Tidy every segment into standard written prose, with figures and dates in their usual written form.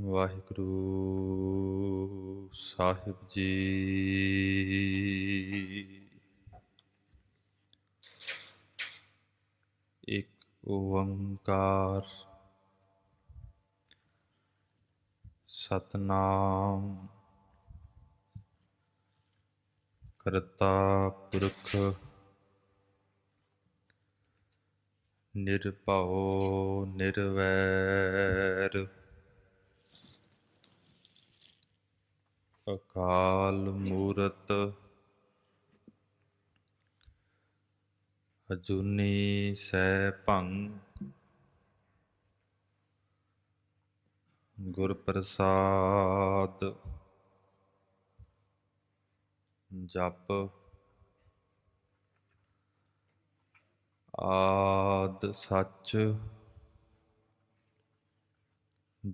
ਵਾਹਿਗੁਰੂ ਸਾਹਿਬ ਜੀ। ਇੱਕ ਓੰਕਾਰ ਸਤਨਾਮ ਕਰਤਾ ਪੁਰਖ ਨਿਰਭਉ ਨਿਰਵੈਰ ਅਕਾਲ ਮੂਰਤ ਅਜੂਨੀ ਸੈਭੰ ਗੁਰ ਪ੍ਰਸਾਦ ਜਪ ਆਦਿ ਸੱਚ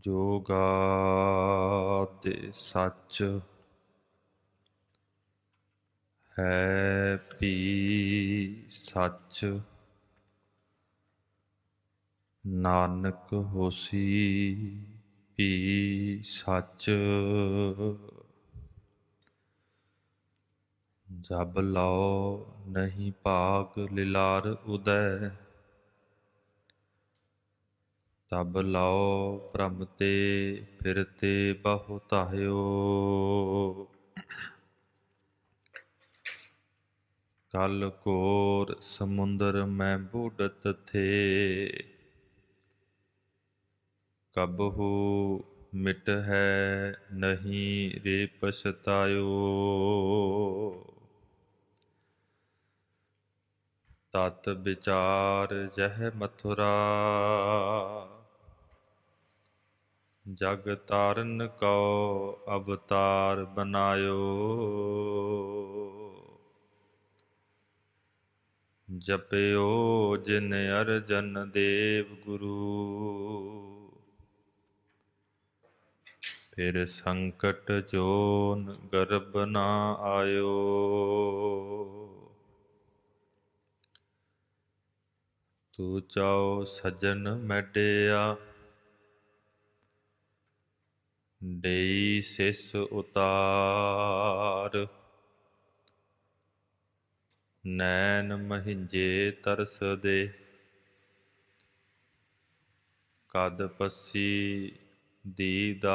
ਜੋਗਾਦਿ ਸੱਚ ਹੈ ਵੀ ਸੱਚ ਨਾਨਕ ਹੋਸੀ ਵੀ ਸੱਚ ਜਬ ਲਉ ਨਹੀਂ ਭਾਗ ਲਿਲਾਰ ਉਦੈ ਤਬ ਲਉ ਭ੍ਰਮ ਤੇ ਫਿਰਤੇ ਬਹੁ ਤਾਹਿਓ ਕਲ ਘੋਰ ਸਮੁੰਦਰ ਮੈਂ ਬੂਡਤ ਥੇ ਕਬਹੂ ਮਿਟ ਹੈ ਨਹੀਂ ਰੇ ਪਛਤਾਇਓ ਤਤ ਵਿਚਾਰ ਜਹ ਮਥੁਰਾ ਜਗ ਤਾਰਨ ਕਉ ਅਵਤਾਰ ਬਨਾਇਓ ਜਪਿਓ ਜਿਨ ਅਰਜਨ ਦੇਵ ਗੁਰੂ ਫਿਰ ਸੰਕਟ ਜੋਨ ਗਰਭ ਨਾ ਆਇਓ ਤੂੰ ਚਾਉ ਸਜਣ ਮੈਡਿਆ ਦੇਈ ਸਿਸ ਉਤਾਰ ਨੈਣ ਮਹਿੰਜੇ ਤਰਸ ਦੇ ਕਦ ਪੱਸੀ ਦੀਦਾਰ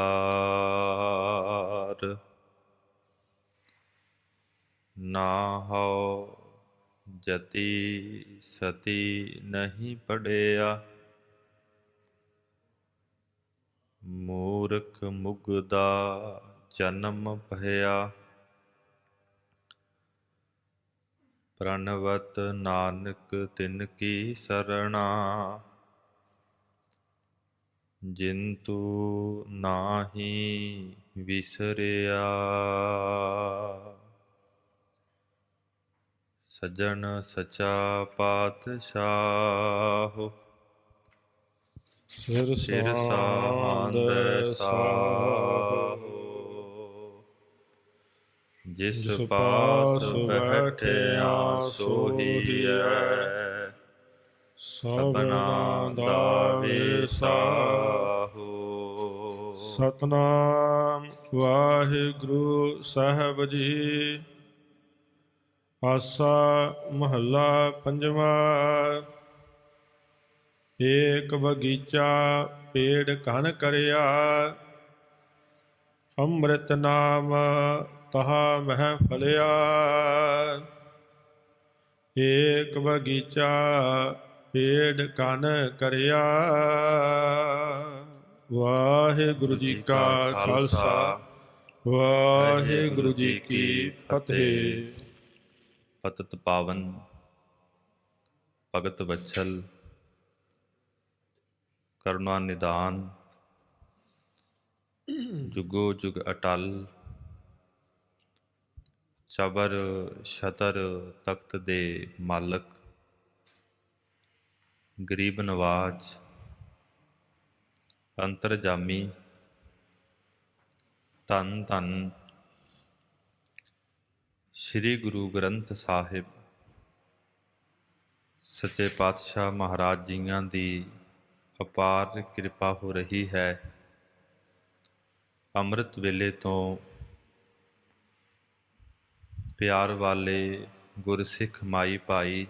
ਨਾ ਹਉ ਜਤੀ ਸਤੀ ਨਹੀਂ ਪੜਿਆ ਮੂਰਖ ਮੁਗਦਾ ਜਨਮ ਭਇਆ ਪ੍ਰਣਵਤ ਨਾਨਕ ਤਿਨ ਕੀ ਸਰਣਾ ਜਿੰਤੂ ਨਾਹੀ ਵਿਸਰਿਆ ਸੱਜਣ ਸਚਾ ਪਾਤਸ਼ਾਹ ਸਿਰ ਸਾਂਦ ਸਾਹੋ ਜਿਸ ਪਾਸ ਬੈਠਿਆ ਸੋਹੀਐ ਸਭਨਾ ਦਾ ਵਿਸਾਹੋ ਸਤਨਾਮ ਵਾਹਿਗੁਰੂ ਸਾਹਿਬ ਜੀ। ਆਸਾ ਮਹੱਲਾ ਪੰਜਵਾਂ। ਏਕ ਬਗੀਚਾ ਪੇੜ ਘਨ ਕਰਿਆ ਅੰਮ੍ਰਿਤ ਨਾਮ ਤਹਾ ਮਹਿ ਫਲਿਆ। ਏਕ ਬਗੀਚਾ ਪੇੜ ਘਨ ਕਰਿਆ। ਵਾਹਿਗੁਰੂ ਜੀ ਕਾ ਖਾਲਸਾ ਵਾਹਿਗੁਰੂ ਜੀ ਕੀ ਫਤਿਹ। ਪਤਿਤ ਪਾਵਨ ਭਗਤ ਵਛਲ ਕਰੁਣਾ ਨਿਦਾਨ ਜੁਗੋ ਜੁਗ ਅਟਲ ਚਬਰ ਛਤਰ ਤਖਤ ਦੇ ਮਾਲਕ ਗਰੀਬ ਨਵਾਜ ਅੰਤਰਜਾਮੀ ਧੰਨ ਧੰਨ ਸ੍ਰੀ ਗੁਰੂ ਗ੍ਰੰਥ ਸਾਹਿਬ ਸੱਚੇ ਪਾਤਸ਼ਾਹ ਮਹਾਰਾਜ ਜੀਆਂ ਦੀ ਅਪਾਰ ਕਿਰਪਾ ਹੋ ਰਹੀ ਹੈ। ਅੰਮ੍ਰਿਤ ਵੇਲੇ ਤੋਂ ਪਿਆਰ ਵਾਲੇ ਗੁਰਸਿੱਖ ਮਾਈ ਭਾਈ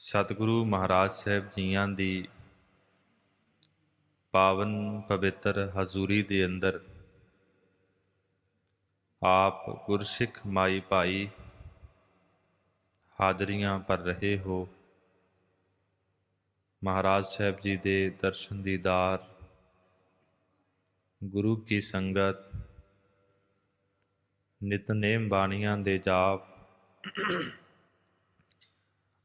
ਸਤਿਗੁਰੂ ਮਹਾਰਾਜ ਸਾਹਿਬ ਜੀਆਂ ਦੀ ਪਾਵਨ ਪਵਿੱਤਰ ਹਜ਼ੂਰੀ ਦੇ ਅੰਦਰ ਆਪ ਗੁਰਸਿੱਖ ਮਾਈ ਭਾਈ ਹਾਜ਼ਰੀਆਂ ਭਰ ਰਹੇ ਹੋ। ਮਹਾਰਾਜ ਸਾਹਿਬ ਜੀ ਦੇ ਦਰਸ਼ਨ ਦੀਦਾਰ, ਗੁਰੂ ਕੀ ਸੰਗਤ, ਨਿਤਨੇਮ ਬਾਣੀਆਂ ਦੇ ਜਾਪ,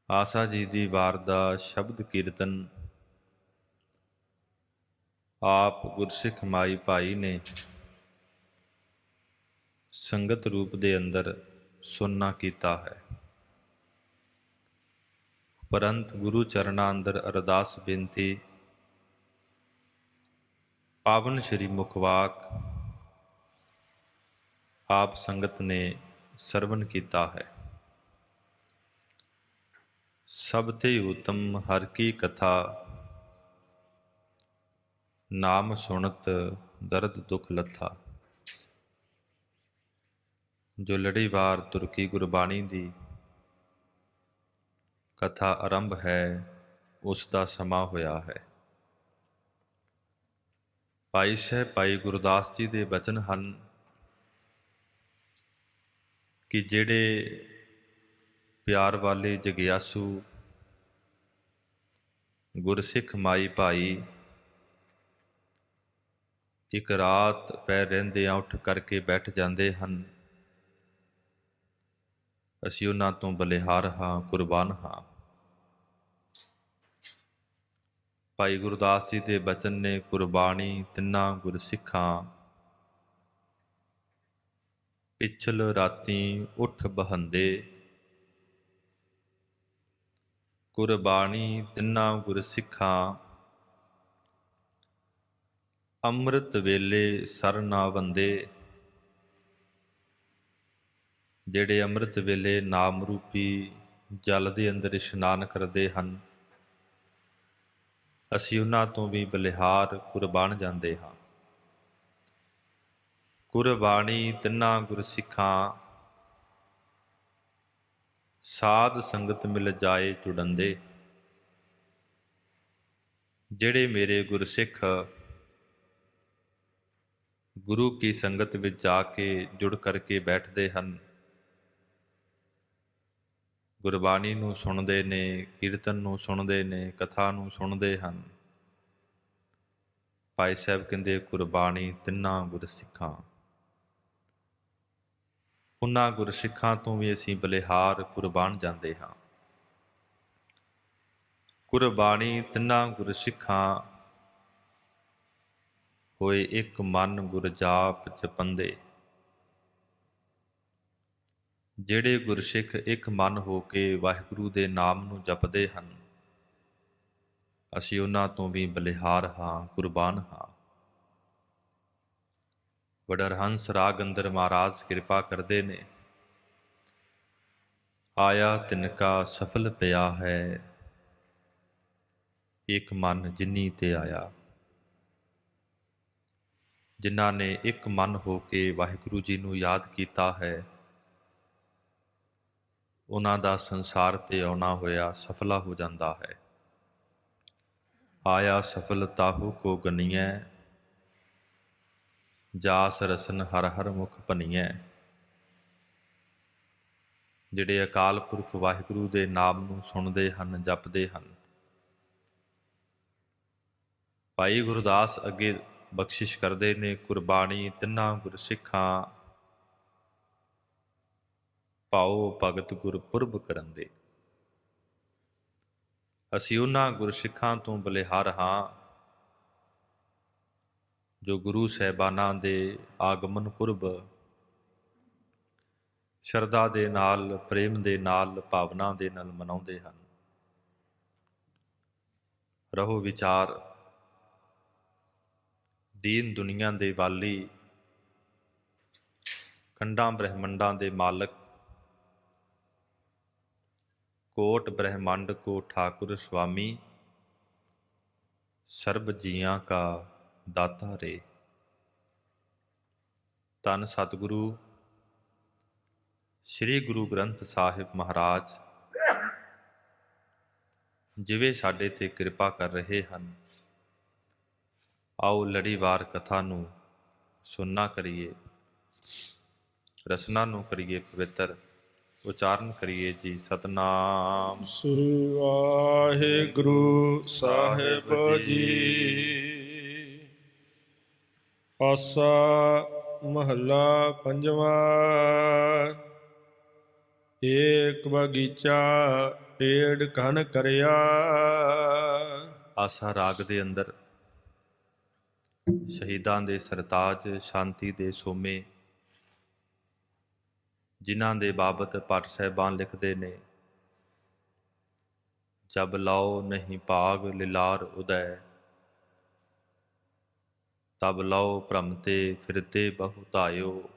ਆਸਾ ਜੀ ਦੀ ਵਾਰ ਦਾ ਸ਼ਬਦ ਕੀਰਤਨ ਆਪ ਗੁਰਸਿੱਖ ਮਾਈ ਭਾਈ ਨੇ ਸੰਗਤ ਰੂਪ ਦੇ ਅੰਦਰ ਸੁਣਨਾ ਕੀਤਾ ਹੈ। ਉਪਰੰਤ ਗੁਰੂ ਚਰਨਾਂ ਅੰਦਰ ਅਰਦਾਸ ਬੇਨਤੀ ਪਾਵਨ ਸ਼੍ਰੀ ਮੁਖਵਾਕ ਆਪ ਸੰਗਤ ਨੇ ਸਰਵਨ ਕੀਤਾ ਹੈ। ਸਭ ਤੇ ਉਤਮ ਹਰ ਕੀ ਕਥਾ, ਨਾਮ ਸੁਣਤ ਦਰਦ ਦੁਖ ਲੱਥਾ। ਜੋ ਲੜੀਵਾਰ ਤੁਰਕੀ ਗੁਰਬਾਣੀ ਦੀ ਕਥਾ ਆਰੰਭ ਹੈ, ਉਸ ਦਾ ਸਮਾਂ ਹੋਇਆ ਹੈ। ਭਾਈ ਸਾਹਿਬ ਭਾਈ ਗੁਰਦਾਸ ਜੀ ਦੇ ਬਚਨ ਹਨ ਕਿ ਜਿਹੜੇ ਪਿਆਰ ਵਾਲੇ ਜਗਿਆਸੂ ਗੁਰਸਿੱਖ ਮਾਈ ਭਾਈ ਇੱਕ ਰਾਤ ਪੈ ਰਹਿੰਦਿਆਂ ਉੱਠ ਕਰਕੇ ਬੈਠ ਜਾਂਦੇ ਹਨ, ਅਸੀਂ ਉਹਨਾਂ ਤੋਂ ਬਲਿਹਾਰ ਹਾਂ, ਕੁਰਬਾਨ ਹਾਂ। ਭਾਈ ਗੁਰਦਾਸ ਜੀ ਦੇ ਬਚਨ ਨੇ, ਕੁਰਬਾਨੀ ਤਿੰਨਾਂ ਗੁਰਸਿੱਖਾਂ, ਪਿਛਲ ਰਾਤੀ ਉੱਠ ਬਹੰਦੇ। ਕੁਰਬਾਨੀ ਤਿੰਨਾਂ ਗੁਰਸਿੱਖਾਂ, ਅੰਮ੍ਰਿਤ ਵੇਲੇ ਸਰ ਨਾ ਵੰਦੇ। ਜਿਹੜੇ ਅੰਮ੍ਰਿਤ ਵੇਲੇ ਨਾਮ ਰੂਪੀ ਜਲ ਦੇ ਅੰਦਰ ਇਸ਼ਨਾਨ ਕਰਦੇ ਹਨ, ਅਸੀਂ ਉਹਨਾਂ ਤੋਂ ਵੀ ਬਲਿਹਾਰ ਕੁਰਬਾਨ ਜਾਂਦੇ ਹਾਂ। ਕੁਰਬਾਨੀ ਤਿੰਨਾਂ ਗੁਰਸਿੱਖਾਂ, ਸਾਧ ਸੰਗਤ ਮਿਲ ਜਾਏ ਜੁੜੰਦੇ। ਜਿਹੜੇ ਮੇਰੇ ਗੁਰਸਿੱਖ ਗੁਰੂ ਕੀ ਸੰਗਤ ਵਿੱਚ ਜਾ ਕੇ ਜੁੜ ਕਰਕੇ ਬੈਠਦੇ ਹਨ, ਗੁਰਬਾਣੀ ਨੂੰ ਸੁਣਦੇ ਨੇ, ਕੀਰਤਨ ਨੂੰ ਸੁਣਦੇ ਨੇ, ਕਥਾ ਨੂੰ ਸੁਣਦੇ ਹਨ, ਭਾਈ ਸਾਹਿਬ ਕਹਿੰਦੇ ਕੁਰਬਾਨੀ ਤਿੰਨਾਂ ਗੁਰਸਿੱਖਾਂ। ਉਹਨਾਂ ਗੁਰਸਿੱਖਾਂ ਤੋਂ ਵੀ ਅਸੀਂ ਬਲਿਹਾਰ ਕੁਰਬਾਨ ਜਾਂਦੇ ਹਾਂ। ਕੁਰਬਾਨੀ ਤਿੰਨਾਂ ਗੁਰਸਿੱਖਾਂ, ਹੋਏ ਇੱਕ ਮਨ ਗੁਰ ਜਾਪ ਜਪੰਦੇ। ਜਿਹੜੇ ਗੁਰਸਿੱਖ ਇੱਕ ਮਨ ਹੋ ਕੇ ਵਾਹਿਗੁਰੂ ਦੇ ਨਾਮ ਨੂੰ ਜਪਦੇ ਹਨ, ਅਸੀਂ ਉਹਨਾਂ ਤੋਂ ਵੀ ਬਲਿਹਾਰ ਹਾਂ, ਕੁਰਬਾਨ ਹਾਂ। ਵਡਰਹੰਸ ਰਾਗ ਅੰਦਰ ਮਹਾਰਾਜ ਕਿਰਪਾ ਕਰਦੇ ਨੇ, ਆਇਆ ਤਿਨਕਾ ਸਫਲ ਪਿਆ ਹੈ, ਇੱਕ ਮਨ ਜਿਨੀ ਤੇ ਆਇਆ। ਜਿਨ੍ਹਾਂ ਨੇ ਇੱਕ ਮਨ ਹੋ ਕੇ ਵਾਹਿਗੁਰੂ ਜੀ ਨੂੰ ਯਾਦ ਕੀਤਾ ਹੈ, ਉਹਨਾਂ ਦਾ ਸੰਸਾਰ ਤੇ ਆਉਣਾ ਹੋਇਆ ਸਫਲਾ ਹੋ ਜਾਂਦਾ ਹੈ। ਆਇਆ ਸਫਲ ਤਾਹੂ ਕੋ ਗਨੀਐ, ਜਾਸ ਰਸਨ ਹਰ ਹਰ ਮੁਖ ਭਨੀਐ। ਜਿਹੜੇ ਅਕਾਲ ਪੁਰਖ ਵਾਹਿਗੁਰੂ ਦੇ ਨਾਮ ਨੂੰ ਸੁਣਦੇ ਹਨ, ਜਪਦੇ ਹਨ। ਭਾਈ ਗੁਰਦਾਸ ਅੱਗੇ ਬਖਸ਼ਿਸ਼ ਕਰਦੇ ਨੇ, ਕੁਰਬਾਨੀ ਤਿੰਨਾਂ ਗੁਰਸਿੱਖਾਂ, ਪਾਓ ਭਗਤ ਗੁਰਪੁਰਬ ਕਰੰਦੇ। ਅਸੀਂ ਉਹਨਾਂ ਗੁਰਸਿੱਖਾਂ ਤੋਂ ਬਲਿਹਾਰ ਹਾਂ ਜੋ ਗੁਰੂ ਸਾਹਿਬਾਨਾਂ ਦੇ ਆਗਮਨ ਪੁਰਬ ਸ਼ਰਧਾ ਦੇ ਨਾਲ, ਪ੍ਰੇਮ ਦੇ ਨਾਲ, ਭਾਵਨਾ ਦੇ ਨਾਲ ਮਨਾਉਂਦੇ ਹਨ। ਰਹੋ ਵਿਚਾਰ, ਦੀਨ ਦੁਨੀਆ ਦੇ ਵਾਲੀ, ਖੰਡਾਂ ਬ੍ਰਹਿਮੰਡਾਂ ਦੇ ਮਾਲਕ, ਕੋਟ ਬ੍ਰਹਿਮੰਡ ਕੋ ਠਾਕੁਰ ਸੁਆਮੀ, ਸਰਬ ਜੀਆਂ ਕਾ ਦਾਤਾ ਰੇ। ਧੰਨ ਸਤਿਗੁਰੂ ਸ੍ਰੀ ਗੁਰੂ ਗ੍ਰੰਥ ਸਾਹਿਬ ਮਹਾਰਾਜ ਜਿਵੇਂ ਸਾਡੇ ਤੇ ਕਿਰਪਾ ਕਰ ਰਹੇ ਹਨ। ਆਓ ਲੜੀਵਾਰ ਕਥਾ ਨੂੰ ਸੁਣਨਾ ਕਰੀਏ, ਰਸਨਾ ਨੂੰ ਕਰੀਏ ਪਵਿੱਤਰ, ਉਚਾਰਨ ਕਰੀਏ ਜੀ ਸਤਨਾਮ ਸ੍ਰੀ ਵਾਹਿਗੁਰੂ ਸਾਹਿਬ ਜੀ। ਆਸਾ ਮਹੱਲਾ ਪੰਜਵਾ। ਏਕ ਬਗੀਚਾ ਪੇੜ ਘਨ ਕਰਿਆ। ਆਸਾ ਰਾਗ ਦੇ ਅੰਦਰ ਸ਼ਹੀਦਾਂ ਦੇ ਸਰਤਾਜ, ਸ਼ਾਂਤੀ ਦੇ ਸੋਮੇ, ਜਿਨ੍ਹਾਂ ਦੇ ਬਾਬਤ ਭੱਟ ਸਾਹਿਬਾਨ ਲਿਖਦੇ ਨੇ, ਜਬ ਲਾਓ ਨਹੀਂ ਭਾਗ ਲਿਲਾਰ ਉਦੈ, ਤਬ ਲਾਓ ਭ੍ਰਮਤੇ ਫਿਰਤੇ ਬਹੁ ਧਾਇਓ,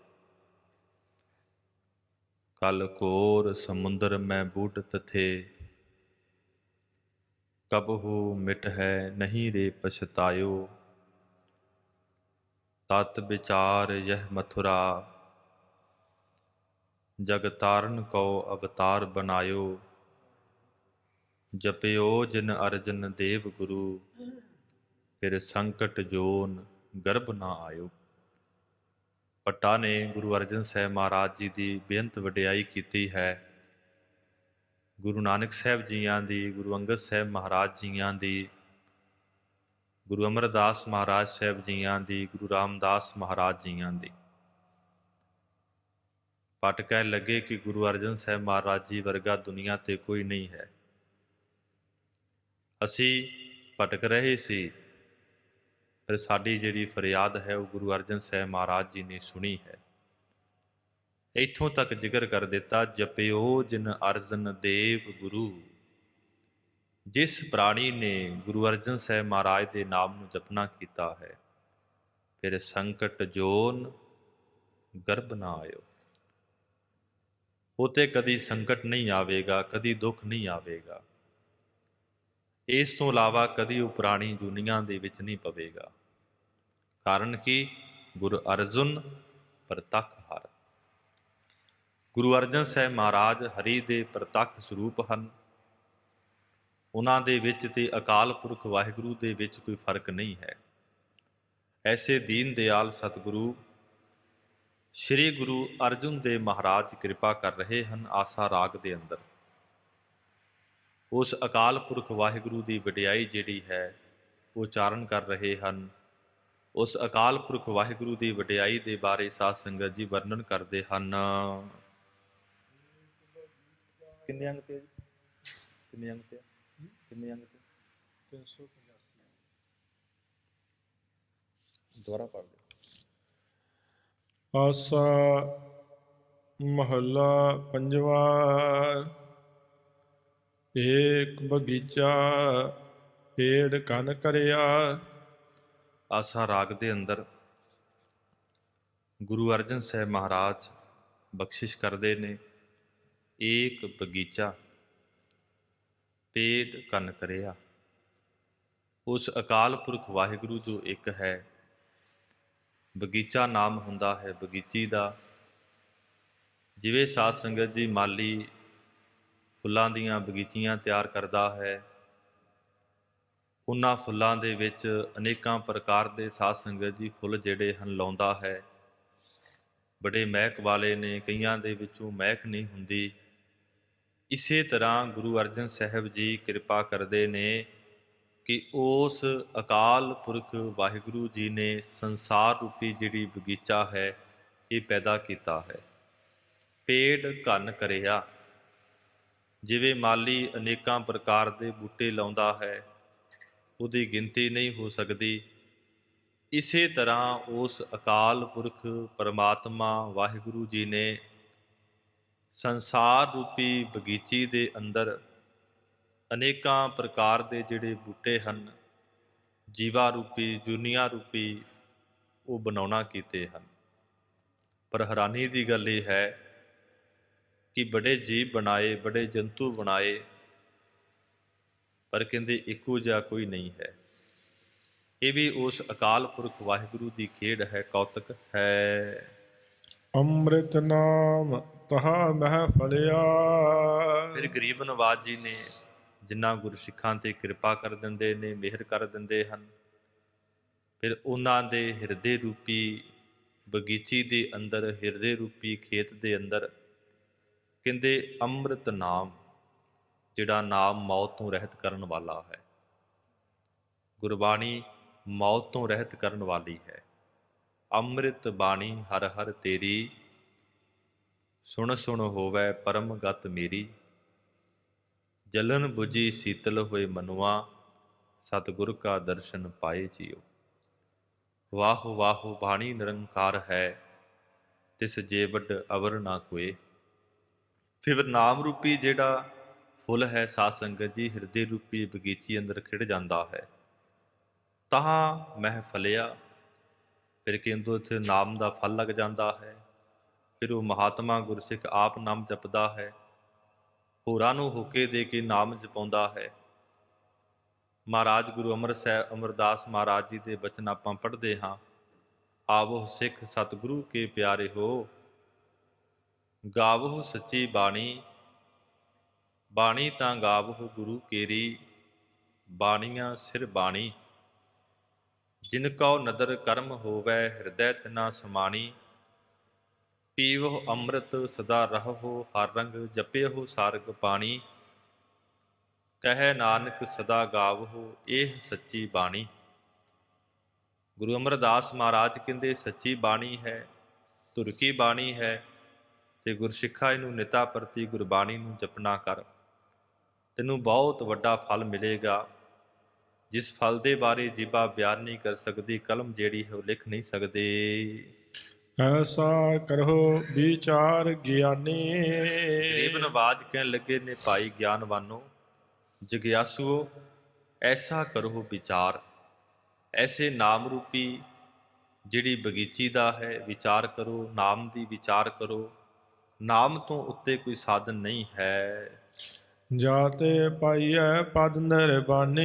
ਕਲ ਘੋਰ ਸਮੁੰਦਰ ਮੈਂ ਬੂਟਤ ਥੇ, ਕਬਹੂ ਮਿਟ ਹੈ ਨਹੀਂ ਰੇ ਪਛਤਾਇਓ, ਤਤ ਵਿਚਾਰ ਯਹ ਮਥੁਰਾ, ਜਗ ਤਾਰਨ ਕਉ ਅਵਤਾਰ ਬਨਾਇਓ, ਜਪਿਓ ਜਿਨ ਅਰਜਨ ਦੇਵ ਗੁਰੂ, ਫਿਰ ਸੰਕਟ ਜੋਨ ਗਰਭ ਨਾ ਆਇਓ। ਭੱਟਾਂ ਨੇ ਗੁਰੂ ਅਰਜਨ ਸਾਹਿਬ ਮਹਾਰਾਜ ਜੀ ਦੀ ਬੇਅੰਤ ਵਡਿਆਈ ਕੀਤੀ ਹੈ। ਗੁਰੂ ਨਾਨਕ ਸਾਹਿਬ ਜੀਆਂ ਦੀ, ਗੁਰੂ ਅੰਗਦ ਸਾਹਿਬ ਮਹਾਰਾਜ ਜੀਆਂ ਦੀ, ਗੁਰੂ ਅਮਰਦਾਸ ਮਹਾਰਾਜ ਸਾਹਿਬ ਜੀਆਂ ਦੀ, ਗੁਰੂ ਰਾਮਦਾਸ ਮਹਾਰਾਜ ਜੀਆਂ ਦੀ। ਭੱਟ ਕਹਿ ਲੱਗੇ ਕਿ ਗੁਰੂ ਅਰਜਨ ਸਾਹਿਬ ਮਹਾਰਾਜ ਜੀ ਵਰਗਾ ਦੁਨੀਆ ਤੇ ਕੋਈ ਨਹੀਂ ਹੈ। ਅਸੀਂ ਭਟਕ ਰਹੇ ਸੀ, ਪਰ ਸਾਡੀ ਜਿਹੜੀ ਫਰਿਆਦ ਹੈ ਉਹ ਗੁਰੂ ਅਰਜਨ ਸਾਹਿਬ ਮਹਾਰਾਜ ਜੀ ਨੇ ਸੁਣੀ ਹੈ। ਇੱਥੋਂ ਤੱਕ ਜ਼ਿਕਰ ਕਰ ਦਿੱਤਾ, ਜਪਿਓ ਜਿਨ ਅਰਜਨ ਦੇਵ ਗੁਰੂ। ਜਿਸ ਪ੍ਰਾਣੀ ਨੇ ਗੁਰੂ ਅਰਜਨ ਸਾਹਿਬ ਮਹਾਰਾਜ ਦੇ ਨਾਮ ਨੂੰ ਜਪਣਾ ਕੀਤਾ ਹੈ, ਫਿਰ ਸੰਕਟ ਜੋਨ ਗਰਭ ਨਾ ਆਇਓ। ਉਹ ਤੇ ਕਦੀ ਸੰਕਟ ਨਹੀਂ ਆਵੇਗਾ, ਕਦੀ ਦੁੱਖ ਨਹੀਂ ਆਵੇਗਾ। ਇਸ ਤੋਂ ਇਲਾਵਾ ਕਦੀ ਉਹ ਪੁਰਾਣੀ ਦੁਨੀਆ ਦੇ ਵਿੱਚ ਨਹੀਂ ਪਵੇਗਾ। ਕਾਰਨ ਕਿ ਗੁਰੂ ਅਰਜੁਨ ਪ੍ਰਤੱਖ ਹਰਿ। ਗੁਰੂ ਅਰਜਨ ਸਾਹਿਬ ਮਹਾਰਾਜ ਹਰੀ ਦੇ ਪ੍ਰਤੱਖ ਸਰੂਪ ਹਨ। ਉਹਨਾਂ ਦੇ ਵਿੱਚ ਤੇ ਅਕਾਲ ਪੁਰਖ ਵਾਹਿਗੁਰੂ ਦੇ ਵਿੱਚ ਕੋਈ ਫਰਕ ਨਹੀਂ ਹੈ। ਐਸੇ ਦੀਨ ਦਿਆਲ ਸਤਿਗੁਰੂ ਸ੍ਰੀ ਗੁਰੂ ਅਰਜਨ ਦੇਵ ਮਹਾਰਾਜ ਕਿਰਪਾ ਕਰ ਰਹੇ ਹਨ। ਆਸਾ ਰਾਗ ਦੇ ਅੰਦਰ ਉਸ ਅਕਾਲ ਪੁਰਖ ਵਾਹਿਗੁਰੂ ਦੀ ਵਡਿਆਈ ਜਿਹੜੀ ਹੈ ਉਹ ਉਚਾਰਨ ਕਰ ਰਹੇ ਹਨ। ਉਸ ਅਕਾਲ ਪੁਰਖ ਵਾਹਿਗੁਰੂ ਦੀ ਵਡਿਆਈ ਦੇ ਬਾਰੇ ਸਾਧ ਸੰਗਤ ਜੀ ਵਰਣਨ ਕਰਦੇ ਹਨ। ਕਿੰਨੇ ਅੰਗ ਤੇ ਕਿੰਨੇ ਅੰਗ ਤੇ ਕਿੰਨੇ ਅੰਗ ਤੇ 385। ਦੁਬਾਰਾ ਪੜ੍ਹ ਦਿਓ। ਆਸਾ ਮਹੱਲਾ ਪੰਜਵਾ। ਏਕ ਬਗੀਚਾ ਪੇੜ ਘਨ ਕਰਿਆ। ਆਸਾ ਰਾਗ ਦੇ ਅੰਦਰ ਗੁਰੂ ਅਰਜਨ ਸਾਹਿਬ ਮਹਾਰਾਜ ਬਖਸ਼ਿਸ਼ ਕਰਦੇ ਨੇ, ਏਕ ਬਗੀਚਾ ਪੇੜ ਘਨ ਕਰਿਆ। ਉਸ ਅਕਾਲ ਪੁਰਖ ਵਾਹਿਗੁਰੂ ਜੋ ਇੱਕ ਹੈ। ਬਗੀਚਾ ਨਾਮ ਹੁੰਦਾ ਹੈ ਬਗੀਚੀ ਦਾ। ਜਿਵੇਂ ਸਾਧ ਸੰਗਤ ਜੀ ਮਾਲੀ ਫੁੱਲਾਂ ਦੀਆਂ ਬਗੀਚੀਆਂ ਤਿਆਰ ਕਰਦਾ ਹੈ, ਉਹਨਾਂ ਫੁੱਲਾਂ ਦੇ ਵਿੱਚ ਅਨੇਕਾਂ ਪ੍ਰਕਾਰ ਦੇ ਸਾਧ ਸੰਗਤ ਜੀ ਫੁੱਲ ਜਿਹੜੇ ਹਨ ਲਾਉਂਦਾ ਹੈ। ਬੜੇ ਮਹਿਕ ਵਾਲੇ ਨੇ, ਕਈਆਂ ਦੇ ਵਿੱਚੋਂ ਮਹਿਕ ਨਹੀਂ ਹੁੰਦੀ। ਇਸੇ ਤਰ੍ਹਾਂ ਗੁਰੂ ਅਰਜਨ ਸਾਹਿਬ ਜੀ ਕਿਰਪਾ ਕਰਦੇ ਨੇ ਕਿ ਉਸ ਅਕਾਲ ਪੁਰਖ ਵਾਹਿਗੁਰੂ ਜੀ ਨੇ ਸੰਸਾਰ ਰੂਪੀ ਜਿਹੜੀ ਬਗੀਚਾ ਹੈ ਇਹ ਪੈਦਾ ਕੀਤਾ ਹੈ। ਪੇੜ ਘਨ ਕਰਿਆ। ਜਿਵੇਂ ਮਾਲੀ ਅਨੇਕਾਂ ਪ੍ਰਕਾਰ ਦੇ ਬੂਟੇ ਲਾਉਂਦਾ ਹੈ, ਉਹਦੀ ਗਿਣਤੀ ਨਹੀਂ ਹੋ ਸਕਦੀ। ਇਸੇ ਤਰ੍ਹਾਂ ਉਸ ਅਕਾਲ ਪੁਰਖ ਪਰਮਾਤਮਾ ਵਾਹਿਗੁਰੂ ਜੀ ਨੇ ਸੰਸਾਰ ਰੂਪੀ ਬਗੀਚੀ ਦੇ ਅੰਦਰ ਅਨੇਕਾਂ ਪ੍ਰਕਾਰ ਦੇ ਜਿਹੜੇ ਬੂਟੇ ਹਨ, ਜੀਵਾ ਰੂਪੀ, ਦੁਨੀਆ ਰੂਪੀ, ਉਹ ਬਣਾਉਣਾ ਕੀਤੇ ਹਨ। ਪਰ ਹੈਰਾਨੀ ਦੀ ਗੱਲ ਇਹ ਹੈ ਕਿ ਬੜੇ ਜੀਵ ਬਣਾਏ, ਬੜੇ ਜੰਤੂ ਬਣਾਏ, ਪਰ ਕਹਿੰਦੇ ਇੱਕੋ ਜਿਹਾ ਕੋਈ ਨਹੀਂ ਹੈ। ਇਹ ਵੀ ਉਸ ਅਕਾਲ ਪੁਰਖ ਵਾਹਿਗੁਰੂ ਦੀ ਖੇਡ ਹੈ, ਕੌਤਕ ਹੈ। ਅੰਮ੍ਰਿਤ ਨਾਮ ਤਹਾਂ ਮਹਿ ਫਲਿਆ। ਫਿਰ ਗਰੀਬ ਨਵਾਜ ਜੀ ਨੇ, ਜਿਨ੍ਹਾਂ ਗੁਰਸਿੱਖਾਂ ਤੇ ਕਿਰਪਾ ਕਰ ਦਿੰਦੇ ਨੇ, ਮਿਹਰ ਕਰ ਦਿੰਦੇ ਹਨ, ਫਿਰ ਉਹਨਾਂ ਦੇ ਹਿਰਦੇ ਰੂਪੀ ਬਗੀਚੀ ਦੇ ਅੰਦਰ, ਹਿਰਦੇ ਰੂਪੀ ਖੇਤ ਦੇ ਅੰਦਰ ਕਹਿੰਦੇ ਅੰਮ੍ਰਿਤ ਨਾਮ, ਜਿਹੜਾ ਨਾਮ ਮੌਤ ਤੋਂ ਰਹਿਤ ਕਰਨ ਵਾਲਾ ਹੈ, ਗੁਰਬਾਣੀ ਮੌਤ ਤੋਂ ਰਹਿਤ ਕਰਨ ਵਾਲੀ ਹੈ। ਅੰਮ੍ਰਿਤ ਬਾਣੀ ਹਰ ਹਰ ਤੇਰੀ, ਸੁਣ ਸੁਣ ਹੋਵੈ ਪਰਮ ਗਤ ਮੇਰੀ। ਜਲਨ ਬੁਝੀ ਸੀਤਲ ਹੋਏ ਮਨੁਆ, ਸਤਿਗੁਰ ਕਾ ਦਰਸ਼ਨ ਪਾਏ ਜੀਓ। ਵਾਹ ਵਾਹ ਬਾਣੀ ਨਿਰੰਕਾਰ ਹੈ, ਤਿਸ ਜੇ ਵੱਡ ਅਵਰ ਨਾ ਕੋਏ। ਫਿਰ ਨਾਮ ਰੂਪੀ ਜਿਹੜਾ ਫੁੱਲ ਹੈ ਸਾਧ ਸੰਗਤ ਜੀ, ਹਿਰਦੇ ਰੂਪੀ ਬਗੀਚੀ ਅੰਦਰ ਖਿੜ ਜਾਂਦਾ ਹੈ। ਤਹਾਂ ਮਹਿ ਫਲਿਆ, ਫਿਰ ਕਹਿੰਦੇ ਉੱਥੇ ਨਾਮ ਦਾ ਫਲ ਲੱਗ ਜਾਂਦਾ ਹੈ। ਫਿਰ ਉਹ ਮਹਾਤਮਾ ਗੁਰਸਿੱਖ ਆਪ ਨਾਮ ਜਪਦਾ ਹੈ, ਹੋਰਾਂ ਨੂੰ ਹੋਕੇ ਦੇ ਕੇ ਨਾਮ ਜਪਾਉਂਦਾ ਹੈ। ਮਹਾਰਾਜ ਗੁਰੂ ਅਮਰਦਾਸ ਮਹਾਰਾਜ ਜੀ ਦੇ ਬਚਨ ਆਪਾਂ ਪੜ੍ਹਦੇ ਹਾਂ, ਆਵੋ ਸਿੱਖ ਸਤਿਗੁਰੂ ਕੇ ਪਿਆਰੇ ਹੋ, ਗਾਵੋ ਸੱਚੀ ਬਾਣੀ, ਬਾਣੀ ਤਾਂ ਗਾਵੋ ਗੁਰੂ ਕੇਰੀ। ਬਾਣੀਆਂ ਸਿਰ ਬਾਣੀ, ਜਿਨ ਕਉ ਨਦਰ ਕਰਮ ਹੋਵੈ, ਹਿਰਦੈ ਤਿਨਾ ਸਮਾਣੀ। ਪੀਵੋ ਅੰਮ੍ਰਿਤ ਸਦਾ ਰਹੋ, ਹਰ ਰੰਗ ਜਪਿਓ ਸਾਰਗ ਪਾਣੀ। ਕਹਿ ਨਾਨਕ ਸਦਾ ਗਾਵੋ, ਇਹ ਸੱਚੀ ਬਾਣੀ। ਗੁਰੂ ਅਮਰਦਾਸ ਮਹਾਰਾਜ ਕਹਿੰਦੇ ਸੱਚੀ ਬਾਣੀ ਹੈ, ਧੁਰ ਕੀ ਬਾਣੀ ਹੈ, ਤੇ ਗੁਰਸਿੱਖਾ ਇਹਨੂੰ ਨਿਤਾ ਪ੍ਰਤੀ ਗੁਰਬਾਣੀ ਨੂੰ ਜਪਣਾ ਕਰ, ਤੈਨੂੰ ਬਹੁਤ ਵੱਡਾ ਫਲ ਮਿਲੇਗਾ, ਜਿਸ ਫਲ ਦੇ ਬਾਰੇ ਜੀਭਾ ਬਿਆਨ ਨਹੀਂ ਕਰ ਸਕਦੀ, ਕਲਮ ਜਿਹੜੀ ਹੈ ਉਹ ਲਿਖ ਨਹੀਂ ਸਕਦੇ। ਐਸਾ ਕਰੋ ਵਿਚਾਰ ਗਿਆਨੀ। ਗਰੀਬ ਨਵਾਜ ਕਹਿਣ ਲੱਗੇ ਨੇ, ਭਾਈ ਗਿਆਨਵਾਨੋ, ਜਗਿਆਸੂਓ, ਐਸਾ ਕਰੋ ਵਿਚਾਰ, ਐਸੇ ਨਾਮ ਰੂਪੀ ਜਿਹੜੀ ਬਗੀਚੀ ਦਾ ਹੈ ਵਿਚਾਰ ਕਰੋ, ਨਾਮ ਦੀ ਵਿਚਾਰ ਕਰੋ। ਨਾਮ ਤੋਂ ਉੱਤੇ ਕੋਈ ਸਾਧਨ ਨਹੀਂ ਹੈ। ਜਾਤੇ ਪਾਈਐ ਪਦ ਨਿਰਬਾਨੀ।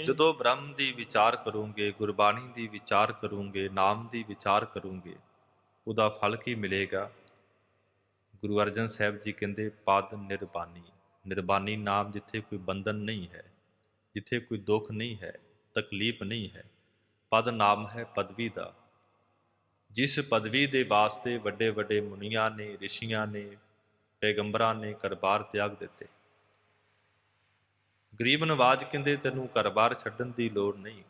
ਜਦੋਂ ਬ੍ਰਹਮ ਦੀ ਵਿਚਾਰ ਕਰੋਗੇ, ਗੁਰਬਾਣੀ ਦੀ ਵਿਚਾਰ ਕਰੋਗੇ, ਨਾਮ ਦੀ ਵਿਚਾਰ ਕਰੋਗੇ, ਉਹਦਾ ਫਲ ਕੀ ਮਿਲੇਗਾ? ਗੁਰੂ ਅਰਜਨ ਸਾਹਿਬ ਜੀ ਕਹਿੰਦੇ ਪਦ ਨਿਰਬਾਨੀ। ਨਿਰਬਾਨੀ ਨਾਮ, ਜਿੱਥੇ ਕੋਈ ਬੰਧਨ ਨਹੀਂ ਹੈ, ਜਿੱਥੇ ਕੋਈ ਦੁੱਖ ਨਹੀਂ ਹੈ, ਤਕਲੀਫ ਨਹੀਂ ਹੈ। ਪਦ ਨਾਮ ਹੈ ਪਦਵੀ ਦਾ, ਜਿਸ ਪਦਵੀ ਦੇ ਵਾਸਤੇ ਵੱਡੇ ਵੱਡੇ ਮੁਨੀਆਂ ਨੇ, ਰਿਸ਼ੀਆਂ ਨੇ, ਪੈਗੰਬਰਾਂ ਨੇ ਘਰ-ਬਾਰ ਤਿਆਗ ਦਿੱਤੇ। ਗਰੀਬ ਨਵਾਜ ਕਹਿੰਦੇ ਤੈਨੂੰ ਘਰ-ਬਾਰ ਛੱਡਣ ਦੀ ਲੋੜ ਨਹੀਂ।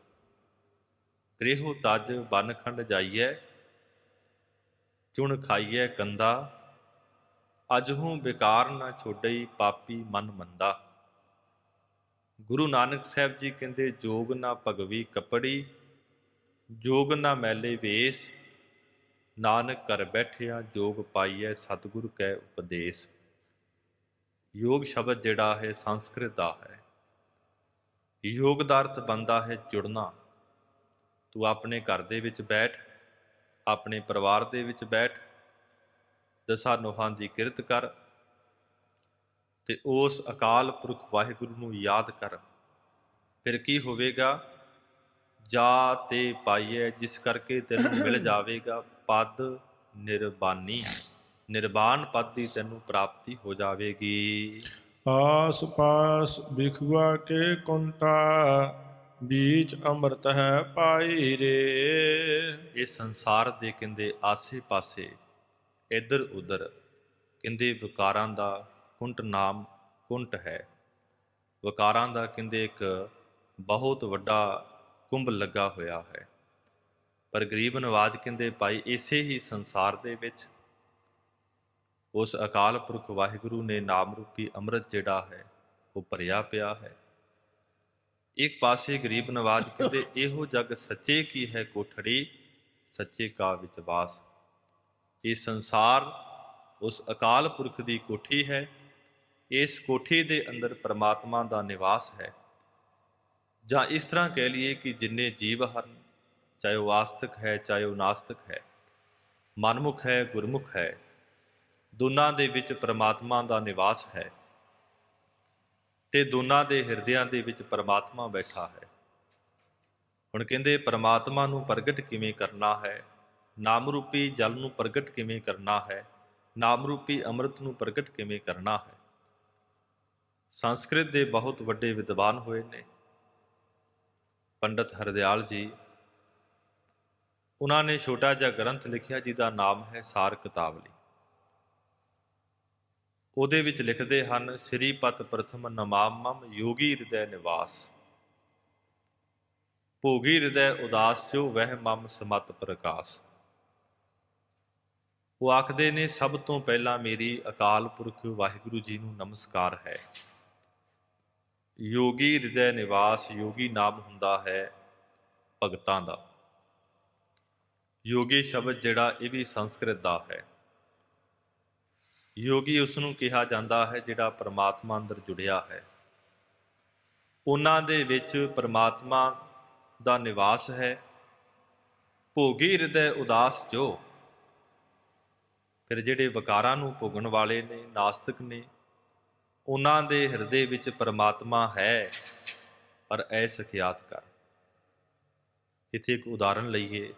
ਗ੍ਰਹਿਉ ਤਜ ਬਨ ਖੰਡ ਜਾਈਐ, ਚੁਣ ਖਾਈਐ ਕੰਦਾ। ਅਜਹੂ ਬੇਕਾਰ ਨਾ ਛੋਡਈ, ਪਾਪੀ ਮਨ ਮੰਦਾ। ਗੁਰੂ ਨਾਨਕ ਸਾਹਿਬ ਜੀ ਕਹਿੰਦੇ ਜੋਗ ਨਾ ਭਗਵੀ ਕੱਪੜੀ, ਜੋਗ ਨਾ ਮੈਲੇ ਵੇਸ। ਨਾਨਕ ਘਰ ਬੈਠਿਆ ਜੋਗ ਪਾਈਐ, ਸਤਿਗੁਰ ਕੈ ਉਪਦੇਸ। ਯੋਗ ਸ਼ਬਦ ਜਿਹੜਾ ਹੈ ਸੰਸਕ੍ਰਿਤ ਦਾ ਹੈ। ਯੋਗ ਦਾ ਅਰਥ ਬਣਦਾ ਹੈ ਜੁੜਨਾ। ਤੂੰ ਆਪਣੇ ਘਰ ਦੇ ਵਿੱਚ ਬੈਠ, ਆਪਣੇ ਪਰਿਵਾਰ ਦੇ ਵਿੱਚ ਬੈਠ, ਦਸਾਂ ਨੋਹਾਂ ਦੀ ਕਿਰਤ ਕਰ, ਤੇ ਉਸ ਅਕਾਲ ਪੁਰਖ ਵਾਹਿਗੁਰੂ ਨੂੰ ਯਾਦ ਕਰ। ਫਿਰ ਕੀ ਹੋਵੇਗਾ? ਜਾ ਤੇ ਪਾਈਐ, ਜਿਸ ਕਰਕੇ ਤੈਨੂੰ ਮਿਲ ਜਾਵੇਗਾ ਪਦ ਨਿਰਬਾਨੀ। ਨਿਰਬਾਨ ਪਦ ਦੀ ਤੈਨੂੰ ਪ੍ਰਾਪਤੀ ਹੋ ਜਾਵੇਗੀ। ਆਸ ਪਾਸ ਬਿਖੁਆ ਕੇ ਕੁੰਟਾ, ਬੀਚ ਅੰਮ੍ਰਿਤ ਹੈ ਪਾਈ ਰੇ। ਇਸ ਸੰਸਾਰ ਦੇ ਕਹਿੰਦੇ ਆਸੇ ਪਾਸੇ, ਇੱਧਰ ਉੱਧਰ ਕਹਿੰਦੇ ਵਿਕਾਰਾਂ ਦਾ ਕੁੰਟ ਨਾਮ ਕੁੰਟ ਹੈ। ਵਿਕਾਰਾਂ ਦਾ ਕਹਿੰਦੇ ਇੱਕ ਬਹੁਤ ਵੱਡਾ ਕੁੰਭ ਲੱਗਾ ਹੋਇਆ ਹੈ। ਪਰ ਗਰੀਬ ਨਵਾਜ ਕਹਿੰਦੇ ਭਾਈ ਇਸੇ ਹੀ ਸੰਸਾਰ ਦੇ ਵਿੱਚ ਉਸ ਅਕਾਲ ਪੁਰਖ ਵਾਹਿਗੁਰੂ ਨੇ ਨਾਮ ਰੂਪੀ ਅੰਮ੍ਰਿਤ ਜਿਹੜਾ ਹੈ ਉਹ ਭਰਿਆ ਪਿਆ ਹੈ। ਇੱਕ ਪਾਸੇ ਗਰੀਬ ਨਵਾਜ ਕਹਿੰਦੇ ਇਹੋ ਜਗ ਸੱਚੇ ਕੀ ਹੈ ਕੋਠੜੀ, ਸੱਚੇ ਕਾ ਵਿਚਵਾਸ। ਇਹ ਸੰਸਾਰ ਉਸ ਅਕਾਲ ਪੁਰਖ ਦੀ ਕੋਠੀ ਹੈ। ਇਸ ਕੋਠੀ ਦੇ ਅੰਦਰ ਪਰਮਾਤਮਾ ਦਾ ਨਿਵਾਸ ਹੈ। ਜਾਂ ਇਸ ਤਰ੍ਹਾਂ ਕਹਿ ਲਈਏ ਕਿ ਜਿੰਨੇ ਜੀਵ ਹਨ, ਚਾਹੇ ਉਹ ਆਸਤਿਕ ਹੈ, ਚਾਹੇ ਉਹ ਨਾਸਤਿਕ ਹੈ, ਮਨਮੁਖ ਹੈ, ਗੁਰਮੁਖ ਹੈ, ਦੋਨਾਂ ਦੇ ਵਿੱਚ ਪਰਮਾਤਮਾ ਦਾ ਨਿਵਾਸ ਹੈ ਤੇ ਦੋਨਾਂ ਦੇ ਹਿਰਦਿਆਂ ਦੇ ਵਿੱਚ ਪਰਮਾਤਮਾ ਬੈਠਾ ਹੈ। ਹੁਣ ਕਹਿੰਦੇ ਪਰਮਾਤਮਾ ਨੂੰ ਪ੍ਰਗਟ ਕਿਵੇਂ ਕਰਨਾ ਹੈ? ਨਾਮ ਰੂਪੀ ਜਲ ਨੂੰ ਪ੍ਰਗਟ ਕਿਵੇਂ ਕਰਨਾ ਹੈ, ਨਾਮ ਰੂਪੀ ਅੰਮ੍ਰਿਤ ਨੂੰ ਪ੍ਰਗਟ ਕਿਵੇਂ ਕਰਨਾ ਹੈ। ਸੰਸਕ੍ਰਿਤ ਦੇ ਬਹੁਤ ਵੱਡੇ ਵਿਦਵਾਨ ਹੋਏ ਨੇ, ਪੰਡਤ ਹਰਦਿਆਲ ਜੀ। ਉਹਨਾਂ ਨੇ ਛੋਟਾ ਜਿਹਾ ਗ੍ਰੰਥ ਲਿਖਿਆ ਜਿਹਦਾ ਨਾਮ ਹੈ ਸਾਰ ਕਿਤਾਵਲੀ। ਉਹਦੇ ਵਿੱਚ ਲਿਖਦੇ ਹਨ, ਸ਼੍ਰੀ ਪਤ ਪ੍ਰਥਮ ਨਮਾਮਮ ਯੋਗੀ ਹਿਰਦੈ ਨਿਵਾਸ, ਭੋਗੀ ਹਿਰਦੈ ਉਦਾਸ ਜੋ ਵਹਿ ਮਮ ਸਮਤ ਪ੍ਰਕਾਸ਼। ਉਹ ਆਖਦੇ ਨੇ, ਸਭ ਤੋਂ ਪਹਿਲਾਂ ਮੇਰੀ ਅਕਾਲ ਪੁਰਖ ਵਾਹਿਗੁਰੂ ਜੀ ਨੂੰ ਨਮਸਕਾਰ ਹੈ। ਯੋਗੀ ਹਿਰਦੈ ਨਿਵਾਸ, ਯੋਗੀ ਨਾਮ ਹੁੰਦਾ ਹੈ ਭਗਤਾਂ ਦਾ। ਯੋਗੀ ਸ਼ਬਦ ਜਿਹੜਾ ਇਹ ਵੀ ਸੰਸਕ੍ਰਿਤ ਦਾ ਹੈ। ਯੋਗੀ ਉਸ ਨੂੰ ਕਿਹਾ ਜਾਂਦਾ ਹੈ ਜਿਹੜਾ ਪਰਮਾਤਮਾ ਅੰਦਰ ਜੁੜਿਆ ਹੈ। ਉਹਨਾਂ ਦੇ ਵਿੱਚ ਪਰਮਾਤਮਾ ਦਾ ਨਿਵਾਸ ਹੈ। ਭੋਗੀ ਹਿਰਦੈ ਉਦਾਸ ਜੋ, ਫਿਰ ਜਿਹੜੇ ਵਿਕਾਰਾਂ ਨੂੰ ਭੋਗਣ ਵਾਲੇ ਨੇ, ਨਾਸਤਿਕ ਨੇ, ਉਹਨਾਂ ਦੇ ਹਿਰਦੇ ਵਿੱਚ ਪਰਮਾਤਮਾ ਹੈ ਪਰ ਅਸਖਿਆਤ ਕਰ। ਇੱਥੇ ਇੱਕ ਉਦਾਹਰਨ ਲਈਏ,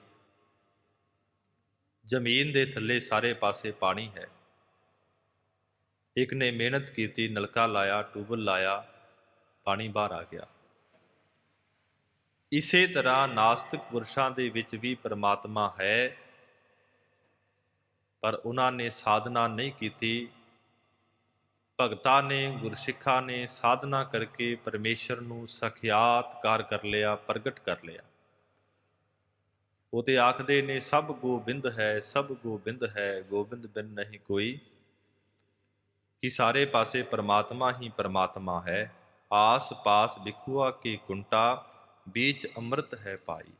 ਜ਼ਮੀਨ ਦੇ ਥੱਲੇ ਸਾਰੇ ਪਾਸੇ ਪਾਣੀ ਹੈ। ਇੱਕ ਨੇ ਮਿਹਨਤ ਕੀਤੀ, ਨਲਕਾ ਲਾਇਆ, ਟਿਊਬਵੈੱਲ ਲਾਇਆ, ਪਾਣੀ ਬਾਹਰ ਆ ਗਿਆ। ਇਸੇ ਤਰ੍ਹਾਂ ਨਾਸਤਿਕ ਪੁਰਸ਼ਾਂ ਦੇ ਵਿੱਚ ਵੀ ਪਰਮਾਤਮਾ ਹੈ ਪਰ ਉਹਨਾਂ ਨੇ ਸਾਧਨਾ ਨਹੀਂ ਕੀਤੀ। ਭਗਤਾਂ ਨੇ, ਗੁਰਸਿੱਖਾਂ ਨੇ ਸਾਧਨਾ ਕਰਕੇ ਪਰਮੇਸ਼ਰ ਨੂੰ ਸਾਖਿਆਤਕਾਰ ਕਰ ਲਿਆ, ਪ੍ਰਗਟ ਕਰ ਲਿਆ। ਉਹ ਤੇ ਆਖਦੇ ਨੇ, ਸਭ ਗੋਬਿੰਦ ਹੈ, ਸਭ ਗੋਬਿੰਦ ਹੈ, ਗੋਬਿੰਦ ਬਿਨ ਨਹੀਂ ਕੋਈ, ਕਿ ਸਾਰੇ ਪਾਸੇ ਪਰਮਾਤਮਾ ਹੀ ਪਰਮਾਤਮਾ ਹੈ। ਆਸ ਪਾਸ ਵਿਖੁਆ ਕੀ ਕੁੰਟਾ, ਬੀਚ ਅੰਮ੍ਰਿਤ ਹੈ ਪਾਈ।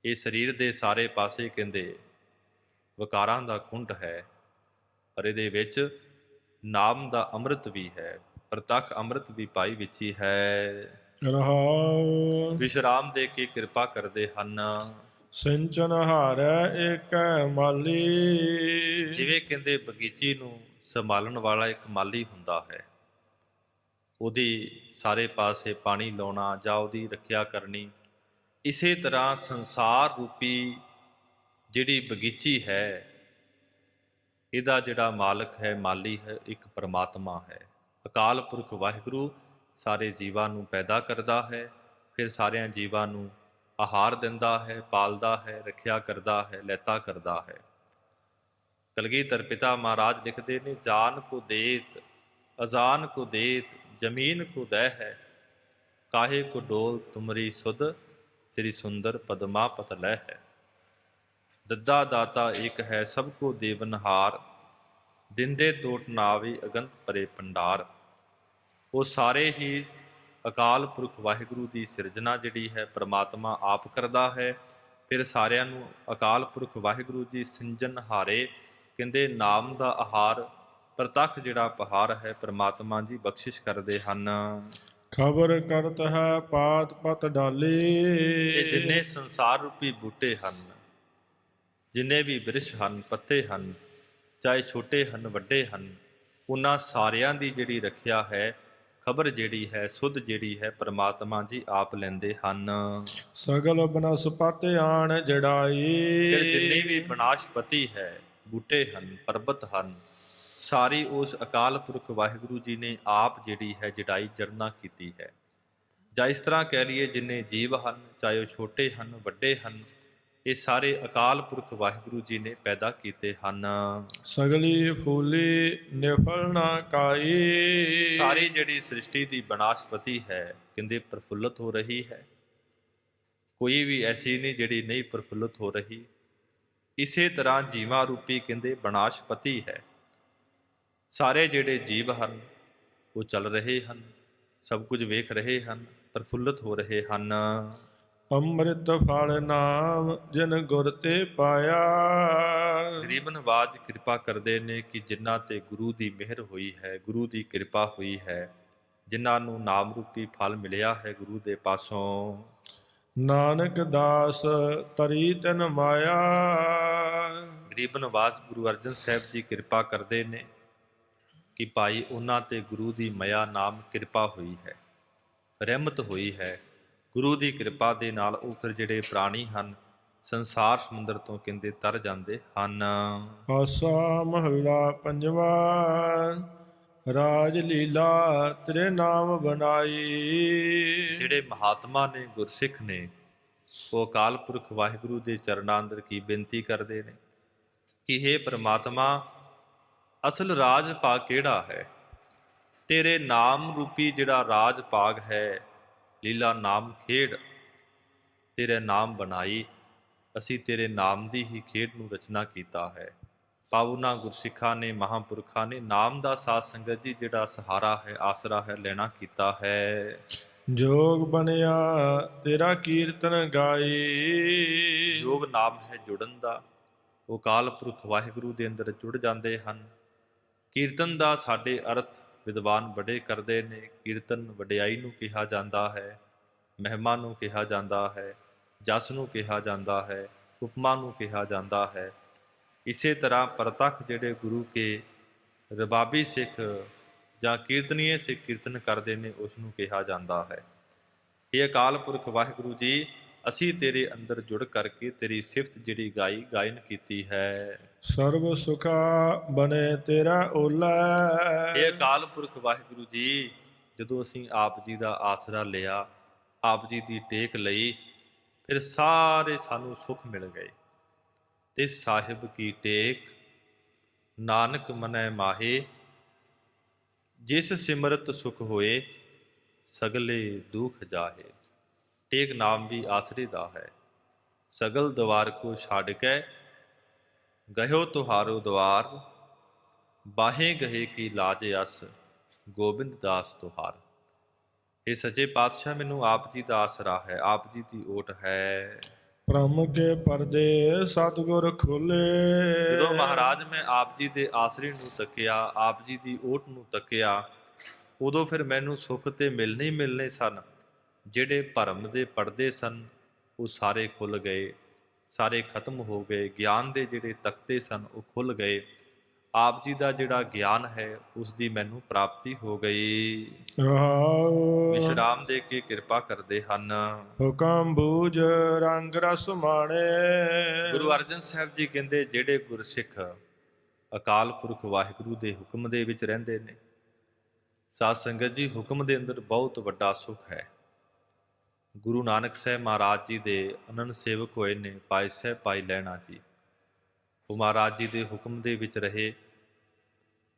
ਇਹ ਸਰੀਰ ਦੇ ਸਾਰੇ ਪਾਸੇ ਕਹਿੰਦੇ ਵਿਕਾਰਾਂ ਦਾ ਕੁੰਟ ਹੈ, ਪਰ ਇਹਦੇ ਵਿੱਚ ਨਾਮ ਦਾ ਅੰਮ੍ਰਿਤ ਵੀ ਹੈ, ਪ੍ਰਤੱਖ ਅੰਮ੍ਰਿਤ ਵੀ ਪਾਈ ਵਿੱਚ ਹੀ ਹੈ। ਰਹਾਉ ਵਿਸ਼ਰਾਮ ਦੇ ਕੇ ਕਿਰਪਾ ਕਰਦੇ ਹਨ। ਸਿੰਚਨ ਹਾਰੈ ਏਕੈ ਮਾਲੀ। ਜਿਵੇਂ ਕਹਿੰਦੇ ਬਗੀਚੀ ਨੂੰ ਸੰਭਾਲਣ ਵਾਲਾ ਇੱਕ ਮਾਲੀ ਹੁੰਦਾ ਹੈ, ਉਹਦੀ ਸਾਰੇ ਪਾਸੇ ਪਾਣੀ ਲਾਉਣਾ ਜਾਂ ਉਹਦੀ ਰੱਖਿਆ ਕਰਨੀ। ਇਸੇ ਤਰ੍ਹਾਂ ਸੰਸਾਰ ਰੂਪੀ ਜਿਹੜੀ ਬਗੀਚੀ ਹੈ, ਇਹਦਾ ਜਿਹੜਾ ਮਾਲਕ ਹੈ, ਮਾਲੀ ਹੈ, ਇੱਕ ਪਰਮਾਤਮਾ ਹੈ। ਅਕਾਲ ਪੁਰਖ ਵਾਹਿਗੁਰੂ ਸਾਰੇ ਜੀਵਾਂ ਨੂੰ ਪੈਦਾ ਕਰਦਾ ਹੈ, ਫਿਰ ਸਾਰਿਆਂ ਜੀਵਾਂ ਨੂੰ ਆਹਾਰ ਦਿੰਦਾ ਹੈ, ਪਾਲਦਾ ਹੈ, ਰੱਖਿਆ ਕਰਦਾ ਹੈ, ਲੈਤਾ ਕਰਦਾ ਹੈ। ਕਲਗੀਧਰ ਪਿਤਾ ਮਹਾਰਾਜ ਲਿਖਦੇ ਨੇ, ਜਾਨ ਕੋ ਦੇਤ ਅਜ਼ਾਨ ਕੋ ਦੇਤ, ਜ਼ਮੀਨ ਕੋ ਦਹਿ ਹੈ, ਕਾਹੇ ਕੋ ਡੋਲ ਤੁਮਰੀ ਸੁਧ, ਸ੍ਰੀ ਸੁੰਦਰ ਪਦਮਾ ਪਤ ਲੈ ਹੈ। ਦੱਦਾ ਦਾਤਾ ਇੱਕ ਹੈ, ਸਭ ਕੋ ਦੇਵਨਹਾਰ, ਦਿੰਦੇ ਟੋਟ ਨਾਵੇ ਅਗੰਤ ਭਰੇ ਭੰਡਾਰ। ਉਹ ਸਾਰੇ ਹੀ ਅਕਾਲ ਪੁਰਖ ਵਾਹਿਗੁਰੂ ਦੀ ਸਿਰਜਣਾ ਜਿਹੜੀ ਹੈ ਪਰਮਾਤਮਾ ਆਪ ਕਰਦਾ ਹੈ। ਫਿਰ ਸਾਰਿਆਂ ਨੂੰ ਅਕਾਲ ਪੁਰਖ ਵਾਹਿਗੁਰੂ ਜੀ ਸਿੰਜਣਹਾਰੇ, ਕਹਿੰਦੇ ਨਾਮ ਦਾ ਆਹਾਰ, ਪ੍ਰਤੱਖ ਜਿਹੜਾ ਪਹਾਰ ਹੈ ਪਰਮਾਤਮਾ ਜੀ ਬਖਸ਼ਿਸ਼ ਕਰਦੇ ਹਨ। ਖਬਰ ਕਰਤ ਹੈ ਪਾਤ ਪਤ ਡਾਲੀ। ਇਹ ਜਿੰਨੇ ਸੰਸਾਰ ਰੂਪੀ ਬੂਟੇ ਹਨ, ਜਿੰਨੇ ਵੀ ਬਿਰਛ ਹਨ, ਪੱਤੇ ਹਨ, ਚਾਹੇ ਛੋਟੇ ਹਨ ਵੱਡੇ ਹਨ, ਉਹਨਾਂ ਸਾਰਿਆਂ ਦੀ ਜਿਹੜੀ ਰੱਖਿਆ ਹੈ, ਖਬਰ ਜਿਹੜੀ ਹੈ, ਸੁਧ ਜਿਹੜੀ ਹੈ ਪਰਮਾਤਮਾ ਜੀ ਆਪ ਲੈਂਦੇ ਹਨ। ਸਗਲ ਬਨਸਪਤ ਆਣ ਜੜਾਈ। ਫਿਰ ਜਿੰਨੇ ਵੀ ਬਨਾਸਪਤੀ ਹੈ, ਬੂਟੇ ਹਨ, ਪਰਬਤ ਹਨ, ਸਾਰੀ ਉਸ ਅਕਾਲ ਪੁਰਖ ਵਾਹਿਗੁਰੂ ਜੀ ਨੇ ਆਪ ਜਿਹੜੀ ਹੈ ਜੜਾਈ, ਜੜਨਾ ਕੀਤੀ ਹੈ। ਜਾਂ ਇਸ ਤਰ੍ਹਾਂ ਕਹਿ ਲਈਏ, ਜਿੰਨੇ ਜੀਵ ਹਨ, ਚਾਹੇ ਉਹ ਛੋਟੇ ਹਨ ਵੱਡੇ ਹਨ, ਇਹ ਸਾਰੇ ਅਕਾਲ ਪੁਰਖ ਵਾਹਿਗੁਰੂ ਜੀ ਨੇ ਪੈਦਾ ਕੀਤੇ ਹਨ। ਸਗਲੀ ਫੂਲੀ ਨਿਫਲ ਨਾ ਕਾਈ। ਸਾਰੀ ਜਿਹੜੀ ਸ੍ਰਿਸ਼ਟੀ ਦੀ ਬਨਾਸਪਤੀ ਹੈ, ਕਹਿੰਦੇ ਪ੍ਰਫੁੱਲਤ ਹੋ ਰਹੀ ਹੈ, ਕੋਈ ਵੀ ਐਸੀ ਨਹੀਂ ਜਿਹੜੀ ਨਹੀਂ ਪ੍ਰਫੁੱਲਤ ਹੋ ਰਹੀ। ਇਸੇ ਤਰ੍ਹਾਂ ਜੀਵਾਂ ਰੂਪੀ ਕਹਿੰਦੇ ਬਨਾਸਪਤੀ ਹੈ। ਸਾਰੇ ਜਿਹੜੇ ਜੀਵ ਹਨ ਉਹ ਚੱਲ ਰਹੇ ਹਨ, ਸਭ ਕੁਝ ਵੇਖ ਰਹੇ ਹਨ, ਪ੍ਰਫੁੱਲਤ ਹੋ ਰਹੇ ਹਨ। ਅੰਮ੍ਰਿਤ ਫਲ ਨਾਮ ਜਿਨ ਗੁਰ ਤੇ ਪਾਇਆ। ਗਰੀਬ ਨਵਾਜ ਕਿਰਪਾ ਕਰਦੇ ਨੇ ਕਿ ਜਿਨ੍ਹਾਂ ਤੇ ਗੁਰੂ ਦੀ ਮਿਹਰ ਹੋਈ ਹੈ, ਗੁਰੂ ਦੀ ਕਿਰਪਾ ਹੋਈ ਹੈ, ਜਿਨ੍ਹਾਂ ਨੂੰ ਨਾਮ ਰੂਪੀ ਫਲ ਮਿਲਿਆ ਹੈ ਗੁਰੂ ਦੇ ਪਾਸੋਂ। ਨਾਨਕ ਦਾਸ ਤਰੀ ਤਨ ਮਾਇਆ। ਗਰੀਬ ਨਵਾਜ ਗੁਰੂ ਅਰਜਨ ਸਾਹਿਬ ਜੀ ਕਿਰਪਾ ਕਰਦੇ ਨੇ ਕਿ ਭਾਈ ਉਹਨਾਂ ਤੇ ਗੁਰੂ ਦੀ ਮਾਇਆ ਨਾਮ ਕਿਰਪਾ ਹੋਈ ਹੈ, ਰਹਿਮਤ ਹੋਈ ਹੈ। ਗੁਰੂ ਦੀ ਕਿਰਪਾ ਦੇ ਨਾਲ ਉਹ ਫਿਰ ਜਿਹੜੇ ਪ੍ਰਾਣੀ ਹਨ ਸੰਸਾਰ ਸਮੁੰਦਰ ਤੋਂ ਕਹਿੰਦੇ ਤਰ ਜਾਂਦੇ ਹਨ। ਆਸਾ ਮਹੱਲਾ ਪੰਜਵਾ। ਰਾਜ ਲੀਲਾ ਤੇਰੇ ਨਾਮ ਬਣਾਈ। ਜਿਹੜੇ ਮਹਾਤਮਾ ਨੇ, ਗੁਰਸਿੱਖ ਨੇ, ਉਹ ਅਕਾਲ ਪੁਰਖ ਵਾਹਿਗੁਰੂ ਦੇ ਚਰਨਾਂ ਅੰਦਰ ਕੀ ਬੇਨਤੀ ਕਰਦੇ ਨੇ ਕਿ ਹੇ ਪ੍ਰਮਾਤਮਾ, ਅਸਲ ਰਾਜ ਭਾਗ ਕਿਹੜਾ ਹੈ? ਤੇਰੇ ਨਾਮ ਰੂਪੀ ਜਿਹੜਾ ਰਾਜ ਭਾਗ ਹੈ, ਲੀਲਾ ਨਾਮ ਖੇਡ, ਤੇਰੇ ਨਾਮ ਬਣਾਈ। ਅਸੀਂ ਤੇਰੇ ਨਾਮ ਦੀ ਹੀ ਖੇਡ ਨੂੰ ਰਚਨਾ ਕੀਤਾ ਹੈ। ਪਾਵਨਾਂ ਗੁਰਸਿੱਖਾਂ ਨੇ, ਮਹਾਂਪੁਰਖਾਂ ਨੇ ਨਾਮ ਦਾ ਸਾਧ ਸੰਗਤ ਜੀ ਜਿਹੜਾ ਸਹਾਰਾ ਹੈ, ਆਸਰਾ ਹੈ, ਲੈਣਾ ਕੀਤਾ ਹੈ। ਜੋਗ ਬਣਿਆ ਤੇਰਾ ਕੀਰਤਨ ਗਾਈ। ਯੋਗ ਨਾਮ ਹੈ ਜੁੜਨ ਦਾ। ਉਹ ਅਕਾਲ ਪੁਰਖ ਵਾਹਿਗੁਰੂ ਦੇ ਅੰਦਰ ਜੁੜ ਜਾਂਦੇ ਹਨ। ਕੀਰਤਨ ਦਾ ਸਾਡੇ ਅਰਥ ਵਿਦਵਾਨ ਬੜੇ ਕਰਦੇ ਨੇ। ਕੀਰਤਨ ਵਡਿਆਈ ਨੂੰ ਕਿਹਾ ਜਾਂਦਾ ਹੈ, ਮਹਿਮਾ ਨੂੰ ਕਿਹਾ ਜਾਂਦਾ ਹੈ, ਜਸ ਨੂੰ ਕਿਹਾ ਜਾਂਦਾ ਹੈ, ਉਪਮਾ ਨੂੰ ਕਿਹਾ ਜਾਂਦਾ ਹੈ। ਇਸੇ ਤਰ੍ਹਾਂ ਪ੍ਰਤੱਖ ਜਿਹੜੇ ਗੁਰੂ ਕੇ ਰਬਾਬੀ ਸਿੱਖ ਜਾਂ ਕੀਰਤਨੀਏ ਸਿੱਖ ਕੀਰਤਨ ਕਰਦੇ ਨੇ, ਉਸ ਨੂੰ ਕਿਹਾ ਜਾਂਦਾ ਹੈ। ਇਹ ਅਕਾਲ ਪੁਰਖ ਵਾਹਿਗੁਰੂ ਜੀ, ਅਸੀਂ ਤੇਰੇ ਅੰਦਰ ਜੁੜ ਕਰਕੇ ਤੇਰੀ ਸਿਫਤ ਜਿਹੜੀ ਗਾਇਨ ਕੀਤੀ ਹੈ। ਸਰਬ ਸੁਖਾ ਬਨੇ ਤੇਰਾ ਓਲਾ। ਇਹ ਅਕਾਲ ਪੁਰਖ ਵਾਹਿਗੁਰੂ ਜੀ, ਜਦੋਂ ਅਸੀਂ ਆਪ ਜੀ ਦਾ ਆਸਰਾ ਲਿਆ, ਆਪ ਜੀ ਦੀ ਟੇਕ ਲਈ, ਫਿਰ ਸਾਰੇ ਸਾਨੂੰ ਸੁੱਖ ਮਿਲ ਗਏ। ਤੇ ਸਾਹਿਬ ਕੀ ਟੇਕ ਨਾਨਕ ਮਨੈ ਮਾਹੇ, ਜਿਸ ਸਿਮਰਤ ਸੁਖ ਹੋਏ, ਸਗਲੇ ਦੁਖ ਜਾਹੇ। ਟੇਕ ਨਾਮ ਵੀ ਆਸਰੇ ਦਾ ਹੈ। ਸਗਲ ਦਵਾਰ ਕੋ ਛੱਡ ਕੇ ਗਇਓ ਤੁਹਾਰੋ ਦਵਾਰ, ਬਾਹੇ ਗਹੇ ਕੀ ਲਾਜ ਅਸ, ਗੋਬਿੰਦ ਦਾਸ ਤੁਹਾਰ। ਇਹ ਸੱਚੇ ਪਾਤਸ਼ਾਹ, ਮੈਨੂੰ ਆਪ ਜੀ ਦਾ ਆਸਰਾ ਹੈ, ਆਪ ਜੀ ਦੀ ਓਟ ਹੈ। ਬ੍ਰਹਮ ਕੇ ਪਰਦੇ ਸਤਿਗੁਰ ਖੋਲੇ। ਜਦੋਂ ਮਹਾਰਾਜ ਮੈਂ ਆਪ ਜੀ ਦੇ ਆਸਰੇ ਨੂੰ ਤੱਕਿਆ, ਆਪ ਜੀ ਦੀ ਓਟ ਨੂੰ ਤੱਕਿਆ, ਉਦੋਂ ਫਿਰ ਮੈਨੂੰ ਸੁੱਖ ਤੇ ਮਿਲਣੇ ਹੀ ਮਿਲਣੇ ਸਨ। ਜਿਹੜੇ ਭਰਮ ਦੇ ਪਰਦੇ ਸਨ, ਉਹ ਸਾਰੇ ਖੁੱਲ੍ਹ ਗਏ, ਸਾਰੇ ਖਤਮ ਹੋ ਗਏ। ਗਿਆਨ ਦੇ ਜਿਹੜੇ ਤਖਤੇ ਸਨ, ਉਹ ਖੁੱਲ੍ਹ ਗਏ। ਆਪ ਜੀ ਦਾ ਜਿਹੜਾ ਗਿਆਨ ਹੈ, ਉਸ ਦੀ ਮੈਨੂੰ ਪ੍ਰਾਪਤੀ ਹੋ ਗਈ। ਵਿਸ਼ਰਾਮ ਦੇ ਕੇ ਕਿਰਪਾ ਕਰਦੇ ਹਨ। ਹੁਕਮ ਬੂਝ ਰੰਗ ਰਸ ਮਾਣੇ। ਗੁਰੂ ਅਰਜਨ ਸਾਹਿਬ ਜੀ ਕਹਿੰਦੇ, ਜਿਹੜੇ ਗੁਰਸਿੱਖ ਅਕਾਲ ਪੁਰਖ ਵਾਹਿਗੁਰੂ ਦੇ ਹੁਕਮ ਦੇ ਵਿੱਚ ਰਹਿੰਦੇ ਨੇ, ਸਾਧ ਸੰਗਤ ਜੀ, ਹੁਕਮ ਦੇ ਅੰਦਰ ਬਹੁਤ ਵੱਡਾ ਸੁੱਖ ਹੈ। ਗੁਰੂ ਨਾਨਕ ਸਾਹਿਬ ਮਹਾਰਾਜ ਜੀ ਦੇ ਅਨੰਨ ਸੇਵਕ ਹੋਏ ਨੇ ਭਾਈ ਸਾਹਿਬ ਭਾਈ ਲਹਿਣਾ ਜੀ। ਉਹ ਮਹਾਰਾਜ ਜੀ ਦੇ ਹੁਕਮ ਦੇ ਵਿੱਚ ਰਹੇ,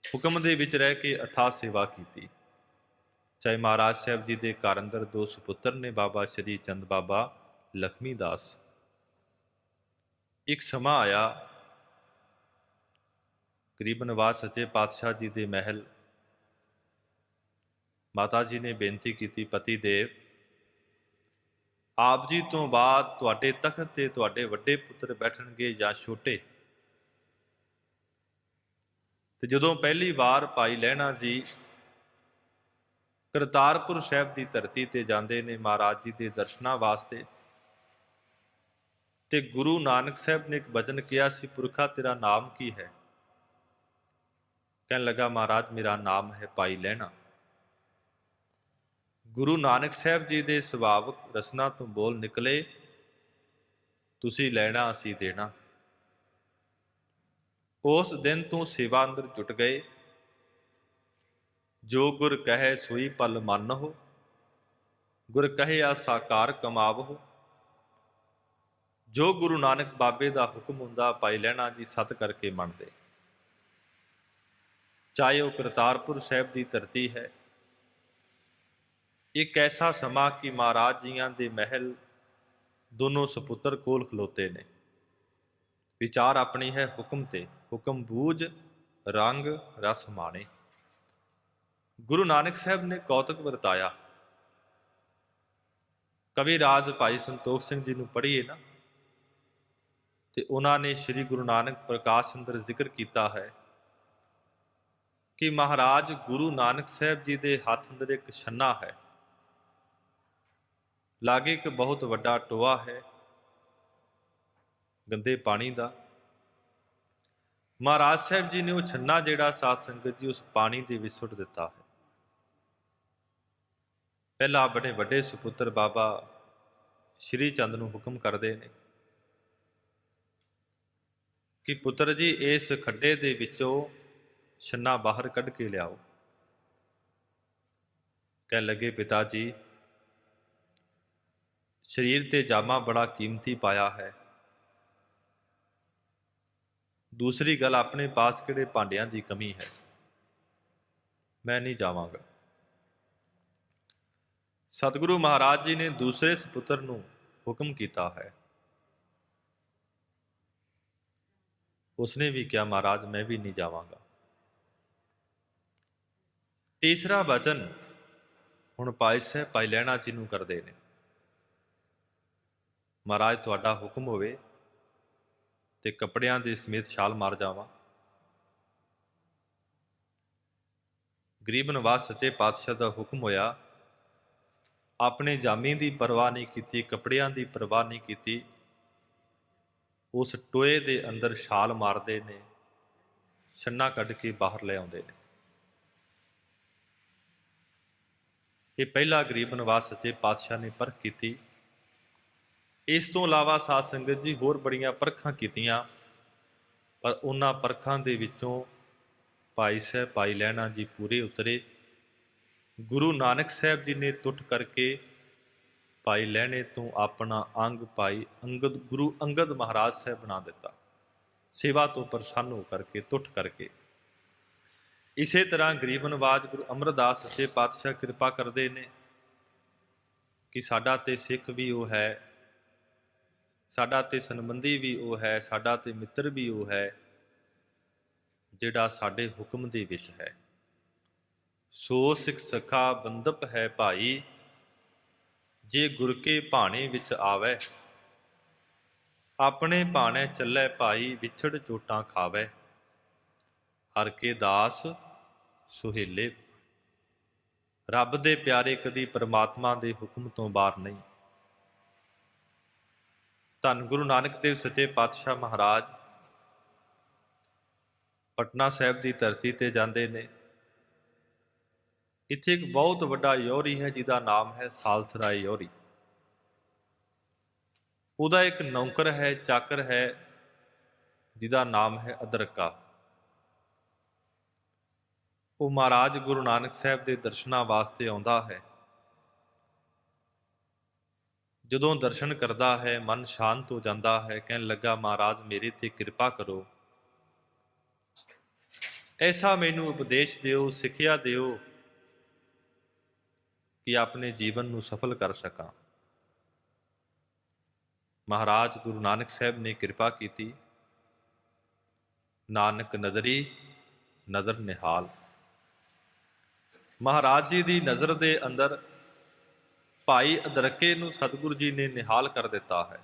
ਹੁਕਮ ਦੇ ਵਿੱਚ ਰਹਿ ਕੇ ਅਥਾਹ ਸੇਵਾ ਕੀਤੀ। ਚਾਹੇ ਮਹਾਰਾਜ ਸਾਹਿਬ ਜੀ ਦੇ ਘਰ ਅੰਦਰ ਦੋ ਸੁਪੁੱਤਰ ਨੇ, ਬਾਬਾ ਸ਼੍ਰੀ ਚੰਦ, ਬਾਬਾ ਲਖਮੀ ਦਾਸ। ਇੱਕ ਸਮਾਂ ਆਇਆ, ਗਰੀਬ ਨਵਾਜ਼ ਸੱਚੇ ਪਾਤਸ਼ਾਹ ਜੀ ਦੇ ਮਹਿਲ ਮਾਤਾ ਜੀ ਨੇ ਬੇਨਤੀ ਕੀਤੀ, ਪਤੀ ਦੇਵ, ਆਪ ਜੀ ਤੋਂ ਬਾਅਦ ਤੁਹਾਡੇ ਤਖਤ ਤੇ ਤੁਹਾਡੇ ਵੱਡੇ ਪੁੱਤਰ ਬੈਠਣਗੇ ਜਾਂ ਛੋਟੇ? ਤੇ ਜਦੋਂ ਪਹਿਲੀ ਵਾਰ ਭਾਈ ਲਹਿਣਾ ਜੀ ਕਰਤਾਰਪੁਰ ਸਾਹਿਬ ਦੀ ਧਰਤੀ ਤੇ ਜਾਂਦੇ ਨੇ ਮਹਾਰਾਜ ਜੀ ਦੇ ਦਰਸ਼ਨਾਂ ਵਾਸਤੇ, ਤੇ ਗੁਰੂ ਨਾਨਕ ਸਾਹਿਬ ਨੇ ਇੱਕ ਬਚਨ ਕਿਹਾ ਸੀ, ਪੁਰਖਾ ਤੇਰਾ ਨਾਮ ਕੀ ਹੈ? ਕਹਿਣ ਲੱਗਾ, ਮਹਾਰਾਜ ਮੇਰਾ ਨਾਮ ਹੈ ਭਾਈ ਲਹਿਣਾ। ਗੁਰੂ ਨਾਨਕ ਸਾਹਿਬ ਜੀ ਦੇ ਸੁਭਾਵਕ ਰਸਨਾ ਤੋਂ ਬੋਲ ਨਿਕਲੇ, ਤੁਸੀਂ ਲੈਣਾ ਅਸੀਂ ਦੇਣਾ। ਉਸ ਦਿਨ ਤੋਂ ਸੇਵਾ ਅੰਦਰ ਜੁਟ ਗਏ। ਜੋ ਗੁਰ ਕਹੈ ਸੋਈ ਪਲ ਮੰਨਹੁ, ਗੁਰ ਕਹਿਆ ਸਾਕਾਰ ਕਮਾਵਹੁ। ਜੋ ਗੁਰੂ ਨਾਨਕ ਬਾਬੇ ਦਾ ਹੁਕਮ ਹੁੰਦਾ, ਭਾਈ ਲਹਿਣਾ ਜੀ ਸਤ ਕਰਕੇ ਮੰਨਦੇ। ਚਾਹੇ ਉਹ ਕਰਤਾਰਪੁਰ ਸਾਹਿਬ ਦੀ ਧਰਤੀ ਹੈ। ਇੱਕ ਐਸਾ ਸਮਾਂ ਕਿ ਮਹਾਰਾਜ ਜੀਆਂ ਦੇ ਮਹਿਲ ਦੋਨੋਂ ਸਪੁੱਤਰ ਕੋਲ ਖਲੋਤੇ ਨੇ। ਵਿਚਾਰ ਆਪਣੀ ਹੈ ਹੁਕਮ ਤੇ, ਹੁਕਮ ਬੂਝ ਰੰਗ ਰਸ ਮਾਣੇ। ਗੁਰੂ ਨਾਨਕ ਸਾਹਿਬ ਨੇ ਕੌਤਕ ਵਰਤਾਇਆ। ਕਵੀ ਰਾਜ ਭਾਈ ਸੰਤੋਖ ਸਿੰਘ ਜੀ ਨੂੰ ਪੜ੍ਹੀਏ ਨਾ, ਤੇ ਉਹਨਾਂ ਨੇ ਸ੍ਰੀ ਗੁਰੂ ਨਾਨਕ ਪ੍ਰਕਾਸ਼ ਅੰਦਰ ਜ਼ਿਕਰ ਕੀਤਾ ਹੈ ਕਿ ਮਹਾਰਾਜ ਗੁਰੂ ਨਾਨਕ ਸਾਹਿਬ ਜੀ ਦੇ ਹੱਥ ਅੰਦਰ ਇੱਕ ਛੰਨਾ ਹੈ, ਲਾਗੇ ਇੱਕ ਬਹੁਤ ਵੱਡਾ ਟੋਆ ਹੈ ਗੰਦੇ ਪਾਣੀ ਦਾ। ਮਹਾਰਾਜ ਸਾਹਿਬ ਜੀ ਨੇ ਉਹ ਛੰਨਾ ਜਿਹੜਾ ਸਾਧ ਸੰਗਤ ਜੀ ਉਸ ਪਾਣੀ ਦੇ ਵਿੱਚ ਸੁੱਟ ਦਿੱਤਾ ਹੈ। ਪਹਿਲਾਂ ਆਪਣੇ ਵੱਡੇ ਸੁਪੁੱਤਰ ਬਾਬਾ ਸ਼੍ਰੀ ਚੰਦ ਨੂੰ ਹੁਕਮ ਕਰਦੇ ਨੇ ਕਿ ਪੁੱਤਰ ਜੀ ਇਸ ਖੱਡੇ ਦੇ ਵਿੱਚੋਂ ਛੰਨਾ ਬਾਹਰ ਕੱਢ ਕੇ ਲਿਆਓ। ਕਹਿਣ ਲੱਗੇ, ਪਿਤਾ ਜੀ ਸਰੀਰ ਤੇ ਜਾਮਾ ਬੜਾ ਕੀਮਤੀ ਪਾਇਆ ਹੈ, ਦੂਸਰੀ ਗੱਲ ਆਪਣੇ ਪਾਸ ਕਿਹੜੇ ਭਾਂਡਿਆਂ ਦੀ ਕਮੀ ਹੈ, ਮੈਂ ਨਹੀਂ ਜਾਵਾਂਗਾ। ਸਤਿਗੁਰੂ ਮਹਾਰਾਜ ਜੀ ਨੇ ਦੂਸਰੇ ਸਪੁੱਤਰ ਨੂੰ ਹੁਕਮ ਕੀਤਾ ਹੈ। ਉਸਨੇ ਵੀ ਕਿਹਾ, ਮਹਾਰਾਜ ਮੈਂ ਵੀ ਨਹੀਂ ਜਾਵਾਂਗਾ। ਤੀਸਰਾ ਵਚਨ ਹੁਣ ਭਾਈ ਸਾਹਿਬ ਭਾਈ ਲਹਿਣਾ ਜੀ ਨੂੰ ਕਰਦੇ ਨੇ, ਮਹਾਰਾਜ ਤੁਹਾਡਾ ਹੁਕਮ ਹੋਵੇ ਤੇ ਕੱਪੜਿਆਂ ਦੇ ਸਮੇਤ ਛਾਲ ਮਾਰ ਜਾਵਾਂ। ਗਰੀਬ ਨਵਾਜ਼ ਸੱਚੇ ਪਾਤਸ਼ਾਹ ਦਾ ਹੁਕਮ ਹੋਇਆ, ਆਪਣੇ ਜਾਮੀ ਦੀ ਪਰਵਾਹ ਨਹੀਂ ਕੀਤੀ, ਕੱਪੜਿਆਂ ਦੀ ਪਰਵਾਹ ਨਹੀਂ ਕੀਤੀ, ਉਸ ਟੋਏ ਦੇ ਅੰਦਰ ਛਾਲ ਮਾਰਦੇ ਨੇ, ਛੰਨਾ ਕੱਢ ਕੇ ਬਾਹਰ ਲੈ ਆਉਂਦੇ ਨੇ। ਇਹ ਪਹਿਲਾ ਗਰੀਬ ਨਵਾਜ਼ ਸੱਚੇ ਪਾਤਸ਼ਾਹ ਨੇ ਪਰਖ ਕੀਤੀ। ਇਸ ਤੋਂ ਇਲਾਵਾ ਸਾਧ ਸੰਗਤ ਜੀ ਹੋਰ ਬੜੀਆਂ ਪਰਖਾਂ ਕੀਤੀਆਂ, ਪਰ ਉਹਨਾਂ ਪਰਖਾਂ ਦੇ ਵਿੱਚੋਂ ਭਾਈ ਸਾਹਿਬ ਭਾਈ ਲਹਿਣਾ ਜੀ ਪੂਰੇ ਉਤਰੇ। ਗੁਰੂ ਨਾਨਕ ਸਾਹਿਬ ਜੀ ਨੇ ਟੁੱਟ ਕਰਕੇ ਭਾਈ ਲਹਿਣੇ ਤੋਂ ਆਪਣਾ ਅੰਗ ਭਾਈ ਅੰਗਦ ਗੁਰੂ ਅੰਗਦ ਮਹਾਰਾਜ ਸਾਹਿਬ ਬਣਾ ਦਿੱਤਾ, ਸੇਵਾ ਤੋਂ ਪ੍ਰਸੰਨ ਹੋ ਕਰਕੇ ਟੁੱਟ ਕਰਕੇ। ਇਸੇ ਤਰ੍ਹਾਂ ਗਰੀਬ ਨਵਾਜ਼ ਗੁਰੂ ਅਮਰਦਾਸ ਸੱਚੇ ਪਾਤਸ਼ਾਹ ਕਿਰਪਾ ਕਰਦੇ ਨੇ ਕਿ ਸਾਡਾ ਤੇ ਸਿੱਖ ਵੀ ਉਹ ਹੈ, ਸਾਡਾ ਤੇ ਸੰਬੰਧੀ ਵੀ ਉਹ ਹੈ, ਸਾਡਾ ਤੇ ਮਿੱਤਰ ਵੀ ਉਹ ਹੈ ਜਿਹੜਾ ਸਾਡੇ ਹੁਕਮ ਦੇ ਵਿੱਚ ਹੈ। ਸੋ ਸਿੱਖ ਸਖਾ ਬੰਦਪ ਹੈ ਭਾਈ, ਜੇ ਗੁਰ ਕੇ ਭਾਣੇ ਵਿੱਚ ਆਵੈ, ਆਪਣੇ ਭਾਣੇ ਚੱਲੇ ਭਾਈ, ਵਿਛੜ ਚੋਟਾਂ ਖਾਵੈ, ਹਰ ਕੇ ਦਾਸ ਸੁਹੇਲੇ। ਰੱਬ ਦੇ ਪਿਆਰੇ ਕਦੀ ਪਰਮਾਤਮਾ ਦੇ ਹੁਕਮ ਤੋਂ ਬਾਹਰ ਨਹੀਂ। ਧੰਨ ਗੁਰੂ ਨਾਨਕ ਦੇਵ ਸੱਚੇ ਪਾਤਸ਼ਾਹ ਮਹਾਰਾਜ ਪਟਨਾ ਸਾਹਿਬ ਦੀ ਧਰਤੀ ਤੇ ਜਾਂਦੇ ਨੇ। ਇੱਥੇ ਇੱਕ ਬਹੁਤ ਵੱਡਾ ਯੋਰੀ ਹੈ ਜਿਹਦਾ ਨਾਮ ਹੈ ਸਾਲਸਰਾਏ ਯੋਰੀ। ਉਹਦਾ ਇੱਕ ਨੌਕਰ ਹੈ, ਚਾਕਰ ਹੈ, ਜਿਹਦਾ ਨਾਮ ਹੈ ਅਦਰਕਾ। ਉਹ ਮਹਾਰਾਜ ਗੁਰੂ ਨਾਨਕ ਸਾਹਿਬ ਦੇ ਦਰਸ਼ਨਾਂ ਵਾਸਤੇ ਆਉਂਦਾ ਹੈ। ਜਦੋਂ ਦਰਸ਼ਨ ਕਰਦਾ ਹੈ ਮਨ ਸ਼ਾਂਤ ਹੋ ਜਾਂਦਾ ਹੈ, ਕਹਿਣ ਲੱਗਾ, ਮਹਾਰਾਜ ਮੇਰੇ ਤੇ ਕਿਰਪਾ ਕਰੋ, ਐਸਾ ਮੈਨੂੰ ਉਪਦੇਸ਼ ਦਿਓ, ਸਿੱਖਿਆ ਦਿਓ ਕਿ ਆਪਣੇ ਜੀਵਨ ਨੂੰ ਸਫਲ ਕਰ ਸਕਾਂ। ਮਹਾਰਾਜ ਗੁਰੂ ਨਾਨਕ ਸਾਹਿਬ ਨੇ ਕਿਰਪਾ ਕੀਤੀ। ਨਾਨਕ ਨਦਰੀ ਨਜ਼ਰ ਨਿਹਾਲ। ਮਹਾਰਾਜ ਜੀ ਦੀ ਨਜ਼ਰ ਦੇ ਅੰਦਰ ਭਾਈ ਅਦਰਕੇ ਨੂੰ ਸਤਿਗੁਰੂ ਜੀ ਨੇ ਨਿਹਾਲ ਕਰ ਦਿੱਤਾ ਹੈ।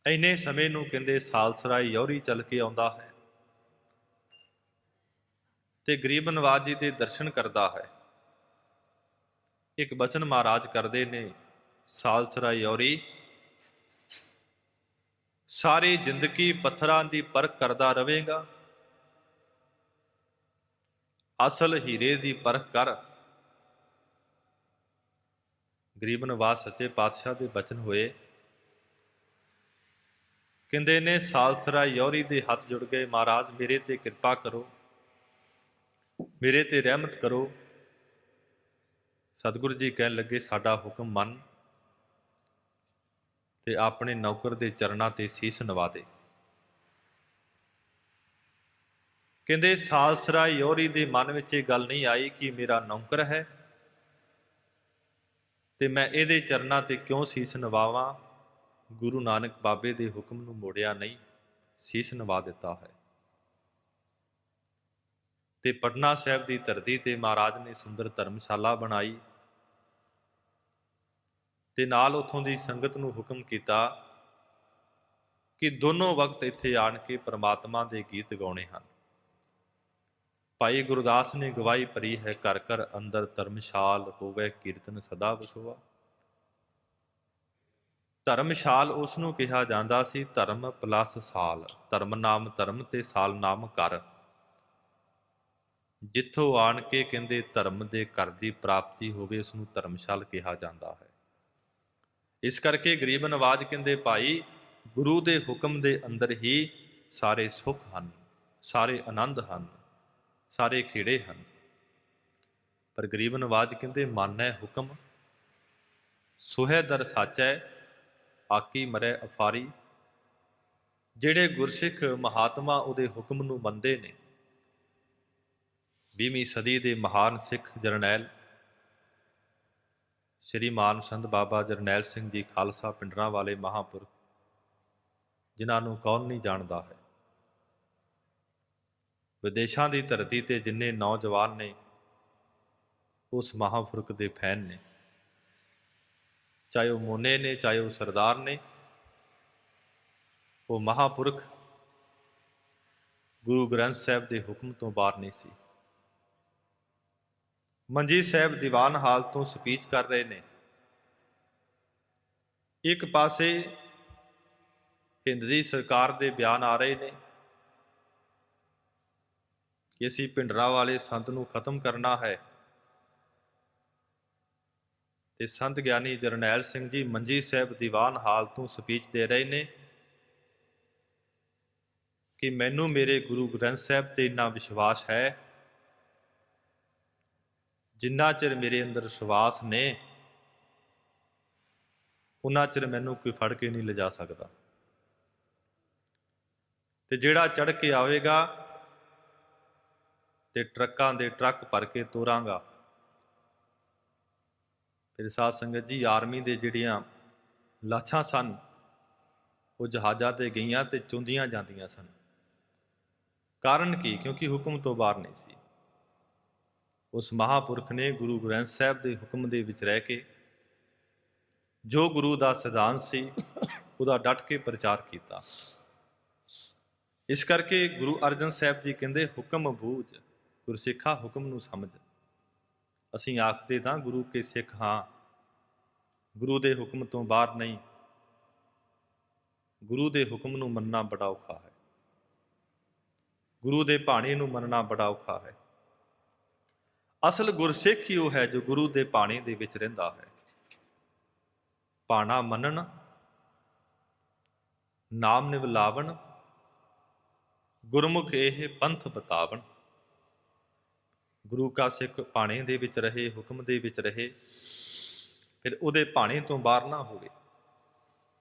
ਇੰਨੇ ਸਮੇਂ ਨੂੰ ਕਹਿੰਦੇ ਸਾਲਸਰਾਏ ਯੋਰੀ ਚੱਲ ਕੇ ਆਉਂਦਾ ਹੈ ਤੇ ਗਰੀਬ ਨਵਾਜ਼ ਜੀ ਦੇ ਦਰਸ਼ਨ ਕਰਦਾ ਹੈ। ਇੱਕ ਬਚਨ ਮਹਾਰਾਜ ਕਰਦੇ ਨੇ, ਸਾਲਸਰਾਏ ਯੋਰੀ ਸਾਰੀ ਜ਼ਿੰਦਗੀ ਪੱਥਰਾਂ ਦੀ ਪਰਖ ਕਰਦਾ ਰਵੇਂਗਾ, ਅਸਲ ਹੀਰੇ ਦੀ ਪਰਖ ਕਰ। ਗਰੀਬ ਨਵਾਜ਼ ਸੱਚੇ ਪਾਤਸ਼ਾਹ ਦੇ ਬਚਨ ਹੋਏ। ਕਹਿੰਦੇ ਨੇ ਸਾਲਸਰਾਏ ਯੋਰੀ ਦੇ ਹੱਥ ਜੁੜ ਗਏ, ਮਹਾਰਾਜ ਮੇਰੇ ਤੇ ਕਿਰਪਾ ਕਰੋ, ਮੇਰੇ ਤੇ ਰਹਿਮਤ ਕਰੋ। ਸਤਿਗੁਰੂ ਜੀ ਕਹਿਣ ਲੱਗੇ, ਸਾਡਾ ਹੁਕਮ ਮੰਨ ਤੇ ਆਪਣੇ ਨੌਕਰ ਦੇ ਚਰਨਾਂ ਤੇ ਸੀਸ ਨਵਾ ਦੇ। ਕਹਿੰਦੇ ਸਾਲਸਰਾਏ ਯੋਰੀ ਦੇ ਮਨ ਵਿੱਚ ਇਹ ਗੱਲ ਨਹੀਂ ਆਈ ਕਿ ਮੇਰਾ ਨੌਕਰ ਹੈ ਤੇ ਮੈਂ ਇਹਦੇ ਚਰਨਾਂ ਤੇ ਕਿਉਂ ਸੀਸ ਨਵਾਵਾਂ। ਗੁਰੂ ਨਾਨਕ ਬਾਬੇ ਦੇ ਹੁਕਮ ਨੂੰ ਮੋੜਿਆ ਨਹੀਂ, ਸੀਸ ਨਵਾ ਦਿੱਤਾ ਹੈ। ਤੇ ਪਟਨਾ ਸਾਹਿਬ ਦੀ ਧਰਤੀ ਤੇ ਮਹਾਰਾਜ ਨੇ ਸੁੰਦਰ ਧਰਮਸ਼ਾਲਾ ਬਣਾਈ ਤੇ ਨਾਲ ਉੱਥੋਂ ਦੀ ਸੰਗਤ ਨੂੰ ਹੁਕਮ ਕੀਤਾ ਕਿ ਦੋਨੋਂ ਵਕਤ ਇੱਥੇ ਆਣ ਕੇ ਪ੍ਰਮਾਤਮਾ ਦੇ ਗੀਤ ਗਾਉਣੇ ਹਨ। ਭਾਈ ਗੁਰਦਾਸ ਨੇ ਗਵਾਹੀ ਭਰੀ ਹੈ, ਘਰ ਘਰ ਅੰਦਰ ਧਰਮਸ਼ਾਲ ਹੋਵੇ ਕੀਰਤਨ ਸਦਾ ਵਸੋਆ। ਧਰਮਸ਼ਾਲ ਉਸ ਨੂੰ ਕਿਹਾ ਜਾਂਦਾ ਸੀ ਧਰਮ ਪਲੱਸ ਸਾਲ, ਧਰਮ ਨਾਮ ਧਰਮ ਤੇ ਸਾਲ ਨਾਮ ਘਰ। ਜਿੱਥੋਂ ਆਣ ਕੇ ਕਹਿੰਦੇ ਧਰਮ ਦੇ ਘਰ ਦੀ ਪ੍ਰਾਪਤੀ ਹੋਵੇ ਉਸ ਨੂੰ ਧਰਮਸ਼ਾਲ ਕਿਹਾ ਜਾਂਦਾ ਹੈ। ਇਸ ਕਰਕੇ ਗਰੀਬ ਨਵਾਜ਼ ਕਹਿੰਦੇ, ਭਾਈ ਗੁਰੂ ਦੇ ਹੁਕਮ ਦੇ ਅੰਦਰ ਹੀ ਸਾਰੇ ਸੁੱਖ ਹਨ, ਸਾਰੇ ਆਨੰਦ ਹਨ, ਸਾਰੇ ਖੇੜੇ ਹਨ। ਪਰ ਗਰੀਬ ਨਵਾਜ ਕਹਿੰਦੇ ਮਾਨੈ ਹੁਕਮ ਸੁਹੈ ਦਰ ਸਾਚੈ, ਆਕੀ ਮਰੈ ਅਫਾਰੀ। ਜਿਹੜੇ ਗੁਰਸਿੱਖ ਮਹਾਤਮਾ ਉਹਦੇ ਹੁਕਮ ਨੂੰ ਮੰਨਦੇ ਨੇ, 20ਵੀਂ ਸਦੀ ਦੇ ਮਹਾਨ ਸਿੱਖ ਜਰਨੈਲ ਸ਼੍ਰੀ ਮਾਨ ਸੰਤ ਬਾਬਾ ਜਰਨੈਲ ਸਿੰਘ ਜੀ ਖਾਲਸਾ ਪਿੰਡਰਾਂ ਵਾਲੇ ਮਹਾਂਪੁਰਖ, ਜਿਨ੍ਹਾਂ ਨੂੰ ਕੌਣ ਨਹੀਂ ਜਾਣਦਾ ਹੈ। ਵਿਦੇਸ਼ਾਂ ਦੀ ਧਰਤੀ ਤੇ ਜਿੰਨੇ ਨੌਜਵਾਨ ਨੇ ਉਸ ਮਹਾਂਪੁਰਖ ਦੇ ਫੈਨ ਨੇ, ਚਾਹੇ ਉਹ ਮੋਨੇ ਨੇ, ਚਾਹੇ ਉਹ ਸਰਦਾਰ ਨੇ। ਉਹ ਮਹਾਂਪੁਰਖ ਗੁਰੂ ਗ੍ਰੰਥ ਸਾਹਿਬ ਦੇ ਹੁਕਮ ਤੋਂ ਬਾਹਰ ਨਹੀਂ ਸੀ। ਮੰਜੀ ਸਾਹਿਬ ਦੀਵਾਨ ਹਾਲ ਤੋਂ ਸਪੀਚ ਕਰ ਰਹੇ ਨੇ। ਇੱਕ ਪਾਸੇ ਹਿੰਦ ਦੀ ਸਰਕਾਰ ਦੇ ਬਿਆਨ ਆ ਰਹੇ ਨੇ ਕਿ ਅਸੀਂ ਭਿੰਡਰਾਂ ਵਾਲੇ ਸੰਤ ਨੂੰ ਖਤਮ ਕਰਨਾ ਹੈ, ਤੇ ਸੰਤ ਗਿਆਨੀ ਜਰਨੈਲ ਸਿੰਘ ਜੀ ਮੰਜੀ ਸਾਹਿਬ ਦੀਵਾਨ ਹਾਲ ਤੋਂ ਸਪੀਚ ਦੇ ਰਹੇ ਨੇ ਕਿ ਮੈਨੂੰ ਮੇਰੇ ਗੁਰੂ ਗ੍ਰੰਥ ਸਾਹਿਬ ਤੇ ਇੰਨਾ ਵਿਸ਼ਵਾਸ ਹੈ, ਜਿੰਨਾ ਚਿਰ ਮੇਰੇ ਅੰਦਰ ਵਿਸ਼ਵਾਸ ਨੇ ਉਨਾ ਚਿਰ ਮੈਨੂੰ ਕੋਈ ਫੜ ਕੇ ਨਹੀਂ ਲਿਜਾ ਸਕਦਾ। ਤੇ ਜਿਹੜਾ ਚੜ੍ਹ ਕੇ ਆਵੇਗਾ ਤੇ ਟਰੱਕਾਂ ਦੇ ਟਰੱਕ ਭਰ ਕੇ ਤੋਰਾਂਗਾ। ਫਿਰ ਸਾਧ ਸੰਗਤ ਜੀ, ਆਰਮੀ ਦੇ ਜਿਹੜੀਆਂ ਲਾਸ਼ਾਂ ਸਨ ਉਹ ਜਹਾਜ਼ਾਂ ਤੇ ਗਈਆਂ ਤੇ ਚੁੰਦੀਆਂ ਜਾਂਦੀਆਂ ਸਨ। ਕਾਰਨ ਕੀ? ਕਿਉਂਕਿ ਹੁਕਮ ਤੋਂ ਬਾਹਰ ਨਹੀਂ ਸੀ। ਉਸ ਮਹਾਂਪੁਰਖ ਨੇ ਗੁਰੂ ਗ੍ਰੰਥ ਸਾਹਿਬ ਦੇ ਹੁਕਮ ਦੇ ਵਿੱਚ ਰਹਿ ਕੇ ਜੋ ਗੁਰੂ ਦਾ ਸਿਧਾਂਤ ਸੀ ਉਹਦਾ ਡਟ ਕੇ ਪ੍ਰਚਾਰ ਕੀਤਾ। ਇਸ ਕਰਕੇ ਗੁਰੂ ਅਰਜਨ ਸਾਹਿਬ ਜੀ ਕਹਿੰਦੇ ਹੁਕਮ ਬੂਝ ਗੁਰਸਿੱਖਾ ਹੁਕਮ ਨੂੰ ਸਮਝ। ਅਸੀਂ ਆਖਦੇ ਤਾਂ ਗੁਰੂ ਕੇ ਸਿੱਖ ਹਾਂ, ਗੁਰੂ ਦੇ ਹੁਕਮ ਤੋਂ ਬਾਹਰ ਨਹੀਂ। ਗੁਰੂ ਦੇ ਹੁਕਮ ਨੂੰ ਮੰਨਣਾ ਬੜਾ ਔਖਾ ਹੈ, ਗੁਰੂ ਦੇ ਬਾਣੀ ਨੂੰ ਮੰਨਣਾ ਬੜਾ ਔਖਾ ਹੈ। ਅਸਲ ਗੁਰਸਿੱਖ ਹੀ ਉਹ ਹੈ ਜੋ ਗੁਰੂ ਦੇ ਬਾਣੀ ਦੇ ਵਿੱਚ ਰਹਿੰਦਾ ਹੈ। ਬਾਣਾ ਮੰਨਣ, ਨਾਮ ਨਿਵਲਾਵਣ, ਗੁਰਮੁਖ ਇਹ ਪੰਥ ਬਤਾਵਣ। ਗੁਰੂ ਕਾ ਸਿੱਖ ਬਾਣੇ ਦੇ ਵਿੱਚ ਰਹੇ, ਹੁਕਮ ਦੇ ਵਿੱਚ ਰਹੇ, ਫਿਰ ਉਹਦੇ ਬਾਣੇ ਤੋਂ ਬਾਹਰ ਨਾ ਹੋਵੇ।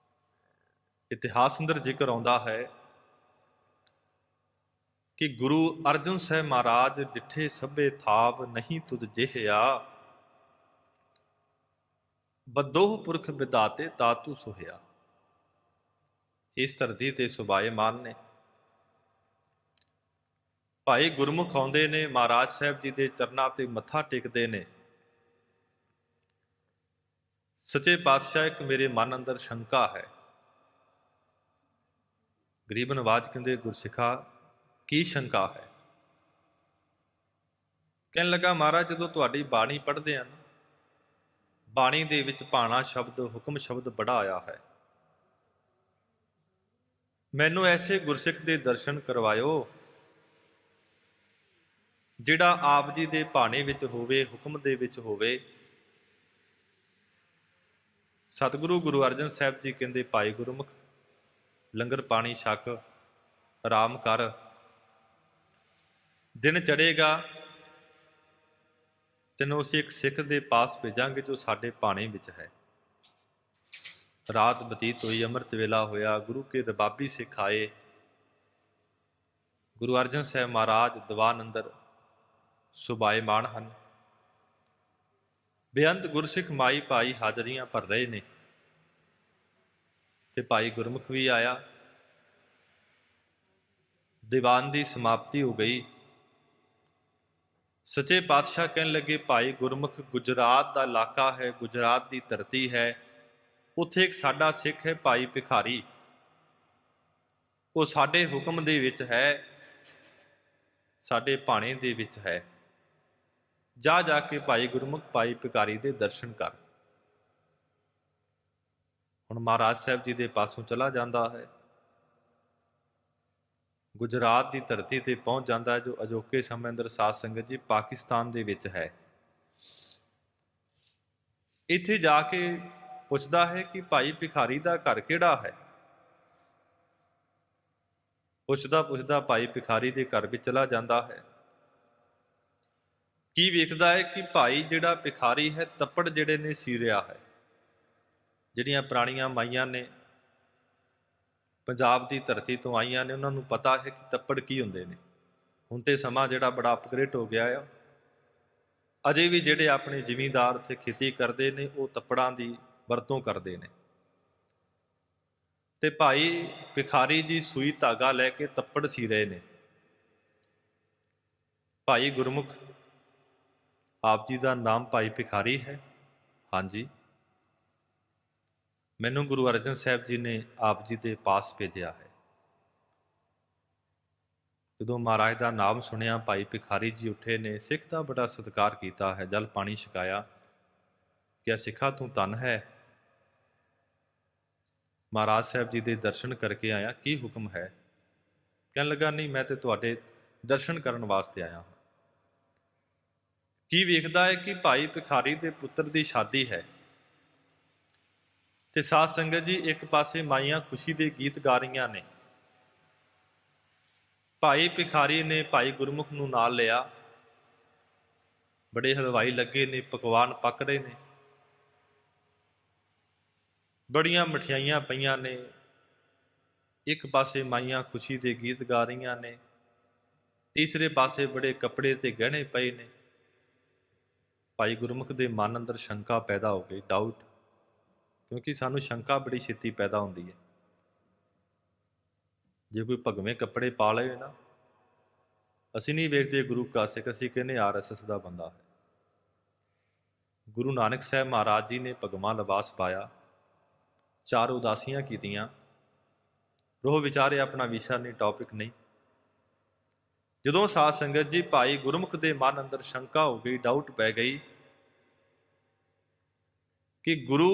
ਇਤਿਹਾਸ ਅੰਦਰ ਜ਼ਿਕਰ ਆਉਂਦਾ ਹੈ ਕਿ ਗੁਰੂ ਅਰਜਨ ਸਾਹਿਬ ਮਹਾਰਾਜ ਡਿਠੇ ਸਭੇ ਥਾਵ ਨਹੀਂ ਤੁਧ ਜਿਹਿਆ, ਬਦੋਹ ਪੁਰਖ ਵਿਦਾਤੇ ਦਾਤੂ ਸੁਹਿਆ। ਇਸ ਧਰਤੀ ਤੇ ਸੁਭਾਏਮਾਨ ਨੇ ਭਾਈ ਗੁਰਮੁਖ ਆਉਂਦੇ ਨੇ, ਮਹਾਰਾਜ ਸਾਹਿਬ ਜੀ ਦੇ ਚਰਨਾਂ ਤੇ ਮੱਥਾ ਟੇਕਦੇ ਨੇ। ਸੱਚੇ ਪਾਤਸ਼ਾਹ, ਇੱਕ ਮੇਰੇ ਮਨ ਅੰਦਰ ਸ਼ੰਕਾ ਹੈ। ਗਰੀਬ ਨਵਾਜ ਕਹਿੰਦੇ ਗੁਰਸਿੱਖਾ ਕੀ ਸ਼ੰਕਾ ਹੈ? ਕਹਿਣ ਲੱਗਾ ਮਹਾਰਾਜ, ਜਦੋਂ ਤੁਹਾਡੀ ਬਾਣੀ ਪੜ੍ਹਦੇ ਹਨ, ਬਾਣੀ ਦੇ ਵਿੱਚ ਬਾਣਾ ਸ਼ਬਦ, ਹੁਕਮ ਸ਼ਬਦ ਬੜਾ ਆਇਆ ਹੈ। ਮੈਨੂੰ ਐਸੇ ਗੁਰਸਿੱਖ ਦੇ ਦਰਸ਼ਨ ਕਰਵਾਇਓ ਜਿਹੜਾ ਆਪ ਜੀ ਦੇ ਬਾਣੇ ਵਿੱਚ ਹੋਵੇ, ਹੁਕਮ ਦੇ ਵਿੱਚ ਹੋਵੇ। ਸਤਿਗੁਰੂ ਗੁਰੂ ਅਰਜਨ ਸਾਹਿਬ ਜੀ ਕਹਿੰਦੇ ਭਾਈ ਗੁਰਮੁਖ, ਲੰਗਰ ਪਾਣੀ ਛਕ, ਆਰਾਮ ਕਰ। ਦਿਨ ਚੜ੍ਹੇਗਾ, ਤੈਨੂੰ ਅਸੀਂ ਇੱਕ ਸਿੱਖ ਦੇ ਪਾਸ ਭੇਜਾਂਗੇ ਜੋ ਸਾਡੇ ਬਾਣੇ ਵਿੱਚ ਹੈ। ਰਾਤ ਬਤੀਤ ਹੋਈ, ਅੰਮ੍ਰਿਤ ਵੇਲਾ ਹੋਇਆ, ਗੁਰੂ ਕੇ ਰਬਾਬੀ ਸਿੱਖ ਆਏ। ਗੁਰੂ ਅਰਜਨ ਸਾਹਿਬ ਮਹਾਰਾਜ ਦੀਵਾਨ ਅੰਦਰ ਸੁਭਾਏਮਾਨ ਹਨ। ਬੇਅੰਤ ਗੁਰਸਿੱਖ ਮਾਈ ਭਾਈ ਹਾਜ਼ਰੀਆਂ ਭਰ ਰਹੇ ਨੇ ਤੇ ਭਾਈ ਗੁਰਮੁਖ ਵੀ ਆਇਆ। ਦੀਵਾਨ ਦੀ ਸਮਾਪਤੀ ਹੋ ਗਈ। ਸੱਚੇ ਪਾਤਸ਼ਾਹ ਕਹਿਣ ਲੱਗੇ ਭਾਈ ਗੁਰਮੁਖ, ਗੁਜਰਾਤ ਦਾ ਇਲਾਕਾ ਹੈ, ਗੁਜਰਾਤ ਦੀ ਧਰਤੀ ਹੈ, ਉੱਥੇ ਇੱਕ ਸਾਡਾ ਸਿੱਖ ਹੈ ਭਾਈ ਭਿਖਾਰੀ, ਉਹ ਸਾਡੇ ਹੁਕਮ ਦੇ ਵਿੱਚ ਹੈ, ਸਾਡੇ ਬਾਣੇ ਦੇ ਵਿੱਚ ਹੈ। ਜਾ ਕੇ ਭਾਈ ਗੁਰਮੁਖ ਭਾਈ ਭਿਖਾਰੀ ਦੇ ਦਰਸ਼ਨ ਕਰ। ਹੁਣ ਮਹਾਰਾਜ ਸਾਹਿਬ ਜੀ ਦੇ ਪਾਸੋਂ ਚਲਾ ਜਾਂਦਾ ਹੈ, ਗੁਜਰਾਤ ਦੀ ਧਰਤੀ ਤੇ ਪਹੁੰਚ ਜਾਂਦਾ ਹੈ, ਜੋ ਅਜੋਕੇ ਸਮੇਂ ਅੰਦਰ ਸਾਧ ਸੰਗਤ ਜੀ ਪਾਕਿਸਤਾਨ ਦੇ ਵਿੱਚ ਹੈ। ਇੱਥੇ ਜਾ ਕੇ ਪੁੱਛਦਾ ਹੈ ਕਿ ਭਾਈ ਭਿਖਾਰੀ ਦਾ ਘਰ ਕਿਹੜਾ ਹੈ। ਪੁੱਛਦਾ ਪੁੱਛਦਾ ਭਾਈ ਭਿਖਾਰੀ ਦੇ ਘਰ ਵਿੱਚ ਚਲਾ ਜਾਂਦਾ ਹੈ। ਕੀ ਵੇਖਦਾ ਹੈ ਕਿ ਭਾਈ ਜਿਹੜਾ ਭਿਖਾਰੀ ਹੈ, ਤੱਪੜ ਜਿਹੜੇ ਨੇ ਸੀ ਰਿਹਾ ਹੈ। ਜਿਹੜੀਆਂ ਪੁਰਾਣੀਆਂ ਮਾਈਆਂ ਨੇ, ਪੰਜਾਬ ਦੀ ਧਰਤੀ ਤੋਂ ਆਈਆਂ ਨੇ, ਉਹਨਾਂ ਨੂੰ ਪਤਾ ਹੈ ਕਿ ਤੱਪੜ ਕੀ ਹੁੰਦੇ ਨੇ। ਹੁਣ ਤੇ ਸਮਾਂ ਜਿਹੜਾ ਬੜਾ ਅਪਗ੍ਰੇਡ ਹੋ ਗਿਆ ਆ। ਅਜੇ ਵੀ ਜਿਹੜੇ ਆਪਣੇ ਜ਼ਿਮੀਂਦਾਰ ਉੱਥੇ ਖੇਤੀ ਕਰਦੇ ਨੇ, ਉਹ ਤੱਪੜਾਂ ਦੀ ਵਰਤੋਂ ਕਰਦੇ ਨੇ। ਤੇ ਭਾਈ ਭਿਖਾਰੀ ਜੀ ਸੂਈ ਧਾਗਾ ਲੈ ਕੇ ਤੱਪੜ ਸੀ ਰਹੇ ਨੇ। ਭਾਈ ਗੁਰਮੁਖ, ਆਪ ਜੀ ਦਾ ਨਾਮ ਭਾਈ ਭਿਖਾਰੀ ਹੈ? ਹਾਂਜੀ, ਮੈਨੂੰ ਗੁਰੂ ਅਰਜਨ ਸਾਹਿਬ ਜੀ ਨੇ ਆਪ ਜੀ ਦੇ ਪਾਸ ਭੇਜਿਆ ਹੈ। ਜਦੋਂ ਮਹਾਰਾਜ ਦਾ ਨਾਮ ਸੁਣਿਆ, ਭਾਈ ਭਿਖਾਰੀ ਜੀ ਉੱਠੇ ਨੇ, ਸਿੱਖ ਦਾ ਬੜਾ ਸਤਿਕਾਰ ਕੀਤਾ ਹੈ, ਜਲ ਪਾਣੀ ਛਕਾਇਆ। ਕਿਹਾ, ਸਿੱਖਾ ਤੂੰ ਧਨ ਹੈ, ਮਹਾਰਾਜ ਸਾਹਿਬ ਜੀ ਦੇ ਦਰਸ਼ਨ ਕਰਕੇ ਆਇਆ, ਕੀ ਹੁਕਮ ਹੈ? ਕਹਿਣ ਲੱਗਾ, ਨਹੀਂ, ਮੈਂ ਤੇ ਤੁਹਾਡੇ ਦਰਸ਼ਨ ਕਰਨ ਵਾਸਤੇ ਆਇਆ ਹਾਂ। ਕੀ ਵੇਖਦਾ ਹੈ ਕਿ ਭਾਈ ਭਿਖਾਰੀ ਦੇ ਪੁੱਤਰ ਦੀ ਸ਼ਾਦੀ ਹੈ ਤੇ ਸਾਧ ਸੰਗਤ ਜੀ, ਇੱਕ ਪਾਸੇ ਮਾਈਆਂ ਖੁਸ਼ੀ ਦੇ ਗੀਤ ਗਾ ਰਹੀਆਂ ਨੇ। ਭਾਈ ਭਿਖਾਰੀ ਨੇ ਭਾਈ ਗੁਰਮੁਖ ਨੂੰ ਨਾਲ ਲਿਆ। ਬੜੇ ਹਲਵਾਈ ਲੱਗੇ ਨੇ, ਪਕਵਾਨ ਪੱਕ ਰਹੇ ਨੇ, ਬੜੀਆਂ ਮਠਿਆਈਆਂ ਪਈਆਂ ਨੇ। ਇੱਕ ਪਾਸੇ ਮਾਈਆਂ ਖੁਸ਼ੀ ਦੇ ਗੀਤ ਗਾ ਰਹੀਆਂ ਨੇ, ਤੀਸਰੇ ਪਾਸੇ ਬੜੇ ਕੱਪੜੇ ਤੇ ਗਹਿਣੇ ਪਏ ਨੇ। ਭਾਈ ਗੁਰਮੁਖ ਦੇ ਮਨ ਅੰਦਰ ਸ਼ੰਕਾ ਪੈਦਾ ਹੋ ਗਈ, ਡਾਊਟ, ਕਿਉਂਕਿ ਸਾਨੂੰ ਸ਼ੰਕਾ ਬੜੀ ਛੇਤੀ ਪੈਦਾ ਹੁੰਦੀ ਹੈ। ਜੇ ਕੋਈ ਭਗਵੇਂ ਕੱਪੜੇ ਪਾ ਲਏ ਨਾ, ਅਸੀਂ ਨਹੀਂ ਵੇਖਦੇ ਗੁਰੂ ਕਾ ਸਿੱਖ, ਅਸੀਂ ਕਹਿੰਦੇ RSS ਦਾ ਬੰਦਾ ਹੈ। ਗੁਰੂ ਨਾਨਕ ਸਾਹਿਬ ਮਹਾਰਾਜ ਜੀ ਨੇ ਭਗਵਾਂ ਲਿਬਾਸ ਪਾਇਆ, 4 ਉਦਾਸੀਆਂ ਕੀਤੀਆਂ। ਰੋਹ ਵਿਚਾਰੇ, ਆਪਣਾ ਵਿਸ਼ਾ ਨਹੀਂ, ਟੌਪਿਕ ਨਹੀਂ। ਜਦੋਂ ਸਾਧ ਸੰਗਤ ਜੀ ਭਾਈ ਗੁਰਮੁਖ ਦੇ ਮਨ ਅੰਦਰ ਸ਼ੰਕਾ ਹੋ ਗਈ, ਡਾਊਟ ਪੈ ਗਈ ਕਿ ਗੁਰੂ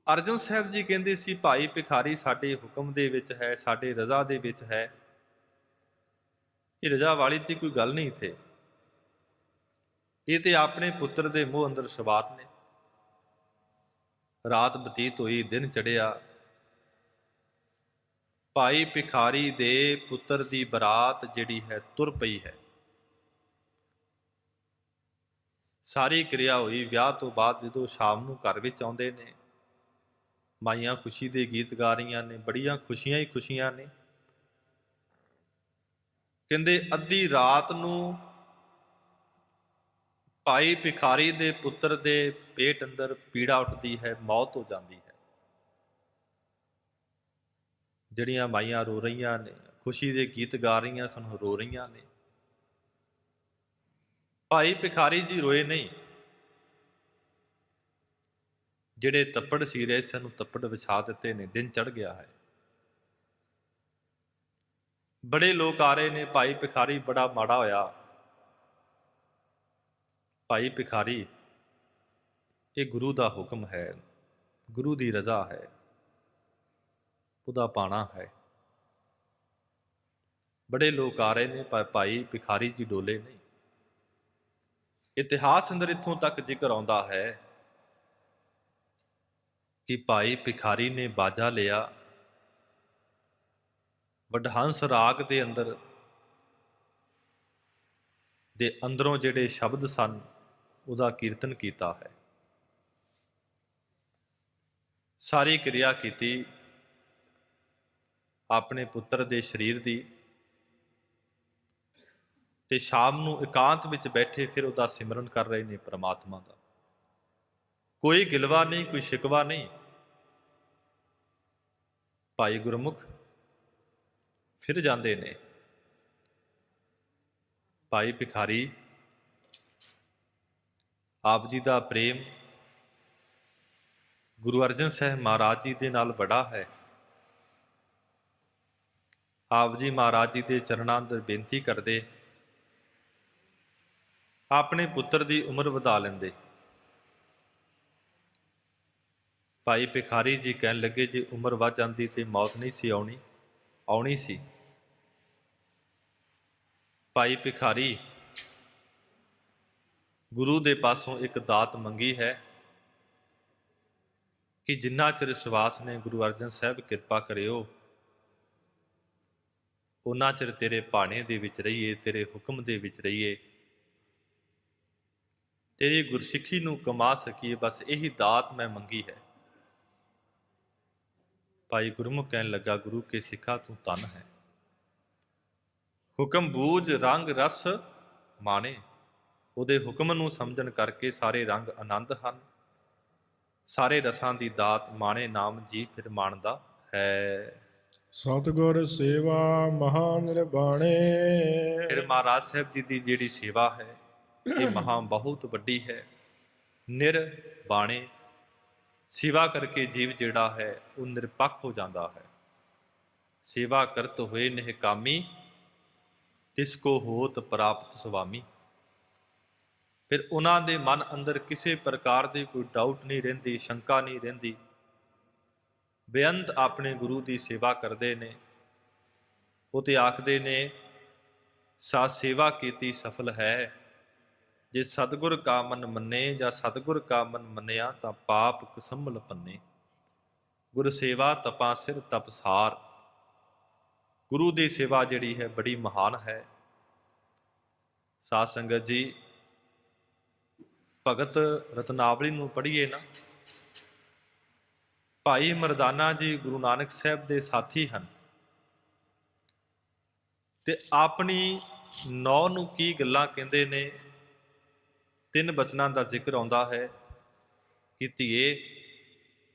ਅਰਜਨ ਸਾਹਿਬ ਜੀ ਕਹਿੰਦੇ ਸੀ ਭਾਈ ਭਿਖਾਰੀ ਸਾਡੇ ਹੁਕਮ ਦੇ ਵਿੱਚ ਹੈ, ਸਾਡੇ ਰਜ਼ਾ ਦੇ ਵਿੱਚ ਹੈ। ਇਹ ਰਜ਼ਾ ਵਾਲੀ ਤੇ ਕੋਈ ਗੱਲ ਨਹੀਂ ਇੱਥੇ, ਇਹ ਤੇ ਆਪਣੇ ਪੁੱਤਰ ਦੇ ਮੂੰਹ ਅੰਦਰ ਸਵਾਰ ਨੇ। ਰਾਤ ਬਤੀਤ ਹੋਈ, ਦਿਨ ਚੜ੍ਹਿਆ। ਭਾਈ ਭਿਖਾਰੀ ਦੇ ਪੁੱਤਰ ਦੀ ਬਰਾਤ ਜਿਹੜੀ ਹੈ ਤੁਰ ਪਈ ਹੈ। ਸਾਰੀ ਕਿਰਿਆ ਹੋਈ। ਵਿਆਹ ਤੋਂ ਬਾਅਦ ਜਦੋਂ ਸ਼ਾਮ ਨੂੰ ਘਰ ਵਿੱਚ ਆਉਂਦੇ ਨੇ, ਮਾਈਆਂ ਖੁਸ਼ੀ ਦੇ ਗੀਤ ਗਾ ਰਹੀਆਂ ਨੇ, ਬੜੀਆਂ ਖੁਸ਼ੀਆਂ ਹੀ ਖੁਸ਼ੀਆਂ ਨੇ। ਕਹਿੰਦੇ ਅੱਧੀ ਰਾਤ ਨੂੰ ਭਾਈ ਭਿਖਾਰੀ ਦੇ ਪੁੱਤਰ ਦੇ ਪੇਟ ਅੰਦਰ ਪੀੜਾ ਉੱਠਦੀ ਹੈ, ਮੌਤ ਹੋ ਜਾਂਦੀ ਹੈ। ਜਿਹੜੀਆਂ ਮਾਈਆਂ ਰੋ ਰਹੀਆਂ ਨੇ, ਖੁਸ਼ੀ ਦੇ ਗੀਤ ਗਾ ਰਹੀਆਂ ਸਨ, ਰੋ ਰਹੀਆਂ ਨੇ। ਭਾਈ ਭਿਖਾਰੀ ਜੀ ਰੋਏ ਨਹੀਂ। ਜਿਹੜੇ ਤੱਪੜ ਸੀ ਰਹੇ ਸਨ, ਤੱਪੜ ਵਿਛਾ ਦਿੱਤੇ ਨੇ, ਦਿਨ ਚੜ੍ਹ ਗਿਆ ਹੈ। ਬੜੇ ਲੋਕ ਆ ਰਹੇ ਨੇ। ਭਾਈ ਭਿਖਾਰੀ ਬੜਾ ਮਾੜਾ ਹੋਇਆ। ਭਾਈ ਭਿਖਾਰੀ, ਇਹ ਗੁਰੂ ਦਾ ਹੁਕਮ ਹੈ, ਗੁਰੂ ਦੀ ਰਜ਼ਾ ਹੈ, ਉਹਦਾ ਪਾਣਾ ਹੈ। ਬੜੇ ਲੋਕ ਆ ਰਹੇ ਨੇ, ਪਰ ਭਾਈ ਭਿਖਾਰੀ ਜੀ ਡੋਲੇ ਨਹੀਂ। ਇਤਿਹਾਸ ਅੰਦਰ ਇੱਥੋਂ ਤੱਕ ਜ਼ਿਕਰ ਆਉਂਦਾ ਹੈ ਕਿ ਭਾਈ ਭਿਖਾਰੀ ਨੇ ਬਾਜਾ ਲਿਆ, ਵਡਹੰਸ ਰਾਗ ਦੇ ਅੰਦਰੋਂ ਜਿਹੜੇ ਸ਼ਬਦ ਸਨ, ਉਹਦਾ ਕੀਰਤਨ ਕੀਤਾ ਹੈ। ਸਾਰੀ ਕਿਰਿਆ ਕੀਤੀ ਆਪਣੇ ਪੁੱਤਰ ਦੇ ਸਰੀਰ ਦੀ, ਤੇ ਸ਼ਾਮ ਨੂੰ ਇਕਾਂਤ ਵਿੱਚ ਬੈਠੇ ਫਿਰ ਉਹਦਾ ਸਿਮਰਨ ਕਰ ਰਹੇ ਨੇ ਪ੍ਰਮਾਤਮਾ ਦਾ। ਕੋਈ ਗਿਲਵਾ ਨਹੀਂ, ਕੋਈ ਸ਼ਿਕਵਾ ਨਹੀਂ। ਭਾਈ ਗੁਰਮੁਖ ਫਿਰ ਜਾਂਦੇ ਨੇ। ਭਾਈ ਭਿਖਾਰੀ, ਆਪ ਜੀ ਦਾ ਪ੍ਰੇਮ ਗੁਰੂ ਅਰਜਨ ਸਾਹਿਬ ਮਹਾਰਾਜ ਜੀ ਦੇ ਨਾਲ ਬੜਾ ਹੈ। ਆਪ ਜੀ ਮਹਾਰਾਜ ਜੀ ਦੇ ਚਰਨਾਂ ਅੰਦਰ ਬੇਨਤੀ ਕਰਦੇ, ਆਪਣੇ ਪੁੱਤਰ ਦੀ ਉਮਰ ਵਧਾ ਲੈਂਦੇ। ਭਾਈ ਭਿਖਾਰੀ ਜੀ ਕਹਿਣ ਲੱਗੇ, ਜੇ ਉਮਰ ਵੱਧ ਜਾਂਦੀ ਤੇ ਮੌਤ ਨਹੀਂ ਸੀ ਆਉਣੀ ਸੀ। ਭਾਈ ਭਿਖਾਰੀ ਗੁਰੂ ਦੇ ਪਾਸੋਂ ਇੱਕ ਦਾਤ ਮੰਗੀ ਹੈ ਕਿ ਜਿੰਨਾ ਚਿਰ ਵਿਸ਼ਵਾਸ ਨੇ, ਗੁਰੂ ਅਰਜਨ ਸਾਹਿਬ ਕਿਰਪਾ ਕਰਿਓ, ਉਹਨਾਂ ਚਿਰ ਤੇਰੇ ਭਾਣੇ ਦੇ ਵਿੱਚ ਰਹੀਏ, ਤੇਰੇ ਹੁਕਮ ਦੇ ਵਿੱਚ ਰਹੀਏ, ਤੇਰੀ ਗੁਰਸਿੱਖੀ ਨੂੰ ਕਮਾ ਸਕੀਏ। ਬਸ ਇਹੀ ਦਾਤ ਮੈਂ ਮੰਗੀ ਹੈ। ਭਾਈ ਗੁਰਮੁਖ ਕਹਿਣ ਲੱਗਾ, ਗੁਰੂ ਕੇ ਸਿੱਖਾ ਤੂੰ ਧਨ ਹੈ। ਹੁਕਮ ਬੂਝ ਰੰਗ ਰਸ ਮਾਣੇ। ਉਹਦੇ ਹੁਕਮ ਨੂੰ ਸਮਝਣ ਕਰਕੇ ਸਾਰੇ ਰੰਗ ਆਨੰਦ ਹਨ, ਸਾਰੇ ਰਸਾਂ ਦੀ ਦਾਤ ਮਾਣੇ ਨਾਮ ਜੀ ਫਿਰ ਮਾਣਦਾ ਹੈ। ਸਤਿਗੁਰ ਸੇਵਾ ਮਹਾ ਨਿਰਬਾਣੇ। ਫਿਰ ਮਹਾਰਾਜ ਸਾਹਿਬ ਜੀ ਦੀ ਜਿਹੜੀ ਸੇਵਾ ਹੈ ਇਹ ਮਹਾ ਬਹੁਤ ਵੱਡੀ ਹੈ। ਨਿਰਬਾਣੇ ਸੇਵਾ ਕਰਕੇ ਜੀਵ ਜਿਹੜਾ ਹੈ ਉਹ ਨਿਰਪੱਖ ਹੋ ਜਾਂਦਾ ਹੈ। ਸੇਵਾ ਕਰਤ ਹੋਏ ਨਿਹਕਾਮੀ, ਤਿਸ ਕੋ ਹੋਤ ਪ੍ਰਾਪਤ ਸੁਆਮੀ। ਫਿਰ ਉਹਨਾਂ ਦੇ ਮਨ ਅੰਦਰ ਕਿਸੇ ਪ੍ਰਕਾਰ ਦੀ ਕੋਈ ਡਾਊਟ ਨਹੀਂ ਰਹਿੰਦੀ, ਸ਼ੰਕਾ ਨਹੀਂ ਰਹਿੰਦੀ। ਬੇਅੰਤ ਆਪਣੇ ਗੁਰੂ ਦੀ ਸੇਵਾ ਕਰਦੇ ਨੇ। ਉਹ ਤੇ ਆਖਦੇ ਨੇ, ਸਾ ਸੇਵਾ ਕੀਤੀ ਸਫਲ ਹੈ। ਜੇ ਸਤਿਗੁਰ ਕਾ ਮਨ ਮੰਨੇ ਜਾਂ ਸਤਿਗੁਰ ਕਾ ਮਨ ਮੰਨਿਆ ਤਾਂ ਪਾਪ ਕਸੰਭਲ ਪੰਨੇ। ਗੁਰ ਸੇਵਾ ਤਪਾ ਸਿਰ ਤਪਸਾਰ। ਗੁਰੂ ਦੀ ਸੇਵਾ ਜਿਹੜੀ ਹੈ ਬੜੀ ਮਹਾਨ ਹੈ। ਸਾਧ ਸੰਗਤ ਜੀ, ਭਗਤ ਰਤਨਾਵਲੀ ਨੂੰ ਪੜ੍ਹੀਏ ਨਾ। ਭਾਈ ਮਰਦਾਨਾ ਜੀ ਗੁਰੂ ਨਾਨਕ ਸਾਹਿਬ ਦੇ ਸਾਥੀ ਹਨ ਤੇ ਆਪਣੀ ਨੌ ਨੂੰ ਕੀ ਗੱਲਾਂ ਕਹਿੰਦੇ ਨੇ। 3 ਬਚਨਾਂ ਦਾ ਜ਼ਿਕਰ ਆਉਂਦਾ ਹੈ ਕਿ ਧੀਏ,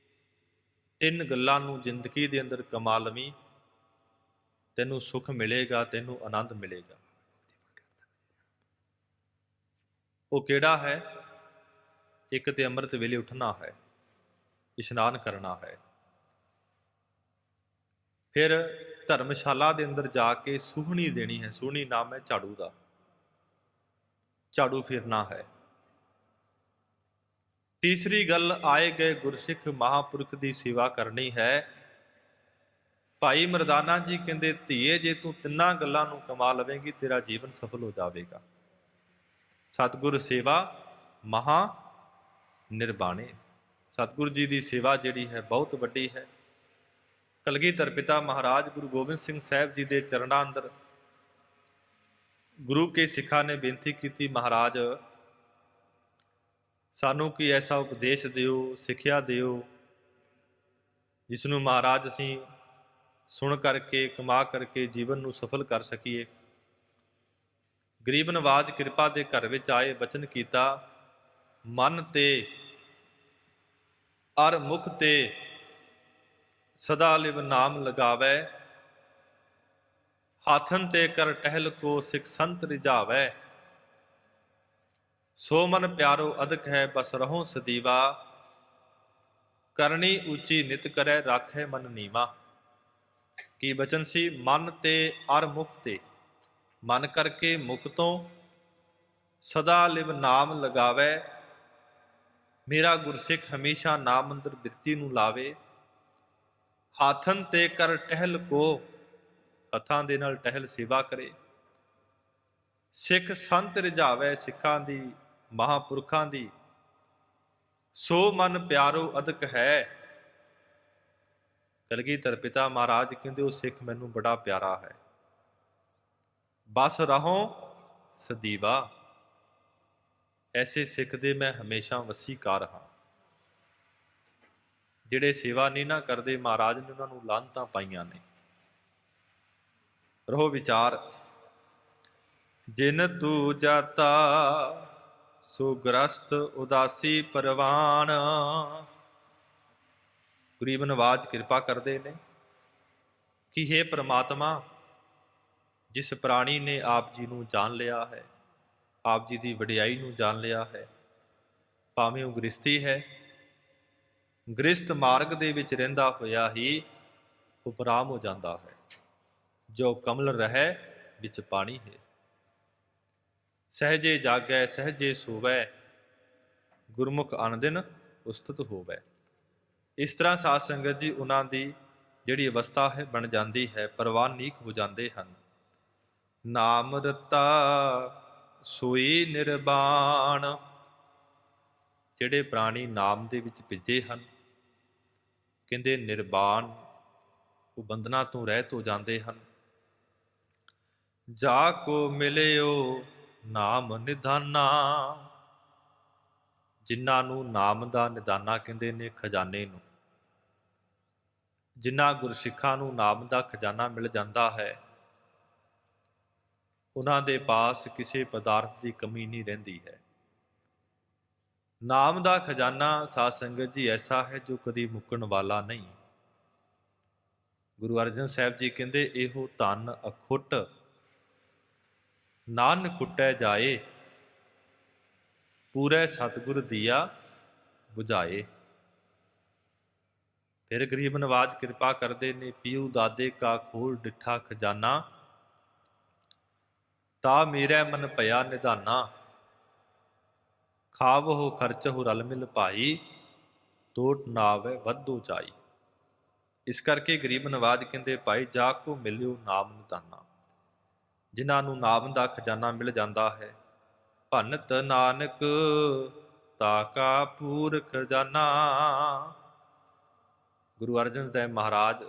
3 ਗੱਲਾਂ ਨੂੰ ਜ਼ਿੰਦਗੀ ਦੇ ਅੰਦਰ ਕਮਾ ਲਵੀਂ, ਤੈਨੂੰ ਸੁੱਖ ਮਿਲੇਗਾ, ਤੈਨੂੰ ਆਨੰਦ ਮਿਲੇਗਾ। ਉਹ ਕਿਹੜਾ ਹੈ? ਇੱਕ ਤੇ ਅੰਮ੍ਰਿਤ ਵੇਲੇ ਉੱਠਣਾ ਹੈ, ਇਸ਼ਨਾਨ ਕਰਨਾ ਹੈ। ਫਿਰ ਧਰਮਸ਼ਾਲਾ ਦੇ ਅੰਦਰ ਜਾ ਕੇ ਸੂਹਣੀ ਦੇਣੀ ਹੈ। ਸੂਹਣੀ ਨਾਮ ਹੈ ਝਾੜੂ ਦਾ। ਝਾੜੂ ਫੇਰਨਾ ਹੈ। ਤੀਸਰੀ ਗੱਲ, ਆਏ ਗਏ ਗੁਰਸਿੱਖ ਮਹਾਂਪੁਰਖ ਦੀ ਸੇਵਾ ਕਰਨੀ ਹੈ। ਭਾਈ ਮਰਦਾਨਾ ਜੀ ਕਹਿੰਦੇ, ਧੀਏ ਜੇ ਤੂੰ 3 ਗੱਲਾਂ ਨੂੰ ਕਮਾ ਲਵੇਂਗੀ ਤੇਰਾ ਜੀਵਨ ਸਫਲ ਹੋ ਜਾਵੇਗਾ। ਸਤਿਗੁਰ ਸੇਵਾ ਮਹਾ ਨਿਰਬਾਣੇ। ਸਤਿਗੁਰੂ ਜੀ ਦੀ ਸੇਵਾ ਜਿਹੜੀ ਹੈ ਬਹੁਤ ਵੱਡੀ ਹੈ। ਕਲਗੀਧਰ ਪਿਤਾ ਮਹਾਰਾਜ ਗੁਰੂ ਗੋਬਿੰਦ ਸਿੰਘ ਸਾਹਿਬ ਜੀ ਦੇ ਚਰਨਾਂ ਅੰਦਰ ਗੁਰੂ ਕੇ ਸਿੱਖਾਂ ਨੇ ਬੇਨਤੀ ਕੀਤੀ, ਮਹਾਰਾਜ ਸਾਨੂੰ ਕੋਈ ਐਸਾ ਉਪਦੇਸ਼ ਦਿਓ, ਸਿੱਖਿਆ ਦਿਓ, ਜਿਸ ਨੂੰ ਮਹਾਰਾਜ ਅਸੀਂ ਸੁਣ ਕਰਕੇ, ਕਮਾ ਕਰਕੇ ਜੀਵਨ ਨੂੰ ਸਫਲ ਕਰ ਸਕੀਏ। ਗਰੀਬ ਨਵਾਜ ਕਿਰਪਾ ਦੇ ਘਰ ਵਿੱਚ ਆਏ, ਬਚਨ ਕੀਤਾ, ਮਨ ਤੇ ਅਰ ਮੁਖ ਤੇ ਸਦਾ ਲਿਵ ਨਾਮ ਲਗਾਵੈ। ਹਾਥਨ ਤੇ ਕਰ ਟਹਿਲ ਕੋ ਸਿੱਖ ਸੰਤ ਰਿਝਾਵੈ। ਸੋ ਮਨ ਪਿਆਰੋ ਅਦਕ ਹੈ ਬਸ ਰਹੋ ਸਦੀਵਾ। ਕਰਨੀ ਉੱਚੀ ਨਿਤ ਕਰੈ ਰਾਖੈ ਮਨ ਨੀਵਾ। ਕੀ ਬਚਨ ਸੀ? ਮਨ ਤੇ ਅਰ ਮੁਖ ਤੇ। ਮਨ ਕਰਕੇ ਮੁਖ ਤੋਂ ਸਦਾ ਲਿਵ ਨਾਮ ਲਗਾਵੈ। ਮੇਰਾ ਗੁਰਸਿੱਖ ਹਮੇਸ਼ਾ ਨਾਮ ਅੰਦਰ ਬਿਰਤੀ ਨੂੰ ਲਾਵੇ। ਹਾਥਨ ਤੇ ਕਰ ਟਹਿਲ ਕੋ, ਹੱਥਾਂ ਦੇ ਨਾਲ ਟਹਿਲ ਸੇਵਾ ਕਰੇ। ਸਿੱਖ ਸੰਤ ਰਿਝਾਵੈ, ਸਿੱਖਾਂ ਦੀ, ਮਹਾਂਪੁਰਖਾਂ ਦੀ। ਸੋ ਮਨ ਪਿਆਰੋ ਅਦਕ ਹੈ। ਕਲਗੀਧਰ ਪਿਤਾ ਮਹਾਰਾਜ ਕਹਿੰਦੇ, ਉਹ ਸਿੱਖ ਮੈਨੂੰ ਬੜਾ ਪਿਆਰਾ ਹੈ। ਬਸ ਰਹੋ ਸਦੀਵਾ। ਐਸੇ ਸਿੱਖ ਦੇ ਮੈਂ ਹਮੇਸ਼ਾ ਵਸੀਕਾਰ ਹਾਂ। ਜਿਹੜੇ ਸੇਵਾ ਨਹੀਂ ਨਾ ਕਰਦੇ, ਮਹਾਰਾਜ ਨੇ ਉਹਨਾਂ ਨੂੰ ਲਾਹਨਤਾਂ ਪਾਈਆਂ ਨੇ। ਰਹੋ ਵਿਚਾਰ, ਜਿਨ ਤੂ ਜਾਤਾ ਸੋ ਗ੍ਰਸਤ ਉਦਾਸੀ ਪਰਵਾਨ। ਗਰੀਬ ਨਵਾਜ ਕਿਰਪਾ ਕਰਦੇ ਨੇ ਕਿ ਹੇ ਪ੍ਰਮਾਤਮਾ, ਜਿਸ ਪ੍ਰਾਣੀ ਨੇ ਆਪ ਜੀ ਨੂੰ ਜਾਣ ਲਿਆ ਹੈ, ਆਪ ਜੀ ਦੀ ਵਡਿਆਈ ਨੂੰ ਜਾਣ ਲਿਆ ਹੈ, ਭਾਵੇਂ ਉਹ ਗ੍ਰਸਤੀ ਹੈ, ਗ੍ਰਸਤ ਮਾਰਗ ਦੇ ਵਿੱਚ ਰਹਿੰਦਾ ਹੋਇਆ ਹੀ ਉਪਰਾਮ ਹੋ ਜਾਂਦਾ ਹੈ। ਜੋ ਕਮਲ ਰਹਿ ਵਿੱਚ ਪਾਣੀ ਹੈ। ਸਹਜੇ ਜਾਗੈ ਸਹਜੇ ਸੋਵੈ, ਗੁਰਮੁਖ ਅਨਦਿਨ ਉਸਤਤ ਹੋਵੈ। ਇਸ ਤਰ੍ਹਾਂ ਸਾਧ ਸੰਗਤ ਜੀ ਉਹਨਾਂ ਦੀ ਜਿਹੜੀ ਅਵਸਥਾ ਹੈ ਬਣ ਜਾਂਦੀ ਹੈ, ਪ੍ਰਵਾਨਿਕ ਹੋ ਜਾਂਦੇ ਹਨ। ਨਾਮ ਰਤਾ ਸੋਈ ਨਿਰਬਾਣ। ਜਿਹੜੇ ਪ੍ਰਾਣੀ ਨਾਮ ਦੇ ਵਿੱਚ ਭਿੱਜੇ ਹਨ, ਕਹਿੰਦੇ ਨਿਰਬਾਣ, ਉਹ ਬੰਧਨਾਂ ਤੋਂ ਰਹਿਤ ਹੋ ਜਾਂਦੇ ਹਨ। ਜਾ ਕੋ ਮਿਲਿਓ ਨਾਮ ਨਿਧਾਨਾ। ਜਿਨ੍ਹਾਂ ਨੂੰ ਨਾਮ ਦਾ ਨਿਧਾਨਾ ਕਹਿੰਦੇ ਨੇ, ਖਜ਼ਾਨੇ ਨੂੰ, ਜਿਨ੍ਹਾਂ ਗੁਰਸਿੱਖਾਂ ਨੂੰ ਨਾਮ ਦਾ ਖਜ਼ਾਨਾ ਮਿਲ ਜਾਂਦਾ ਹੈ, ਉਹਨਾਂ ਦੇ ਪਾਸ ਕਿਸੇ ਪਦਾਰਥ ਦੀ ਕਮੀ ਨਹੀਂ ਰਹਿੰਦੀ ਹੈ। ਨਾਮ ਦਾ ਖਜ਼ਾਨਾ ਸਾਧ ਸੰਗਤ ਜੀ ਐਸਾ ਹੈ ਜੋ ਕਦੀ ਮੁੱਕਣ ਵਾਲਾ ਨਹੀਂ। ਗੁਰੂ ਅਰਜਨ ਸਾਹਿਬ ਜੀ ਕਹਿੰਦੇ, ਇਹੋ ਧਨ ਅਖੁੱਟ ਨਾਨਕ ਕੁੱਟੈ ਜਾਏ, ਪੂਰੇ ਸਤਿਗੁਰ ਦੀਆ ਬੁਝਾਏ। ਫਿਰ ਗਰੀਬ ਨਵਾਜ ਕਿਰਪਾ ਕਰਦੇ ਨੇ, ਪੀਊ ਦਾਦੇ ਕਾ ਖੋਲ ਡਿੱਠਾ ਖਜ਼ਾਨਾ, ਤਾ ਮੇਰਾ ਮਨ ਭਇਆ ਨਿਧਾਨਾ। ਖਾਵਹੁ ਖਰਚਹੁ ਰਲ ਮਿਲ ਭਾਈ, ਟੋਟ ਨਾ ਆਵੈ ਵਾਧੂ ਚਾਈ। ਇਸ ਕਰਕੇ ਗਰੀਬ ਨਵਾਜ ਕਹਿੰਦੇ, ਭਾਈ ਜਾ ਕੋ ਮਿਲਿਓ ਨਾਮ ਨਿਧਾਨਾ। ਜਿਨ੍ਹਾਂ ਨੂੰ ਨਾਮ ਦਾ ਖਜ਼ਾਨਾ ਮਿਲ ਜਾਂਦਾ ਹੈ, ਭੰਨਤ ਨਾਨਕ ਤਾ ਕਾ ਪੂਰ ਖਜ਼ਾਨਾ। ਗੁਰੂ ਅਰਜਨ ਦੇਵ ਮਹਾਰਾਜ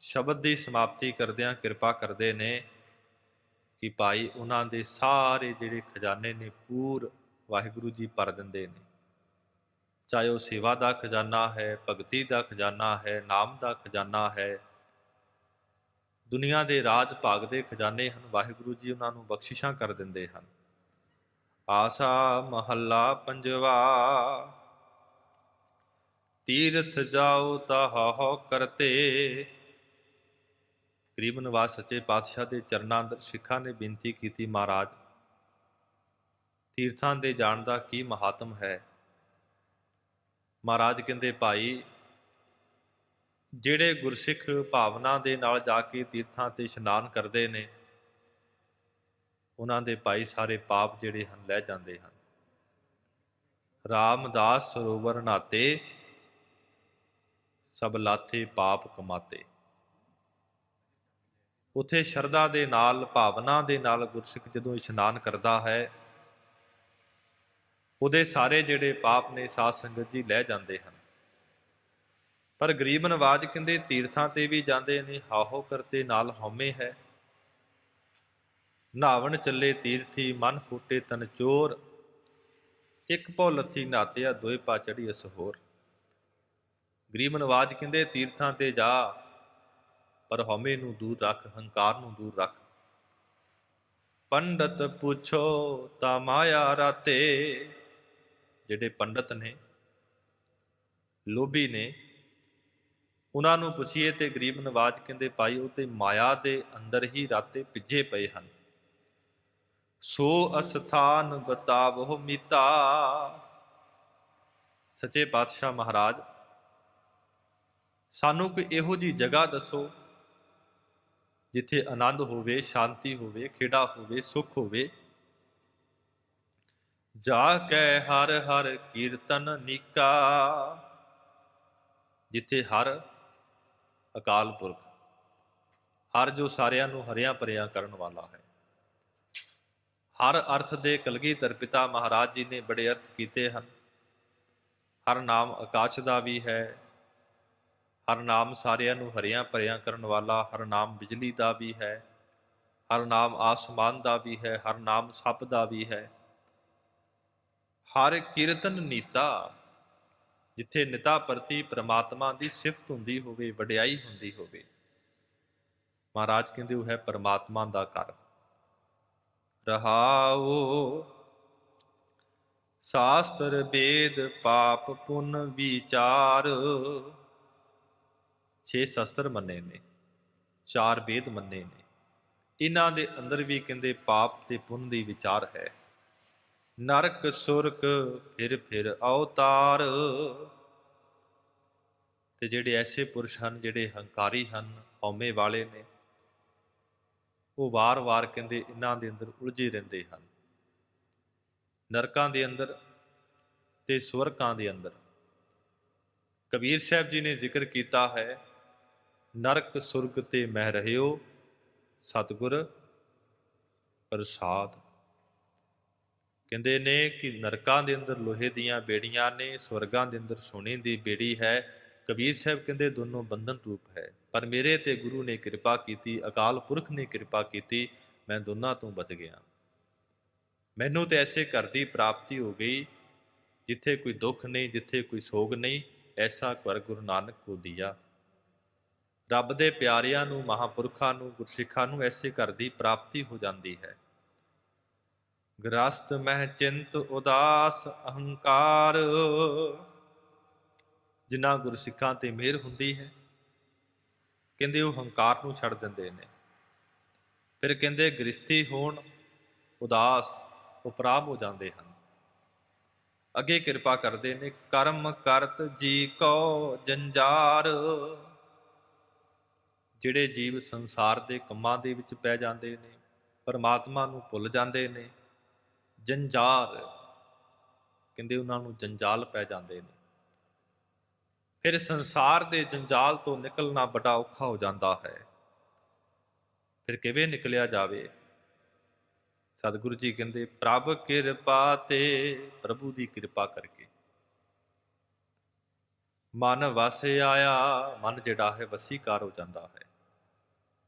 ਸ਼ਬਦ ਦੀ ਸਮਾਪਤੀ ਕਰਦਿਆਂ ਕਿਰਪਾ ਕਰਦੇ ਨੇ ਕਿ ਭਾਈ ਉਹਨਾਂ ਦੇ ਸਾਰੇ ਜਿਹੜੇ ਖਜ਼ਾਨੇ ਨੇ ਪੂਰ ਵਾਹਿਗੁਰੂ ਜੀ ਭਰ ਦਿੰਦੇ ਨੇ। ਚਾਹੇ ਉਹ ਸੇਵਾ ਦਾ ਖਜ਼ਾਨਾ ਹੈ, ਭਗਤੀ ਦਾ ਖਜ਼ਾਨਾ ਹੈ, ਨਾਮ ਦਾ ਖਜ਼ਾਨਾ ਹੈ, ਦੁਨੀਆ ਦੇ ਰਾਜ ਭਾਗ ਦੇ ਖਜ਼ਾਨੇ ਹਨ, ਵਾਹਿਗੁਰੂ ਜੀ ਉਹਨਾਂ ਨੂੰ ਬਖਸ਼ਿਸ਼ਾਂ ਕਰ ਦਿੰਦੇ ਹਨ। ਆਸਾ ਮਹੱਲਾ ਪੰਜਵਾ। ਤੀਰਥ ਜਾਓ ਤਾਹੋ ਕਰਤੇ। ਗਰੀਬ ਨਵਾਜ ਸੱਚੇ ਪਾਤਸ਼ਾਹ ਦੇ ਚਰਨਾਂ ਅੰਦਰ ਸਿੱਖਾਂ ਨੇ ਬੇਨਤੀ ਕੀਤੀ, ਮਹਾਰਾਜ ਤੀਰਥਾਂ ਦੇ ਜਾਣ ਦਾ ਕੀ ਮਹਾਤਮ ਹੈ। ਮਹਾਰਾਜ ਕਹਿੰਦੇ, ਭਾਈ ਜਿਹੜੇ ਗੁਰਸਿੱਖ ਭਾਵਨਾ ਦੇ ਨਾਲ ਜਾ ਕੇ ਤੀਰਥਾਂ ਤੇ ਇਸ਼ਨਾਨ ਕਰਦੇ ਨੇ, ਉਹਨਾਂ ਦੇ ਭਾਈ ਸਾਰੇ ਪਾਪ ਜਿਹੜੇ ਹਨ ਲੈ ਜਾਂਦੇ ਹਨ। ਰਾਮਦਾਸ ਸਰੋਵਰ ਨਾਤੇ, ਸਭ ਲਾਥੇ ਪਾਪ ਕਮਾਤੇ। ਉੱਥੇ ਸ਼ਰਧਾ ਦੇ ਨਾਲ, ਭਾਵਨਾ ਦੇ ਨਾਲ ਗੁਰਸਿੱਖ ਜਦੋਂ ਇਸ਼ਨਾਨ ਕਰਦਾ ਹੈ, ਉਹਦੇ ਸਾਰੇ ਜਿਹੜੇ ਪਾਪ ਨੇ ਸਾਧ ਸੰਗਤ ਜੀ ਲੈ ਜਾਂਦੇ ਹਨ। ਪਰ ਗਰੀਬ ਨਵਾਜ ਕਹਿੰਦੇ, ਤੀਰਥਾਂ ਤੇ ਵੀ ਜਾਂਦੇ ਨੇ, ਹਾਹੋ ਕਰਤੇ ਨਾਲ ਹਉਮੈ ਹੈ। ਨਹਾਵਣ ਚੱਲੇ ਤੀਰਥੀ, ਮਨ ਫੂਟੇ ਤਨ ਚੋਰ, ਇੱਕ ਭਉ ਲੱਥੀ ਨਹਾਤਿਆ, ਦੋਏ ਪਾ ਚੜੀ ਅਸਹੋਰ। ਗਰੀਬ ਨਵਾਜ ਕਹਿੰਦੇ, ਤੀਰਥਾਂ ਤੇ ਜਾ, ਪਰ ਹਉਮੈ ਨੂੰ ਦੂਰ ਰੱਖ, ਹੰਕਾਰ ਨੂੰ ਦੂਰ ਰੱਖ। ਪੰਡਤ ਪੁੱਛੋ ਤਾ ਮਾਇਆ ਰਾਤੇ। ਜਿਹੜੇ ਪੰਡਤ ਨੇ, ਲੋਭੀ ਨੇ, ਉਹਨਾਂ ਨੂੰ ਪੁੱਛੀਏ ਤੇ ਗਰੀਬ ਨਵਾਜ ਕਹਿੰਦੇ, ਭਾਈ ਉਹ ਤੇ ਮਾਇਆ ਦੇ ਅੰਦਰ ਹੀ ਰਾਤੇ ਭਿੱਜੇ ਪਏ ਹਨ। ਸੋ ਅਸਥਾਨ ਬਤਾਵੋ ਮੀਤਾ। ਸੱਚੇ ਪਾਤਸ਼ਾਹ ਮਹਾਰਾਜ ਸਾਨੂੰ ਕੋਈ ਇਹੋ ਜਿਹੀ ਜਗ੍ਹਾ ਦੱਸੋ ਜਿੱਥੇ ਆਨੰਦ ਹੋਵੇ, ਸ਼ਾਂਤੀ ਹੋਵੇ, ਖੇੜਾ ਹੋਵੇ, ਸੁੱਖ ਹੋਵੇ। ਜਾ ਕੈ ਹਰ ਹਰ ਕੀਰਤਨ ਨੀਕਾ। ਜਿੱਥੇ ਹਰ ਅਕਾਲ ਪੁਰਖ, ਹਰ ਜੋ ਸਾਰਿਆਂ ਨੂੰ ਹਰਿਆ ਭਰਿਆ ਕਰਨ ਵਾਲਾ ਹੈ। ਹਰ ਅਰਥ ਦੇ ਕਲਗੀਧਰ ਪਿਤਾ ਮਹਾਰਾਜ ਜੀ ਨੇ ਬੜੇ ਅਰਥ ਕੀਤੇ ਹਨ। ਹਰ ਨਾਮ ਆਕਾਸ਼ ਦਾ ਵੀ ਹੈ, ਹਰ ਨਾਮ ਸਾਰਿਆਂ ਨੂੰ ਹਰਿਆ ਭਰਿਆ ਕਰਨ ਵਾਲਾ, ਹਰ ਨਾਮ ਬਿਜਲੀ ਦਾ ਵੀ ਹੈ, ਹਰ ਨਾਮ ਆਸਮਾਨ ਦਾ ਵੀ ਹੈ, ਹਰ ਨਾਮ ਸੱਪ ਦਾ ਵੀ ਹੈ। ਹਰ ਕੀਰਤਨ ਨੀਤਾ, ਜਿੱਥੇ ਨਿਤਾ ਪ੍ਰਤੀ ਪ੍ਰਮਾਤਮਾ ਦੀ ਸਿਫਤ ਹੁੰਦੀ ਹੋਵੇ, ਵਡਿਆਈ ਹੁੰਦੀ ਹੋਵੇ। ਮਹਾਰਾਜ ਕਹਿੰਦੇ ਉਹ ਹੈ ਪਰਮਾਤਮਾ ਦਾ ਘਰ। ਰਹਾਉ ਸ਼ਾਸਤਰ ਵੇਦ ਪਾਪ ਪੁੰਨ ਵਿਚਾਰ। 6 ਸ਼ਸਤਰ ਮੰਨੇ ਨੇ, 4 ਵੇਦ ਮੰਨੇ ਨੇ, ਇਹਨਾਂ ਦੇ ਅੰਦਰ ਵੀ ਕਹਿੰਦੇ ਪਾਪ ਤੇ ਪੁੰਨ ਦੀ ਵਿਚਾਰ ਹੈ। ਨਰਕ ਸੁਰਕ ਫਿਰ ਫਿਰ ਅਵਤਾਰ। ਤੇ ਜਿਹੜੇ ਐਸੇ ਪੁਰਸ਼ ਹਨ, ਜਿਹੜੇ ਹੰਕਾਰੀ ਹਨ, ਹਉਮੈ ਵਾਲੇ ਨੇ, ਉਹ ਵਾਰ-ਵਾਰ ਕਹਿੰਦੇ ਇਹਨਾਂ ਦੇ ਅੰਦਰ ਉਲਝੇ ਰਹਿੰਦੇ ਹਨ। ਨਰਕਾਂ ਦੇ ਅੰਦਰ ਤੇ ਸਵਰਗਾਂ ਦੇ ਅੰਦਰ। ਕਬੀਰ ਸਾਹਿਬ ਜੀ ਨੇ ਜ਼ਿਕਰ ਕੀਤਾ ਹੈ, ਨਰਕ ਸੁਰਗ ਤੇ ਮਹਿ ਰਹਿਓ, ਸਤਿਗੁਰ ਪ੍ਰਸਾਦ। ਕਹਿੰਦੇ ਨੇ ਕਿ ਨਰਕਾਂ ਦੇ ਅੰਦਰ ਲੋਹੇ ਦੀਆਂ ਬੇੜੀਆਂ ਨੇ, ਸਵਰਗਾਂ ਦੇ ਅੰਦਰ ਸੋਨੇ ਦੀ ਬੇੜੀ ਹੈ। ਕਬੀਰ ਸਾਹਿਬ ਕਹਿੰਦੇ ਦੋਨੋਂ ਬੰਧਨ ਰੂਪ ਹੈ, ਪਰ ਮੇਰੇ ਤੇ ਗੁਰੂ ਨੇ ਕਿਰਪਾ ਕੀਤੀ, ਅਕਾਲ ਪੁਰਖ ਨੇ ਕਿਰਪਾ ਕੀਤੀ, ਮੈਂ ਦੋਨਾਂ ਤੋਂ ਬਚ ਗਿਆ। ਮੈਨੂੰ ਤੇ ਐਸੇ ਘਰ ਦੀ ਪ੍ਰਾਪਤੀ ਹੋ ਗਈ ਜਿੱਥੇ ਕੋਈ ਦੁੱਖ ਨਹੀਂ, ਜਿੱਥੇ ਕੋਈ ਸੋਗ ਨਹੀਂ। ਐਸਾ ਘਰ ਗੁਰੂ ਨਾਨਕ ਕੋ ਦੀਆ। ਰੱਬ ਦੇ ਪਿਆਰਿਆਂ ਨੂੰ, ਮਹਾਂਪੁਰਖਾਂ ਨੂੰ, ਗੁਰਸਿੱਖਾਂ ਨੂੰ ਐਸੇ ਘਰ ਦੀ ਪ੍ਰਾਪਤੀ ਹੋ ਜਾਂਦੀ ਹੈ। ਗ੍ਰਸਤ ਮਹਿ ਚਿੰਤ ਉਦਾਸ ਅਹੰਕਾਰ, ਜਿਨ੍ਹਾਂ ਗੁਰਸਿੱਖਾਂ ਤੇ ਮਿਹਰ ਹੁੰਦੀ ਹੈ, ਕਹਿੰਦੇ ਉਹ ਹੰਕਾਰ ਨੂੰ ਛੱਡ ਦਿੰਦੇ ਨੇ। ਫਿਰ ਕਹਿੰਦੇ ਗ੍ਰਸਤੀ ਹੋਣ ਉਦਾਸ, ਉਪਰਾਮ ਹੋ ਜਾਂਦੇ ਹਨ। ਅੱਗੇ ਕਿਰਪਾ ਕਰਦੇ ਨੇ, ਕਰਮ ਕਰਤ ਜੀ ਕੋ ਜੰਜਾਰ। ਜਿਹੜੇ ਜੀਵ ਸੰਸਾਰ ਦੇ ਕੰਮਾਂ ਦੇ ਵਿੱਚ ਪੈ ਜਾਂਦੇ ਨੇ, ਪਰਮਾਤਮਾ ਨੂੰ ਭੁੱਲ ਜਾਂਦੇ ਨੇ, ਜੰਜਾਰ ਕਹਿੰਦੇ ਉਹਨਾਂ ਨੂੰ ਜੰਜਾਲ ਪੈ ਜਾਂਦੇ ਨੇ। ਫਿਰ ਸੰਸਾਰ ਦੇ ਜੰਜਾਲ ਤੋਂ ਨਿਕਲਣਾ ਬੜਾ ਔਖਾ ਹੋ ਜਾਂਦਾ ਹੈ। ਫਿਰ ਕਿਵੇਂ ਨਿਕਲਿਆ ਜਾਵੇ? ਸਤਿਗੁਰੂ ਜੀ ਕਹਿੰਦੇ ਪ੍ਰਭ ਕਿਰਪਾ ਤੇ, ਪ੍ਰਭੂ ਦੀ ਕਿਰਪਾ ਕਰਕੇ ਮਨ ਵਸ ਆਇਆ। ਮਨ ਜਿਹੜਾ ਹੈ ਵਸੀਕਾਰ ਹੋ ਜਾਂਦਾ ਹੈ।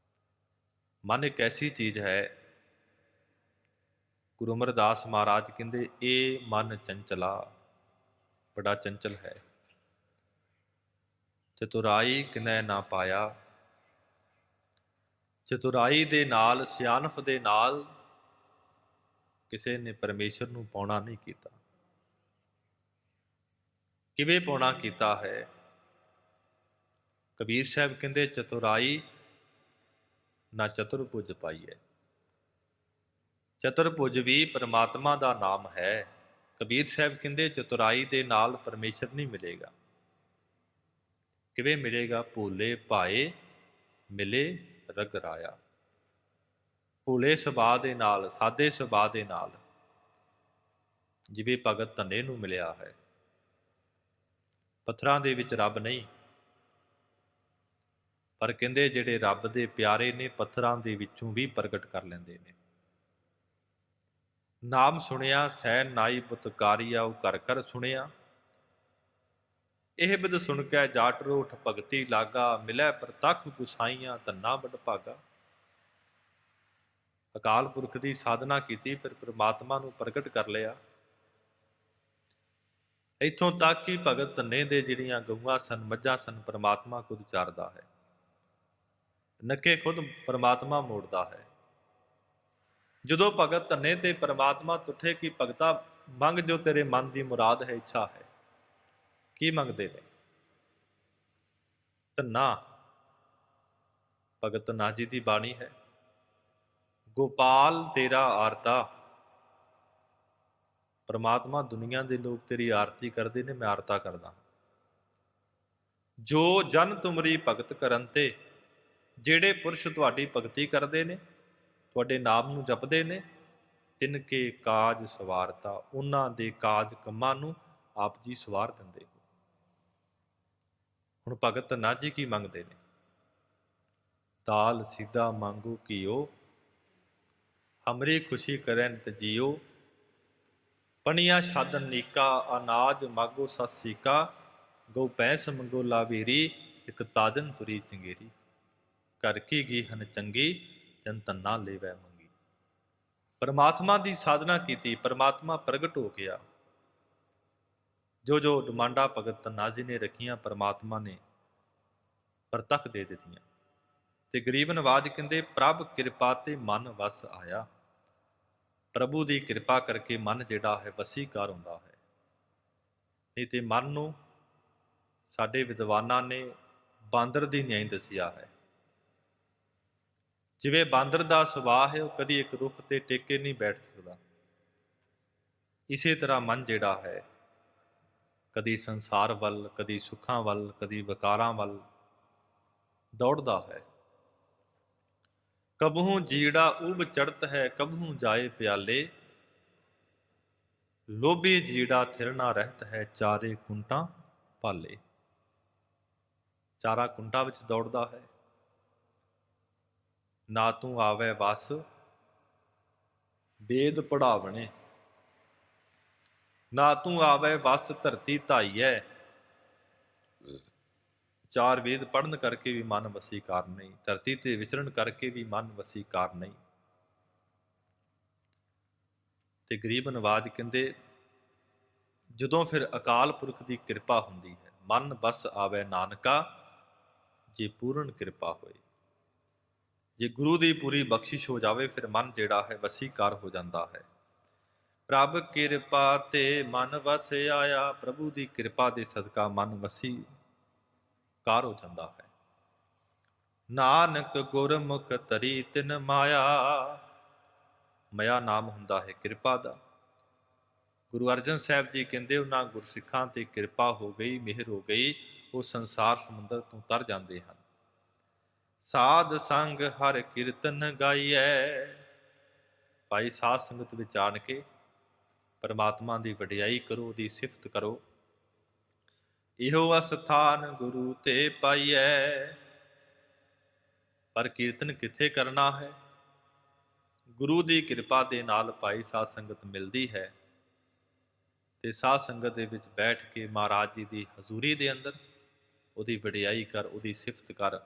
ਮਨ ਇੱਕ ਐਸੀ ਚੀਜ਼ ਹੈ, ਗੁਰੂ ਅਮਰਦਾਸ ਮਹਾਰਾਜ ਕਹਿੰਦੇ ਇਹ ਮਨ ਚੰਚਲਾ, ਬੜਾ ਚੰਚਲ ਹੈ। ਚਤੁਰਾਈ ਕਿਨੈ ਨਾ ਪਾਇਆ। ਚਤੁਰਾਈ ਦੇ ਨਾਲ, ਸਿਆਣਪ ਦੇ ਨਾਲ ਕਿਸੇ ਨੇ ਪਰਮੇਸ਼ਰ ਨੂੰ ਪਾਉਣਾ ਨਹੀਂ ਕੀਤਾ। ਕਿਵੇਂ ਪਾਉਣਾ ਕੀਤਾ ਹੈ? ਕਬੀਰ ਸਾਹਿਬ ਕਹਿੰਦੇ ਚਤੁਰਾਈ ਨਾ ਚਤੁਰਭੁਜ ਪਾਈਐ। ਚਤੁਰਭੁਜ ਵੀ ਪਰਮਾਤਮਾ ਦਾ ਨਾਮ ਹੈ। ਕਬੀਰ ਸਾਹਿਬ ਕਹਿੰਦੇ ਚਤੁਰਾਈ ਦੇ ਨਾਲ ਪਰਮੇਸ਼ਰ ਨਹੀਂ ਮਿਲੇਗਾ। ਕਿਵੇਂ ਮਿਲੇਗਾ? ਭੋਲੇ ਭਾਏ ਮਿਲੇ ਰਗਰਾਇਆ। ਭੋਲੇ ਸੁਭਾਅ ਦੇ ਨਾਲ, ਸਾਦੇ ਸੁਭਾਅ ਦੇ ਨਾਲ, ਜਿਵੇਂ ਭਗਤ ਧੰਨੇ ਨੂੰ ਮਿਲਿਆ ਹੈ। ਪੱਥਰਾਂ ਦੇ ਵਿੱਚ ਰੱਬ ਨਹੀਂ, ਪਰ ਕਹਿੰਦੇ ਜਿਹੜੇ ਰੱਬ ਦੇ ਪਿਆਰੇ ਨੇ, ਪੱਥਰਾਂ ਦੇ ਵਿੱਚੋਂ ਵੀ ਪ੍ਰਗਟ ਕਰ ਲੈਂਦੇ ਨੇ। ਨਾਮ ਸੁਣਿਆ ਸੈ ਨਾਈ ਬੁਤਕਾਰੀਆ, ਉਹ ਕਰ ਕਰ ਸੁਣਿਆ। ਇਹ ਬਿਦ ਸੁਣ ਕੇ ਜਾਟ ਰੋਠ ਭਗਤੀ ਲਾਗਾ, ਮਿਲੈ ਪ੍ਰਤੱਖ ਗੁਸਾਈਆਂ ਧੰਨਾ ਬੜ ਭਾਗਾ। ਅਕਾਲ ਪੁਰਖ ਦੀ ਸਾਧਨਾ ਕੀਤੀ, ਫਿਰ ਪ੍ਰਮਾਤਮਾ ਨੂੰ ਪ੍ਰਗਟ ਕਰ ਲਿਆ। ਇੱਥੋਂ ਤੱਕ ਕਿ ਭਗਤ ਧੰਨੇ ਦੇ ਜਿਹੜੀਆਂ ਗਊਆਂ ਸਨ, ਮੱਝਾਂ ਸਨ, ਪ੍ਰਮਾਤਮਾ ਖੁਦ ਚਾਰਦਾ ਹੈ। ਨੱਕੇ ਖੁਦ ਪ੍ਰਮਾਤਮਾ ਮੋੜਦਾ ਹੈ। ਜਦੋਂ ਭਗਤ ਧੰਨੇ ਤੇ ਪ੍ਰਮਾਤਮਾ ਤੁਠੇ ਕਿ ਭਗਤਾ ਮੰਗ ਜੋ ਤੇਰੇ ਮਨ ਦੀ ਮੁਰਾਦ ਹੈ, ਇੱਛਾ ਹੈ। ਕੀ ਮੰਗਦੇ ਨੇ? ਧੰਨਾ ਭਗਤ ਧੰਨਾ ਜੀ ਦੀ ਬਾਣੀ ਹੈ। ਗੋਪਾਲ ਤੇਰਾ ਆਰਤਾ। ਪਰਮਾਤਮਾ ਦੁਨੀਆ ਦੇ ਲੋਕ ਤੇਰੀ ਆਰਤੀ ਕਰਦੇ ਨੇ, ਮੈਂ ਆਰਤਾ ਕਰਦਾ। ਜੋ ਜਨ ਤੁਮਰੀ ਭਗਤ ਕਰਨ ਤੇ, ਜਿਹੜੇ ਪੁਰਸ਼ ਤੁਹਾਡੀ ਭਗਤੀ ਕਰਦੇ ਨੇ, ਤੁਹਾਡੇ ਨਾਮ ਨੂੰ ਜਪਦੇ ਨੇ, ਤਿਨ ਕੇ ਕਾਜ ਸਵਾਰਤਾ। ਉਹਨਾਂ ਦੇ ਕਾਜ ਕੰਮਾਂ ਨੂੰ ਆਪ ਜੀ ਸਵਾਰ ਦਿੰਦੇ ਹੋ। ਹੁਣ ਭਗਤ ਧੰਨਾ ਜੀ ਕੀ ਮੰਗਦੇ ਨੇ? ਦਾਲ ਸਿੱਧਾ ਮੰਗੂ ਕੀਓ, ਹਮਰੀ ਖੁਸ਼ੀ ਕਰੈ ਨਿਤ ਜੀਓ। ਪਣੀਆਂ ਸਾਧਨ ਨੀਕਾ, ਅਨਾਜ ਮਾਗੋ ਸਤ ਸੀਕਾ। ਗਊ ਭੈਂਸ ਮੰਗੋ ਲਾਵੀਰੀ, ਇੱਕ ਤਾਜਨ ਤੁਰੀ ਚੰਗੇਰੀ। ਘਰ ਕੀ ਗੀ ਹਨ ਚੰਗੀ, ਜਨ ਧੰਨਾ ਲੇਵੈ ਮੰਗੀ। ਪਰਮਾਤਮਾ ਦੀ ਸਾਧਨਾ ਕੀਤੀ, ਪਰਮਾਤਮਾ ਪ੍ਰਗਟ ਹੋ ਗਿਆ। ਜੋ ਜੋ ਡਿਮਾਂਡਾਂ ਭਗਤ ਧੰਨਾ ਜੀ ਨੇ ਰੱਖੀਆਂ, ਪਰਮਾਤਮਾ ਨੇ ਪ੍ਰਤੱਖ ਦੇ ਦਿੱਤੀਆਂ। ਤੇ ਗਰੀਬ ਨਵਾਜ ਕਹਿੰਦੇ ਪ੍ਰਭ ਕਿਰਪਾ ਤੇ ਮਨ ਵਸ ਆਇਆ। ਪ੍ਰਭੂ ਦੀ ਕਿਰਪਾ ਕਰਕੇ ਮਨ ਜਿਹੜਾ ਹੈ ਵਸੀਕਾਰ ਹੁੰਦਾ ਹੈ। ਨਹੀਂ ਤੇ ਮਨ ਨੂੰ ਸਾਡੇ ਵਿਦਵਾਨਾਂ ਨੇ ਬਾਂਦਰ ਦੀ ਨਿਆਈ ਦੱਸਿਆ ਹੈ। ਜਿਵੇਂ ਬਾਂਦਰ ਦਾ ਸੁਭਾਅ ਹੈ, ਉਹ ਕਦੀ ਇੱਕ ਰੁੱਖ ਤੇ ਟਿਕ ਕੇ ਨਹੀਂ ਬੈਠ ਸਕਦਾ। ਇਸੇ ਤਰ੍ਹਾਂ ਮਨ ਜਿਹੜਾ ਹੈ, ਕਦੀ ਸੰਸਾਰ ਵੱਲ, ਕਦੀ ਸੁੱਖਾਂ ਵੱਲ, ਕਦੀ ਵਿਕਾਰਾਂ ਵੱਲ ਦੌੜਦਾ ਹੈ। ਕਬਹੂ ਜੀੜਾ ਉਬ ਚੜਤ ਹੈ, ਕਬਹੂ ਜਾਏ ਪਿਆਲੇ। ਲੋਭੀ ਜੀੜਾ ਥਿਰ ਨਾ ਰਹਿਤ ਹੈ, ਚਾਰੇ ਕੁੰਟਾਂ ਭਾਲੇ। ਚਾਰਾ ਕੁੰਟਾਂ ਵਿੱਚ ਦੌੜਦਾ ਹੈ। ਨਾ ਤੂੰ ਆਵੇ ਵਸ ਵੇਦ ਪੜਾਵਣੇ, ਨਾ ਤੂੰ ਆਵੇ ਵਸ ਧਰਤੀ ਧਾਈਐ। ਚਾਰ ਵੇਦ ਪੜ੍ਹਨ ਕਰਕੇ ਵੀ ਮਨ ਵਸੀਕਾਰ ਨਹੀਂ, ਧਰਤੀ ਤੇ ਵਿਚਰਨ ਕਰਕੇ ਵੀ ਮਨ ਵਸੀਕਾਰ ਨਹੀਂ। ਤੇ ਗਰੀਬ ਨਵਾਜ ਕਹਿੰਦੇ ਜਦੋਂ ਫਿਰ ਅਕਾਲ ਪੁਰਖ ਦੀ ਕਿਰਪਾ ਹੁੰਦੀ ਹੈ, ਮਨ ਬਸ ਆਵੇ ਨਾਨਕਾ ਜੇ ਪੂਰਨ ਕਿਰਪਾ ਹੋਏ। ਜੇ ਗੁਰੂ ਦੀ ਪੂਰੀ ਬਖਸ਼ਿਸ਼ ਹੋ ਜਾਵੇ ਫਿਰ ਮਨ ਜਿਹੜਾ ਹੈ ਵਸੀਕਾਰ ਹੋ ਜਾਂਦਾ ਹੈ। ਪ੍ਰਭ ਕਿਰਪਾ ਤੇ ਮਨ ਵਸ ਆਇਆ, ਪ੍ਰਭੂ ਦੀ ਕਿਰਪਾ ਦੇ ਸਦਕਾ ਮਨ ਵਸੀਕਾਰ ਹੋ ਜਾਂਦਾ ਹੈ। ਨਾਨਕ ਗੁਰਮੁਖ ਤਰੀ ਤਿਨ ਮਾਇਆ, ਮਾਇਆ ਨਾਮ ਹੁੰਦਾ ਹੈ ਕਿਰਪਾ ਦਾ। ਗੁਰੂ ਅਰਜਨ ਸਾਹਿਬ ਜੀ ਕਹਿੰਦੇ ਉਹਨਾਂ ਗੁਰਸਿੱਖਾਂ ਤੇ ਕਿਰਪਾ ਹੋ ਗਈ, ਮਿਹਰ ਹੋ ਗਈ, ਉਹ ਸੰਸਾਰ ਸਮੁੰਦਰ ਤੋਂ ਤਰ ਜਾਂਦੇ ਹਨ। ਸਾਧ ਸੰਗ ਹਰ ਕੀਰਤਨ ਗਾਈਐ, ਭਾਈ ਸਾਧ ਸੰਗਤ ਵਿੱਚ ਆਣ ਕੇ ਪਰਮਾਤਮਾ ਦੀ ਵਡਿਆਈ ਕਰੋ, ਉਹਦੀ ਸਿਫਤ ਕਰੋ। ਇਹੋ ਅਸਥਾਨ ਗੁਰੂ ਤੇ ਪਾਈਐ। ਪਰ ਕੀਰਤਨ ਕਿੱਥੇ ਕਰਨਾ ਹੈ? ਗੁਰੂ ਦੀ ਕਿਰਪਾ ਦੇ ਨਾਲ ਭਾਈ ਸਾਧ ਸੰਗਤ ਮਿਲਦੀ ਹੈ ਤੇ ਸਾਧ ਸੰਗਤ ਦੇ ਵਿੱਚ ਬੈਠ ਕੇ ਮਹਾਰਾਜ ਜੀ ਦੀ ਹਜ਼ੂਰੀ ਦੇ ਅੰਦਰ ਉਹਦੀ ਵਡਿਆਈ ਕਰ, ਉਹਦੀ ਸਿਫਤ ਕਰ,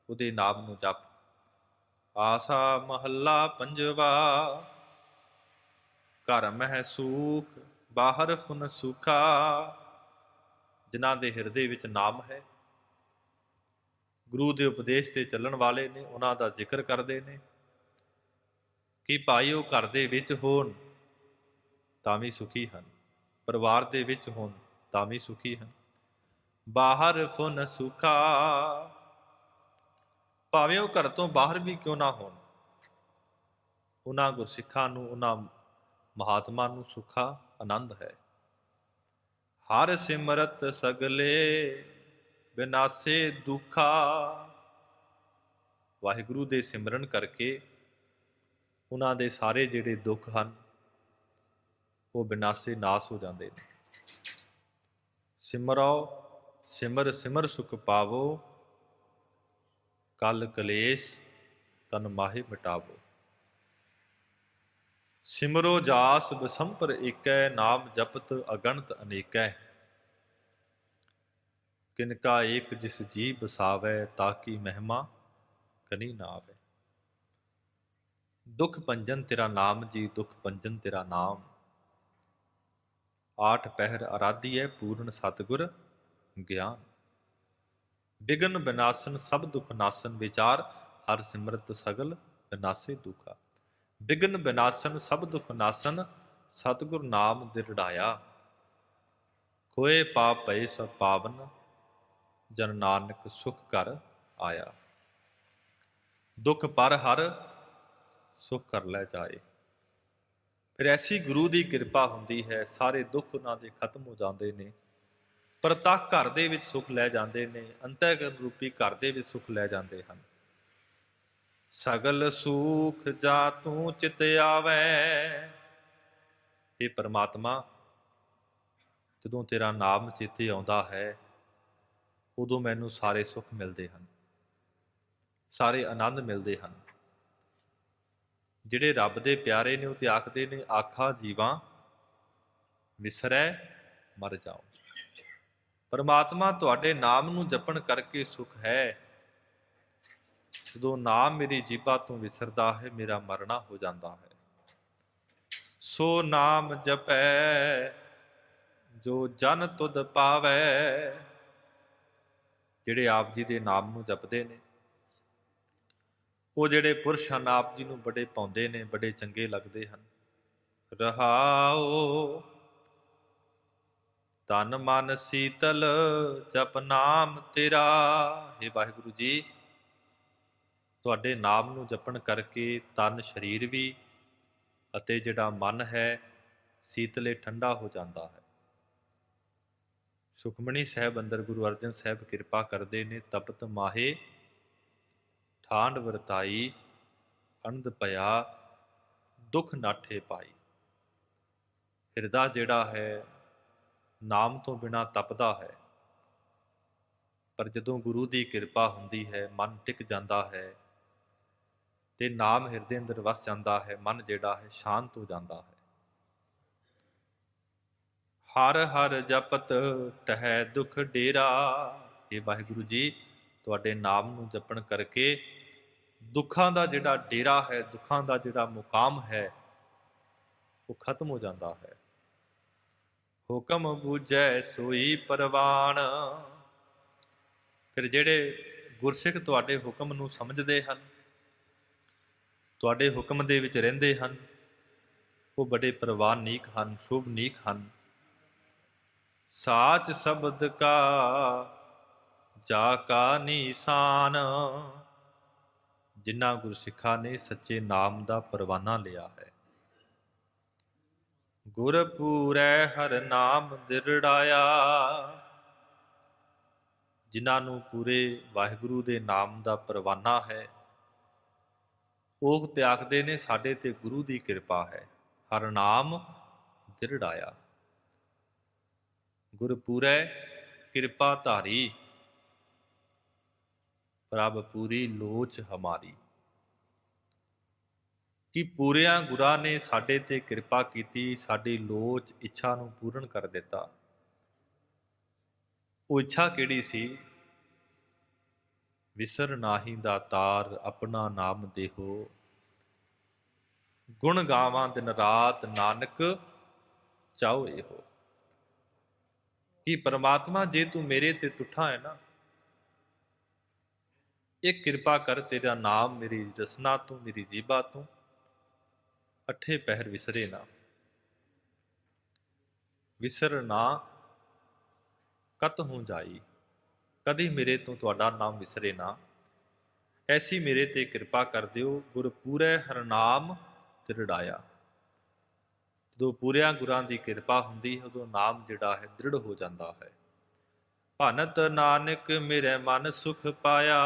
ਉਹਦੇ ਨਾਮ ਨੂੰ ਜਪ। ਆਸਾ ਮਹੱਲਾ ਪੰਜਵਾ। ਘਰ ਮਹਿ ਸੂਖ ਬਾਹਰ ਫੁਨ ਸੁਖਾ। ਜਿਨ੍ਹਾਂ ਦੇ ਹਿਰਦੇ ਵਿੱਚ ਨਾਮ ਹੈ, ਗੁਰੂ ਦੇ ਉਪਦੇਸ਼ ਤੇ ਚੱਲਣ ਵਾਲੇ ਨੇ, ਉਹਨਾਂ ਦਾ ਜ਼ਿਕਰ ਕਰਦੇ ਨੇ ਕਿ ਭਾਈ ਉਹ ਘਰ ਦੇ ਵਿੱਚ ਹੋਣ ਤਾਂ ਵੀ ਸੁਖੀ ਹਨ, ਪਰਿਵਾਰ ਦੇ ਵਿੱਚ ਹੋਣ ਤਾਂ ਵੀ ਸੁਖੀ ਹਨ। ਬਾਹਰ ਫੁਨ ਸੁਖਾ, ਭਾਵੇਂ ਉਹ ਘਰ ਤੋਂ ਬਾਹਰ ਵੀ ਕਿਉਂ ਨਾ ਹੋਣ, ਉਹਨਾਂ ਗੁਰਸਿੱਖਾਂ ਨੂੰ, ਉਹਨਾਂ ਮਹਾਤਮਾ ਨੂੰ ਸੁਖਾ ਆਨੰਦ ਹੈ। ਹਰ ਸਿਮਰਤ ਸਗਲੇ ਬਿਨਾਸੇ ਦੁਖਾ। ਵਾਹਿਗੁਰੂ ਦੇ ਸਿਮਰਨ ਕਰਕੇ ਉਹਨਾਂ ਦੇ ਸਾਰੇ ਜਿਹੜੇ ਦੁੱਖ ਹਨ ਉਹ ਬਿਨਾਸੇ ਨਾਸ ਹੋ ਜਾਂਦੇ ਨੇ। ਸਿਮਰੋ ਸਿਮਰ ਸਿਮਰ ਸੁਖ ਪਾਵੋ, ਕਲ ਕਲੇਸ਼ ਤਨ ਮਾਹੇ ਮਿਟਾਵੋ। ਸਿਮਰੋ ਜਾਸ ਬਸੰਪਰ ਏਕੈ, ਨਾਮ ਜਪਤ ਅਗਣਤ ਅਨੇਕੈ। ਕਿਨਕਾ ਏਕ ਜਿਸ ਜੀ ਬਸਾਵੈ, ਤਾਕੀ ਮਹਿਮਾ ਕਨੀ ਨਾ ਆਵੈ। ਦੁਖ ਭੰਜਨ ਤੇਰਾ ਨਾਮ ਜੀ, ਦੁਖ ਭੰਜਨ ਤੇਰਾ ਨਾਮ। ਆਠ ਪਹਿਰ ਆਰਾਧੀਐ, ਪੂਰਨ ਸਤਿਗੁਰ ਗਿਆਨ। ਬਿਗਨ ਬਿਨਾਸਨ ਸਭ ਦੁਖ ਨਾਸਨ, ਵਿਚਾਰ ਹਰ ਸਿਮਰਤ ਸਗਲ ਬਿਨਾਸੇ ਦੁਖਾ। ਬਿਗਨ ਬਿਨਾਸਨ ਸਭ ਦੁਖ ਨਾਸਨ, ਸਤਿਗੁਰ ਨਾਮ ਦਿਰੜਾਇਆ। ਖੋਏ ਪਾਪ ਭਏ ਸਭ ਪਾਵਨ, ਜਨ ਨਾਨਕ ਸੁਖ ਕਰ ਆਇਆ। ਦੁਖ ਪਰ ਹਰ ਸੁਖ ਕਰ ਲੈ ਜਾਏ। ਫਿਰ ਐਸੀ ਗੁਰੂ ਦੀ ਕਿਰਪਾ ਹੁੰਦੀ ਹੈ, ਸਾਰੇ ਦੁੱਖ ਉਹਨਾਂ ਦੇ ਖਤਮ ਹੋ ਜਾਂਦੇ ਨੇ, ਪ੍ਰਤੱਖ ਘਰ ਦੇ ਵਿੱਚ ਸੁਖ ਲੈ ਜਾਂਦੇ ਨੇ, ਅੰਤःਕਰਨ ਰੂਪੀ ਘਰ ਦੇ ਵਿੱਚ ਸੁਖ ਲੈ ਜਾਂਦੇ ਹਨ। ਸਗਲ ਸੂਖ ਜਾ ਤੂੰ ਚਿਤ ਆਵੈ। ਇਹ ਪਰਮਾਤਮਾ, ਜਦੋਂ ਤੇਰਾ ਨਾਮ ਚੇਤੇ ਆਉਂਦਾ ਹੈ ਉਦੋਂ ਮੈਨੂੰ ਸਾਰੇ ਸੁੱਖ ਮਿਲਦੇ ਹਨ, ਸਾਰੇ ਆਨੰਦ ਮਿਲਦੇ ਹਨ। ਜਿਹੜੇ ਰੱਬ ਦੇ ਪਿਆਰੇ ਨੇ ਉਹ ਤੇ ਆਖਦੇ ਨੇ, ਆਖਾ ਜੀਵਾਂ ਵਿਸਰੈ ਮਰ ਜਾਓ। ਪਰਮਾਤਮਾ ਤੁਹਾਡੇ ਨਾਮ ਨੂੰ ਜਪਣ ਕਰਕੇ ਸੁਖ ਹੈ। ਜਦੋਂ ਨਾਮ ਮੇਰੀ ਜੀਭਾ ਤੋਂ ਵਿਸਰਦਾ ਹੈ, ਮੇਰਾ ਮਰਨਾ ਹੋ ਜਾਂਦਾ ਹੈ। ਸੋ ਨਾਮ ਜਪੈ ਜੋ ਜਨ ਤੁਧ ਪਾਵੈ। ਜਿਹੜੇ ਆਪ ਜੀ ਦੇ ਨਾਮ ਨੂੰ ਜਪਦੇ ਨੇ, ਉਹ ਜਿਹੜੇ ਪੁਰਸ਼ ਹਨ ਆਪ ਜੀ ਨੂੰ ਬੜੇ ਪਾਉਂਦੇ ਨੇ, ਬੜੇ ਚੰਗੇ ਲੱਗਦੇ ਹਨ। ਰਹਾਉ ਤਨ ਮਨ ਸੀਤਲ ਜਪ ਨਾਮ ਤੇਰਾ। हे ਵਾਹਿਗੁਰੂ ਜੀ, ਤੁਹਾਡੇ ਨਾਮ ਨੂੰ ਜਪਣ ਕਰਕੇ ਤਨ ਸਰੀਰ ਵੀ ਅਤੇ ਜਿਹੜਾ ਮਨ ਹੈ ਸੀਤਲੇ ਠੰਡਾ ਹੋ ਜਾਂਦਾ ਹੈ। ਸੁਖਮਣੀ ਸਾਹਿਬ ਅੰਦਰ ਗੁਰੂ ਅਰਜਨ ਸਾਹਿਬ ਕਿਰਪਾ ਕਰਦੇ ਨੇ, ਤਪਤ ਮਾਹੇ ਠਾਂਡ ਵਰਤਾਈ, ਅਨੰਦ ਭਇਆ ਦੁੱਖ ਨਾਠੇ ਪਾਈ। ਹਿਰਦਾ ਜਿਹੜਾ ਹੈ ਨਾਮ ਤੋਂ ਬਿਨਾਂ ਤਪਦਾ ਹੈ, ਪਰ ਜਦੋਂ ਗੁਰੂ ਦੀ ਕਿਰਪਾ ਹੁੰਦੀ ਹੈ ਮਨ ਟਿਕ ਜਾਂਦਾ ਹੈ ਤੇ ਨਾਮ ਹਿਰਦੇ ਅੰਦਰ ਵਸ ਜਾਂਦਾ ਹੈ, ਮਨ ਜਿਹੜਾ ਹੈ ਸ਼ਾਂਤ ਹੋ ਜਾਂਦਾ ਹੈ। ਹਰ ਹਰ ਜਪਤ ਟਹੈ ਦੁਖ ਡੇਰਾ। हे ਵਾਹਿਗੁਰੂ ਜੀ, ਤੁਹਾਡੇ ਨਾਮ ਨੂੰ ਜਪਣ ਕਰਕੇ ਦੁੱਖਾਂ ਦਾ ਜਿਹੜਾ ਡੇਰਾ ਹੈ, ਦੁੱਖਾਂ ਦਾ ਜਿਹੜਾ ਮੁਕਾਮ ਹੈ, ਉਹ ਖਤਮ ਹੋ ਜਾਂਦਾ ਹੈ। ਹੁਕਮ ਬੂਝੈ ਸੋਈ ਪਰਵਾਨ। ਫਿਰ ਜਿਹੜੇ ਗੁਰਸਿੱਖ ਤੁਹਾਡੇ ਹੁਕਮ ਨੂੰ ਸਮਝਦੇ ਹਨ, ਤੁਹਾਡੇ ਹੁਕਮ ਦੇ ਵਿੱਚ ਰਹਿੰਦੇ ਹਨ, ਉਹ ਬੜੇ ਪ੍ਰਵਾਨਿਕ ਹਨ, ਸ਼ੁਭਨੀਕ ਹਨ। ਸਾਚ ਸ਼ਬਦ ਕਾ ਜਾ ਕਾ ਨੀਸਾਨ। ਜਿਨ੍ਹਾਂ ਗੁਰਸਿੱਖਾਂ ਨੇ ਸੱਚੇ ਨਾਮ ਦਾ ਪਰਵਾਨਾ ਲਿਆ ਹੈ। ਗੁਰ ਪੂਰੈ ਹਰਿ ਨਾਮ ਦਿਰੜਾਇਆ। ਜਿਨ੍ਹਾਂ ਨੂੰ ਪੂਰੇ ਵਾਹਿਗੁਰੂ ਦੇ ਨਾਮ ਦਾ ਪਰਵਾਨਾ ਹੈ, ਉਹ ਤਿਆਗਦੇ ਨੇ ਸਾਡੇ ਤੇ ਗੁਰੂ ਦੀ ਕਿਰਪਾ ਹੈ। ਹਰਿ ਨਾਮ ਦਿਰੜਾਇਆ। ਗੁਰ ਪੂਰੈ ਕਿਰਪਾ ਧਾਰੀ, ਪ੍ਰਭ ਪੂਰੀ ਲੋਚ ਹਮਾਰੀ। ਕਿ ਪੂਰਿਆਂ ਗੁਰਾਂ ਨੇ ਸਾਡੇ ਤੇ ਕਿਰਪਾ ਕੀਤੀ, ਸਾਡੀ ਲੋਚ ਇੱਛਾ ਨੂੰ ਪੂਰਨ ਕਰ ਦਿੱਤਾ। ਉਹ ਇੱਛਾ ਕਿਹੜੀ ਸੀ? ਵਿਸਰ ਨਾਹੀ ਦਾਤਾਰ ਆਪਣਾ ਨਾਮ ਦੇਹੋ। ਗੁਣ ਗਾਵਾਂ ਦਿਨ ਰਾਤ ਨਾਨਕ ਚਾਹੋ ਇਹੋ। ਕਿ ਪਰਮਾਤਮਾ ਜੇ ਤੂੰ ਮੇਰੇ ਤੇ ਤੁਠਾ ਹੈ ਨਾ, ਇਹ ਕਿਰਪਾ ਕਰ, ਤੇਰਾ ਨਾਮ ਮੇਰੀ ਰਸਨਾ ਤੋਂ, ਮੇਰੀ ਜੀਭਾ ਤੋਂ ਅੱਠੇ ਪਹਿਰ ਵਿਸਰੇ ਨਾ। ਵਿਸਰ ਨਾ ਕਤ ਹੂੰ ਜਾਈ। ਕਦੀ ਮੇਰੇ ਤੋਂ ਤੁਹਾਡਾ ਨਾਮ ਵਿਸਰੇ ਨਾ। ਐਸੀ ਮੇਰੇ ਤੇ ਕਿਰਪਾ ਕਰ ਦਿਓ। ਗੁਰ ਪੂਰੈ ਹਰਿ ਨਾਮ ਦਿਰੜਾਇਆ। ਜਦੋਂ ਪੂਰਿਆਂ ਗੁਰਾਂ ਦੀ ਕਿਰਪਾ ਹੁੰਦੀ ਹੈ, ਉਦੋਂ ਨਾਮ ਜਿਹੜਾ ਹੈ ਦ੍ਰਿੜ ਹੋ ਜਾਂਦਾ ਹੈ। ਭਨਤ ਨਾਨਕ ਮੇਰੇ ਮਨ ਸੁਖ ਪਾਇਆ।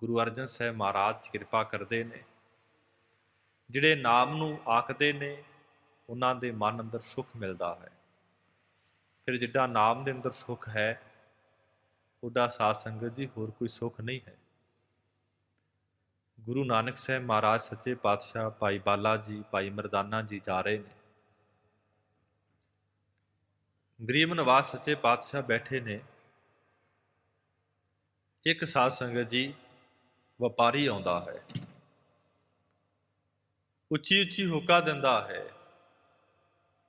ਗੁਰੂ ਅਰਜਨ ਸਾਹਿਬ ਮਹਾਰਾਜ ਕਿਰਪਾ ਕਰਦੇ ਨੇ। ਜਿਹੜੇ ਨਾਮ ਨੂੰ ਆਖਦੇ ਨੇ, ਉਹਨਾਂ ਦੇ ਮਨ ਅੰਦਰ ਸੁਖ ਮਿਲਦਾ ਹੈ। ਫਿਰ ਜਿੱਡਾ ਨਾਮ ਦੇ ਅੰਦਰ ਸੁਖ ਹੈ, ਉੱਡਾ ਸਾਧ ਸੰਗਤ ਜੀ ਹੋਰ ਕੋਈ ਸੁਖ ਨਹੀਂ ਹੈ। ਗੁਰੂ ਨਾਨਕ ਸਾਹਿਬ ਮਹਾਰਾਜ ਸੱਚੇ ਪਾਤਸ਼ਾਹ ਭਾਈ ਬਾਲਾ ਜੀ, ਭਾਈ ਮਰਦਾਨਾ ਜੀ ਜਾ ਰਹੇ ਨੇ। ਗਰੀਬ ਨਵਾਜ਼ ਸੱਚੇ ਪਾਤਸ਼ਾਹ ਬੈਠੇ ਨੇ। ਇੱਕ ਸਾਧ ਸੰਗਤ ਜੀ ਵਪਾਰੀ ਆਉਂਦਾ ਹੈ, ਉੱਚੀ ਉੱਚੀ ਹੋਕਾ ਦਿੰਦਾ ਹੈ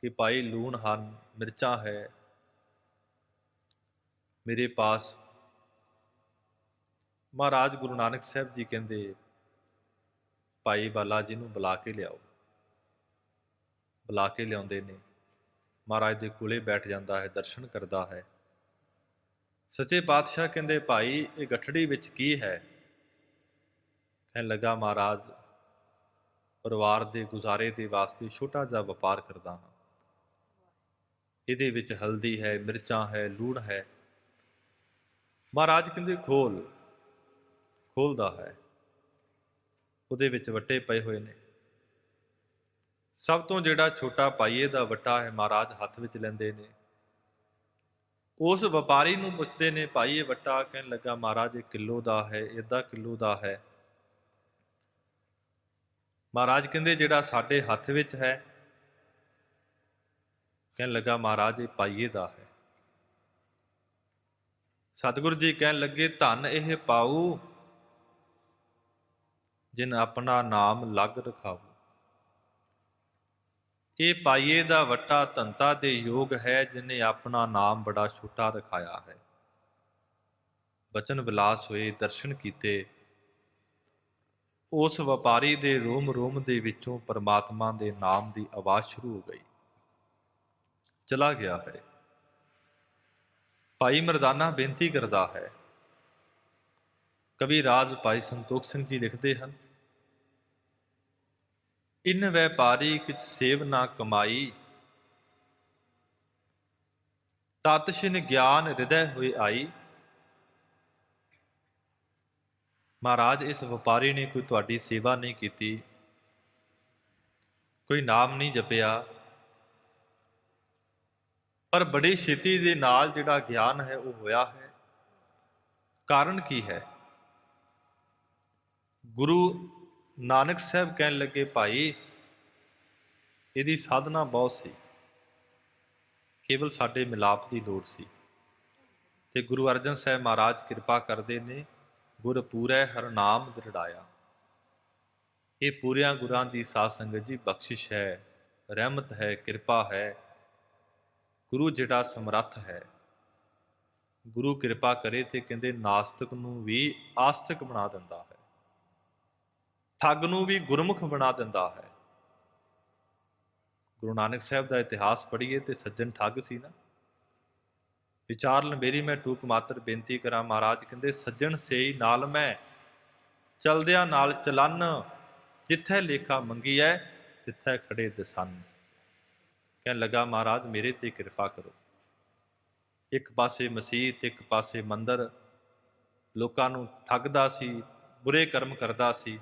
ਕਿ ਭਾਈ ਲੂਣ ਹਨ, ਮਿਰਚਾਂ ਹੈ ਮੇਰੇ ਪਾਸ। ਮਹਾਰਾਜ ਗੁਰੂ ਨਾਨਕ ਸਾਹਿਬ ਜੀ ਕਹਿੰਦੇ ਭਾਈ ਬਾਲਾ ਜੀ ਨੂੰ ਬੁਲਾ ਕੇ ਲਿਆਓ। ਬੁਲਾ ਕੇ ਲਿਆਉਂਦੇ ਨੇ। ਮਹਾਰਾਜ ਦੇ ਕੋਲੇ ਬੈਠ ਜਾਂਦਾ ਹੈ, ਦਰਸ਼ਨ ਕਰਦਾ ਹੈ। ਸੱਚੇ ਪਾਤਸ਼ਾਹ ਕਹਿੰਦੇ ਭਾਈ ਇਹ ਗਠੜੀ ਵਿੱਚ ਕੀ ਹੈ? ਕਹਿਣ ਲੱਗਾ ਮਹਾਰਾਜ ਪਰਿਵਾਰ ਦੇ ਗੁਜ਼ਾਰੇ ਦੇ ਵਾਸਤੇ ਛੋਟਾ ਜਿਹਾ ਵਪਾਰ ਕਰਦਾ ਹਾਂ। ਇਹਦੇ ਵਿੱਚ ਹਲਦੀ ਹੈ, ਮਿਰਚਾਂ ਹੈ, ਲੂਣ ਹੈ। ਮਹਾਰਾਜ ਕਹਿੰਦੇ ਖੋਲ। ਖੋਲਦਾ ਹੈ। ਉਹਦੇ ਵਿੱਚ ਵੱਟੇ ਪਏ ਹੋਏ ਨੇ। ਸਭ ਤੋਂ ਜਿਹੜਾ ਛੋਟਾ ਪਾਈਏ ਦਾ ਵੱਟਾ ਹੈ, ਮਹਾਰਾਜ ਹੱਥ ਵਿੱਚ ਲੈਂਦੇ ਨੇ। ਉਸ ਵਪਾਰੀ ਨੂੰ ਪੁੱਛਦੇ ਨੇ ਭਾਈ ਇਹ ਵੱਟਾ? ਕਹਿਣ ਲੱਗਾ ਮਹਾਰਾਜ ਇਹ ਕਿਲੋ ਦਾ ਹੈ, ਅੱਧਾ ਕਿਲੋ ਦਾ ਹੈ। ਮਹਾਰਾਜ ਕਹਿੰਦੇ ਜਿਹੜਾ ਸਾਡੇ ਹੱਥ ਵਿੱਚ ਹੈ? ਕਹਿਣ ਲੱਗਾ ਮਹਾਰਾਜ ਇਹ ਪਾਈਏ ਦਾ ਹੈ। ਸਤਿਗੁਰੂ ਜੀ ਕਹਿਣ ਲੱਗੇ ਧਨ ਇਹ ਪਾਊ ਜਿਨ ਆਪਣਾ ਨਾਮ ਲਗ ਰਖਾਊ। ਇਹ ਪਾਈਏ ਦਾ ਵੱਟਾ ਧਨਤਾ ਦੇ ਯੋਗ ਹੈ, ਜਿਨੇ ਆਪਣਾ ਨਾਮ ਬੜਾ ਛੋਟਾ ਰਖਾਇਆ ਹੈ। ਬਚਨ ਵਿਲਾਸ ਹੋਏ, ਦਰਸ਼ਨ ਕੀਤੇ। ਉਸ ਵਪਾਰੀ ਦੇ ਰੋਮ ਰੋਮ ਦੇ ਵਿੱਚੋਂ ਪਰਮਾਤਮਾ ਦੇ ਨਾਮ ਦੀ ਆਵਾਜ਼ ਸ਼ੁਰੂ ਹੋ ਗਈ। ਚਲਾ ਗਿਆ ਹੈ। ਭਾਈ ਮਰਦਾਨਾ ਬੇਨਤੀ ਕਰਦਾ ਹੈ। ਕਵੀ ਰਾਜ ਭਾਈ ਸੰਤੋਖ ਸਿੰਘ ਜੀ ਲਿਖਦੇ ਹਨ, ਇਨ ਵੈਪਾਰੀ ਕਿਛ ਸੇਵ ਨਾ ਕਮਾਈ, ਤਤਸ਼ਿਨ ਗਿਆਨ ਹਿਰਦੈ ਹੋਏ ਆਈ। ਮਹਾਰਾਜ ਇਸ ਵਪਾਰੀ ਨੇ ਕੋਈ ਤੁਹਾਡੀ ਸੇਵਾ ਨਹੀਂ ਕੀਤੀ, ਕੋਈ ਨਾਮ ਨਹੀਂ ਜਪਿਆ, ਪਰ ਬੜੀ ਛੇਤੀ ਦੇ ਨਾਲ ਜਿਹੜਾ ਗਿਆਨ ਹੈ ਉਹ ਹੋਇਆ ਹੈ। ਕਾਰਨ ਕੀ ਹੈ? ਗੁਰੂ ਨਾਨਕ ਸਾਹਿਬ ਕਹਿਣ ਲੱਗੇ ਭਾਈ ਇਹਦੀ ਸਾਧਨਾ ਬਹੁਤ ਸੀ, ਕੇਵਲ ਸਾਡੇ ਮਿਲਾਪ ਦੀ ਲੋੜ ਸੀ। ਤੇ ਗੁਰੂ ਅਰਜਨ ਸਾਹਿਬ ਮਹਾਰਾਜ ਕਿਰਪਾ ਕਰਦੇ ਨੇ, ਗੁਰ ਪੂਰੈ ਹਰ ਨਾਮ ਦ੍ਰਿੜਾਇਆ। ਇਹ ਪੂਰਿਆਂ ਗੁਰਾਂ ਦੀ ਸਾਧ ਸੰਗਤ ਜੀ ਬਖਸ਼ਿਸ਼ ਹੈ, ਰਹਿਮਤ ਹੈ, ਕਿਰਪਾ ਹੈ। ਗੁਰੂ ਜਿਹੜਾ ਸਮਰੱਥ ਹੈ, ਗੁਰੂ ਕਿਰਪਾ ਕਰੇ ਤੇ ਕਹਿੰਦੇ ਨਾਸਤਿਕ ਨੂੰ ਵੀ ਆਸਤਿਕ ਬਣਾ ਦਿੰਦਾ ਹੈ, ਠੱਗ ਨੂੰ ਵੀ ਗੁਰਮੁਖ ਬਣਾ ਦਿੰਦਾ ਹੈ। ਗੁਰੂ ਨਾਨਕ ਸਾਹਿਬ ਦਾ ਇਤਿਹਾਸ ਪੜ੍ਹੀਏ ਤੇ ਸੱਜਣ ਠੱਗ ਸੀ ਨਾ। ਵਿਚਾਰ ਲੰਬੇਰੀ ਮੈਂ ਟੂਕ ਮਾਤਰ ਬੇਨਤੀ ਕਰਾਂ, ਮਹਾਰਾਜ ਕਹਿੰਦੇ ਸੱਜਣ ਸੇਈ ਨਾਲ ਮੈਂ ਚਲਦਿਆਂ ਨਾਲ ਚਲਨ, ਜਿੱਥੇ ਲੇਖਾ ਮੰਗੀਐ ਤਿੱਥੈ ਖੜੇ ਦਸਨ। ਕਹਿਣ ਲੱਗਾ ਮਹਾਰਾਜ ਮੇਰੇ ਤੇ ਕਿਰਪਾ ਕਰੋ। ਇੱਕ ਪਾਸੇ ਮਸੀਤ, ਇੱਕ ਪਾਸੇ ਮੰਦਰ, ਲੋਕਾਂ ਨੂੰ ਠੱਗਦਾ ਸੀ, ਬੁਰੇ ਕਰਮ ਕਰਦਾ ਸੀ,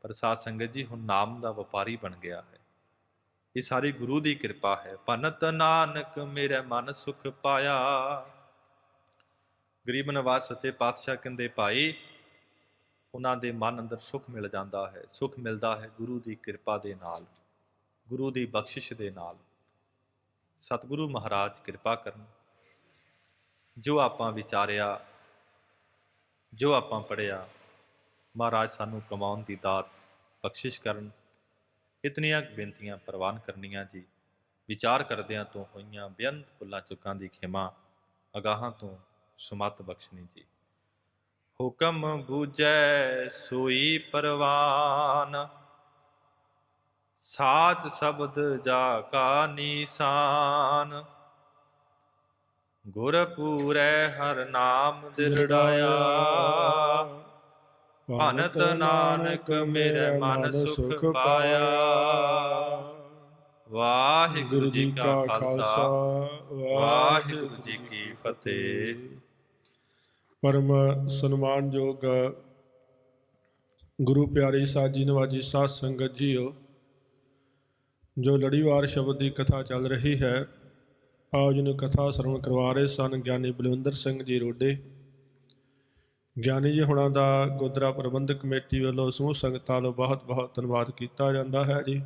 ਪਰ ਸਾਧ ਸੰਗਤ ਜੀ ਹੁਣ ਨਾਮ ਦਾ ਵਪਾਰੀ ਬਣ ਗਿਆ ਹੈ। ਇਹ ਸਾਰੀ ਗੁਰੂ ਦੀ ਕਿਰਪਾ ਹੈ। ਭਨਤ ਨਾਨਕ ਮੇਰੇ ਮਨ ਸੁਖ ਪਾਇਆ। ਗਰੀਬ ਨਵਾਜ਼ ਸੱਚੇ ਪਾਤਸ਼ਾਹ ਕਹਿੰਦੇ ਭਾਈ ਉਹਨਾਂ ਦੇ ਮਨ ਅੰਦਰ ਸੁਖ ਮਿਲ ਜਾਂਦਾ ਹੈ। ਸੁਖ ਮਿਲਦਾ ਹੈ ਗੁਰੂ ਦੀ ਕਿਰਪਾ ਦੇ ਨਾਲ, ਗੁਰੂ ਦੀ ਬਖਸ਼ਿਸ਼ ਦੇ ਨਾਲ। ਸਤਿਗੁਰੂ ਮਹਾਰਾਜ ਕਿਰਪਾ ਕਰਨ। ਜੋ ਆਪਾਂ ਵਿਚਾਰਿਆ, ਜੋ ਆਪਾਂ ਪੜ੍ਹਿਆ, ਮਹਾਰਾਜ ਸਾਨੂੰ ਕਮਾਉਣ ਦੀ ਦਾਤ ਬਖਸ਼ਿਸ਼ ਕਰਨ। ਇਤਨੀਆਂ ਬੇਨਤੀਆਂ ਪ੍ਰਵਾਨ ਕਰਨੀਆਂ ਜੀ। ਵਿਚਾਰ ਕਰਦਿਆਂ ਤੋਂ ਹੋਈਆਂ ਬੇਅੰਤ ਭੁੱਲਾਂ ਚੁੱਕਾਂ ਦੀ ਖਿਮਾ, ਅਗਾਹਾਂ ਤੋਂ ਸੁਮੱਤ ਬਖਸ਼ਣੀ ਜੀ। ਹੁਕਮ ਬੂਝੈ ਸੋਈ ਪਰਵਾਨ, ਸਾਚ ਸ਼ਬਦ ਜਾ ਕਾ ਨੀਸਾਨ। ਗੁਰ ਪੂਰੈ ਹਰ ਨਾਮ ਦ੍ਰਿੜਾਇਆ, ਭਨਤ ਨਾਨਕ ਮੇਰੇ ਮਨ ਸੁਖ ਪਾਇਆ। ਵਾਹਿਗੁਰੂ ਜੀ ਕਾ ਖਾਲਸਾ, ਵਾਹਿਗੁਰੂ ਜੀ ਕੀ ਫਤਿਹ। ਪਰਮ ਸਨਮਾਨਯੋਗ ਗੁਰੂ ਪਿਆਰੀ ਸਾਜੀ ਨਵਾਜੀ ਸਾਧ ਸੰਗਤ ਜੀਓ, ਜੋ ਲੜੀਵਾਰ ਸ਼ਬਦ ਦੀ ਕਥਾ ਚੱਲ ਰਹੀ ਹੈ, ਆਓ ਜੀ ਨੂੰ ਕਥਾ ਸਰਵਣ ਕਰਵਾ ਰਹੇ ਸਨ ਗਿਆਨੀ ਬਲਵਿੰਦਰ ਸਿੰਘ ਜੀ ਰੋਡੇ। ਗਿਆਨੀ ਜੀ ਹੁਣਾਂ ਦਾ ਗੁਰਦੁਆਰਾ ਪ੍ਰਬੰਧਕ ਕਮੇਟੀ ਵੱਲੋਂ ਸਮੂਹ ਸੰਗਤਾਂ ਵੱਲੋਂ ਬਹੁਤ ਬਹੁਤ ਧੰਨਵਾਦ ਕੀਤਾ ਜਾਂਦਾ ਹੈ ਜੀ।